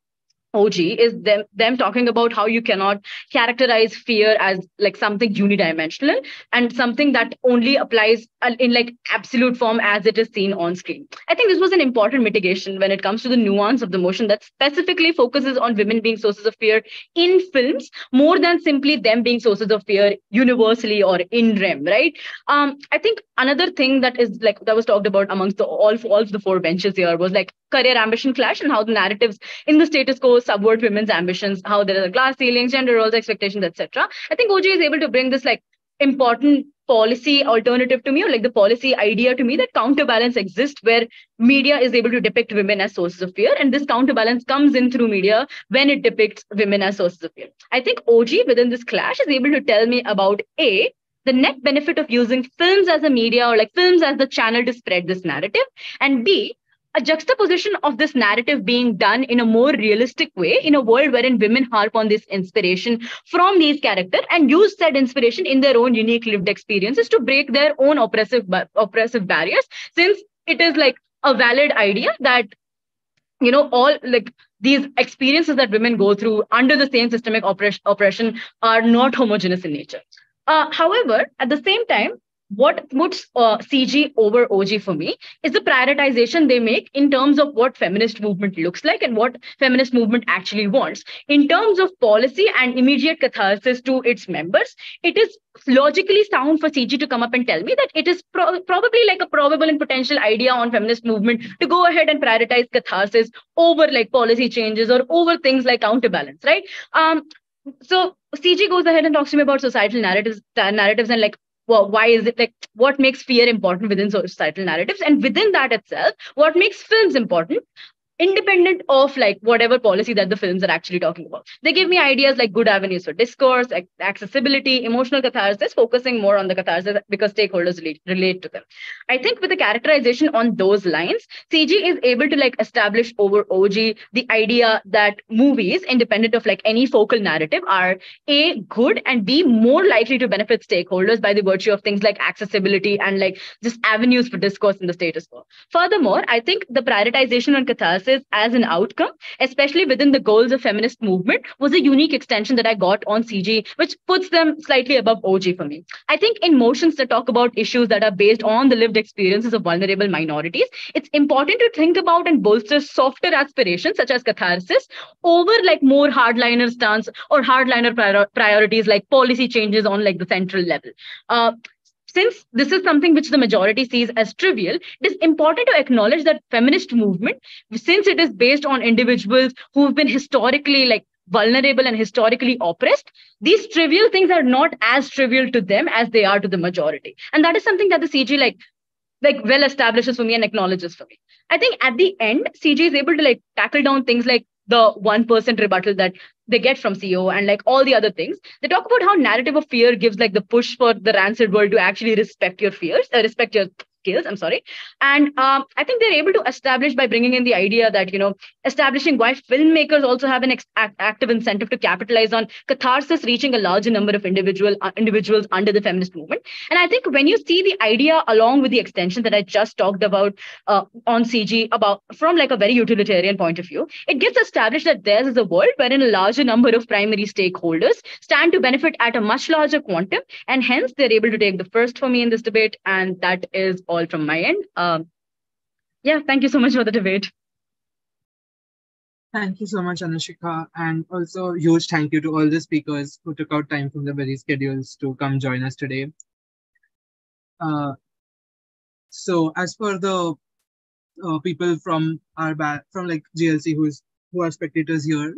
OG, is them talking about how you cannot characterize fear as like something unidimensional and something that only applies in like absolute form as it is seen on screen. I think this was an important mitigation when it comes to the nuance of the motion that specifically focuses on women being sources of fear in films more than simply them being sources of fear universally or in REM, right? I think another thing that is like that was talked about amongst all of the four benches here was like career ambition clash, and how the narratives in the status quo subvert women's ambitions, how there are glass ceilings, gender roles, expectations, etc. I think OG is able to bring this like important policy alternative to me, or like the policy idea to me, that counterbalance exists where media is able to depict women as sources of fear, and this counterbalance comes in through media when it depicts women as sources of fear. I think OG within this clash is able to tell me about the net benefit of using films as a media, or like films as the channel to spread this narrative, and B, a juxtaposition of this narrative being done in a more realistic way in a world wherein women harp on this inspiration from these characters and use said inspiration in their own unique lived experiences to break their own oppressive barriers, since it is like a valid idea that all like these experiences that women go through under the same systemic oppression are not homogeneous in nature. However, at the same time, what puts CG over OG for me is the prioritization they make in terms of what feminist movement looks like and what feminist movement actually wants. In terms of policy and immediate catharsis to its members, it is logically sound for CG to come up and tell me that it is probably like a probable and potential idea on feminist movement to go ahead and prioritize catharsis over like policy changes or over things like counterbalance, right? So CG goes ahead and talks to me about societal narratives and like, well, why is it like what makes fear important within societal narratives, and within that itself, what makes films important, independent of like whatever policy that the films are actually talking about. They give me ideas like good avenues for discourse, accessibility, emotional catharsis, focusing more on the catharsis because stakeholders relate to them. I think with the characterization on those lines, CG is able to like establish over OG the idea that movies, independent of like any focal narrative, are A, good, and B, more likely to benefit stakeholders by the virtue of things like accessibility and like just avenues for discourse in the status quo. Furthermore, I think the prioritization on catharsis as an outcome, especially within the goals of feminist movement, was a unique extension that I got on CG, which puts them slightly above OG for me. I think in motions that talk about issues that are based on the lived experiences of vulnerable minorities, it's important to think about and bolster softer aspirations such as catharsis over like more hardliner stance or hardliner priorities like policy changes on like the central level. Since this is something which the majority sees as trivial, it is important to acknowledge that feminist movement, since it is based on individuals who've been historically like vulnerable and historically oppressed, these trivial things are not as trivial to them as they are to the majority. And that is something that the CG like well establishes for me and acknowledges for me. I think at the end, CG is able to like tackle down things like the 1% rebuttal that they get from CEO and like all the other things. They talk about how narrative of fear gives like the push for the rancid world to actually respect your fears, respect your skills. I'm sorry. And I think they're able to establish by bringing in the idea that, establishing why filmmakers also have an active incentive to capitalize on catharsis reaching a larger number of individuals under the feminist movement. And I think when you see the idea along with the extension that I just talked about on CG about from like a very utilitarian point of view, it gets established that theirs is a world wherein a larger number of primary stakeholders stand to benefit at a much larger quantum, and hence they're able to take the first for me in this debate, and that is all from my end. Thank you so much for the debate. Thank you so much, Anushika. And also huge thank you to all the speakers who took out time from their busy schedules to come join us today. So as for the people from our from like GLC who are spectators here,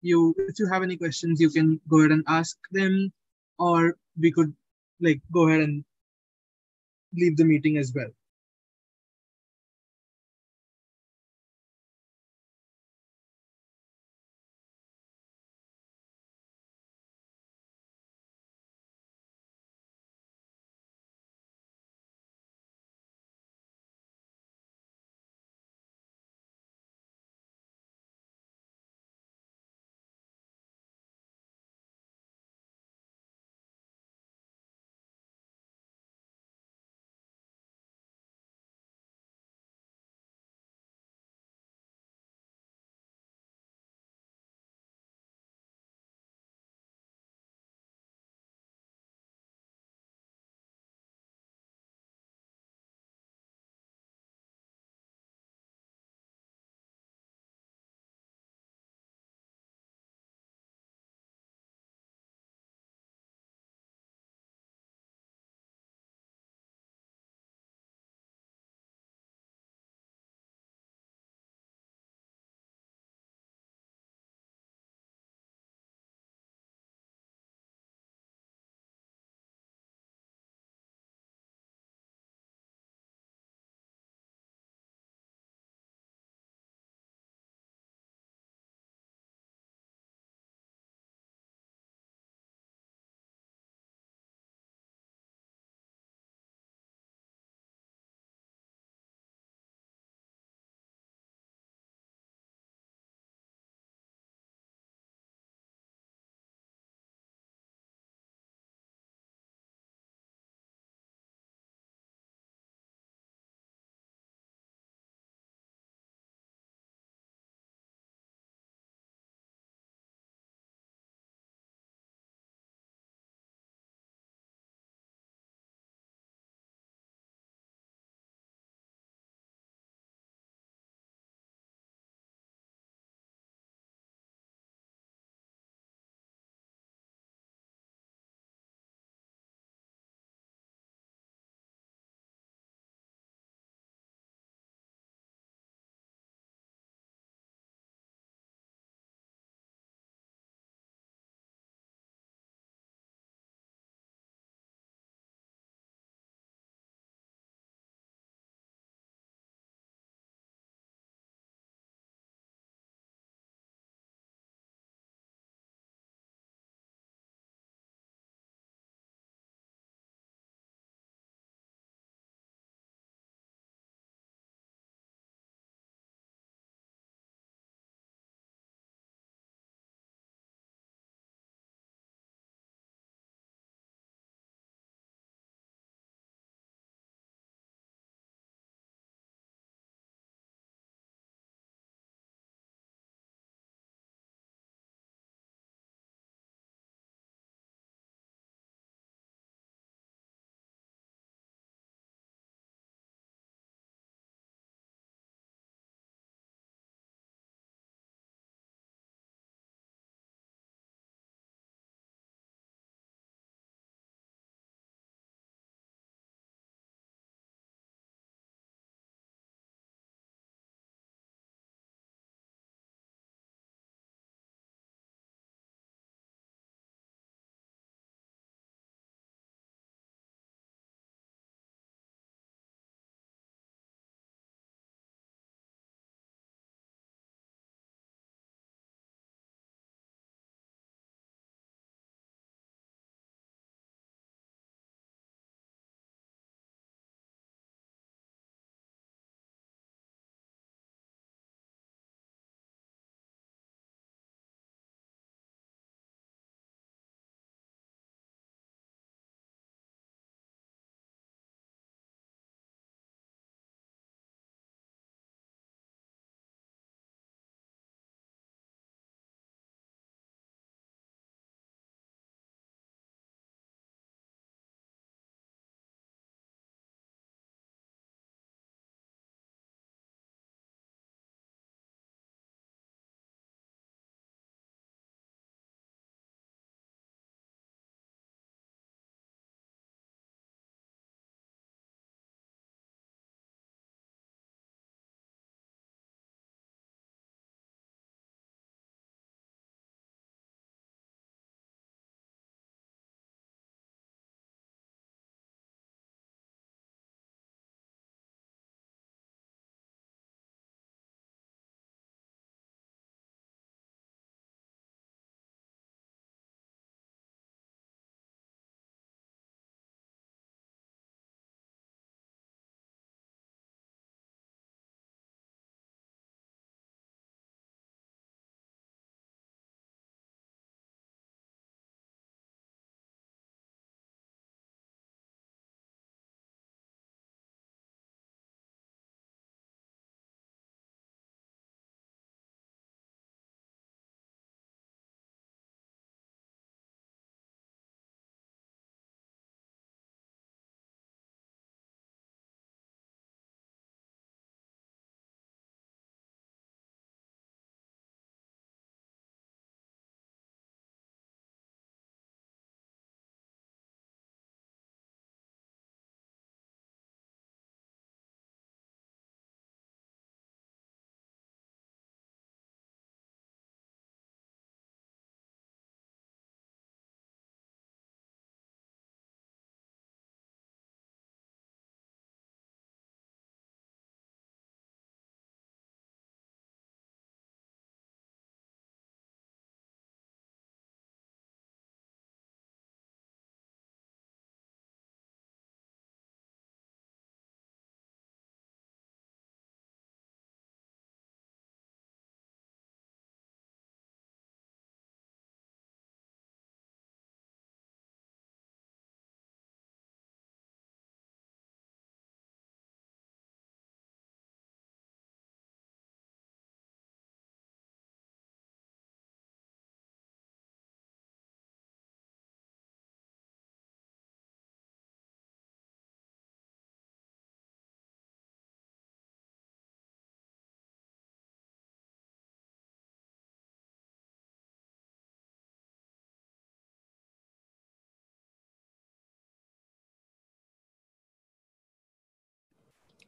if you have any questions, you can go ahead and ask them, or we could like go ahead and leave the meeting as well.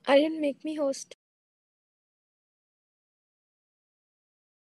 I didn't make me host.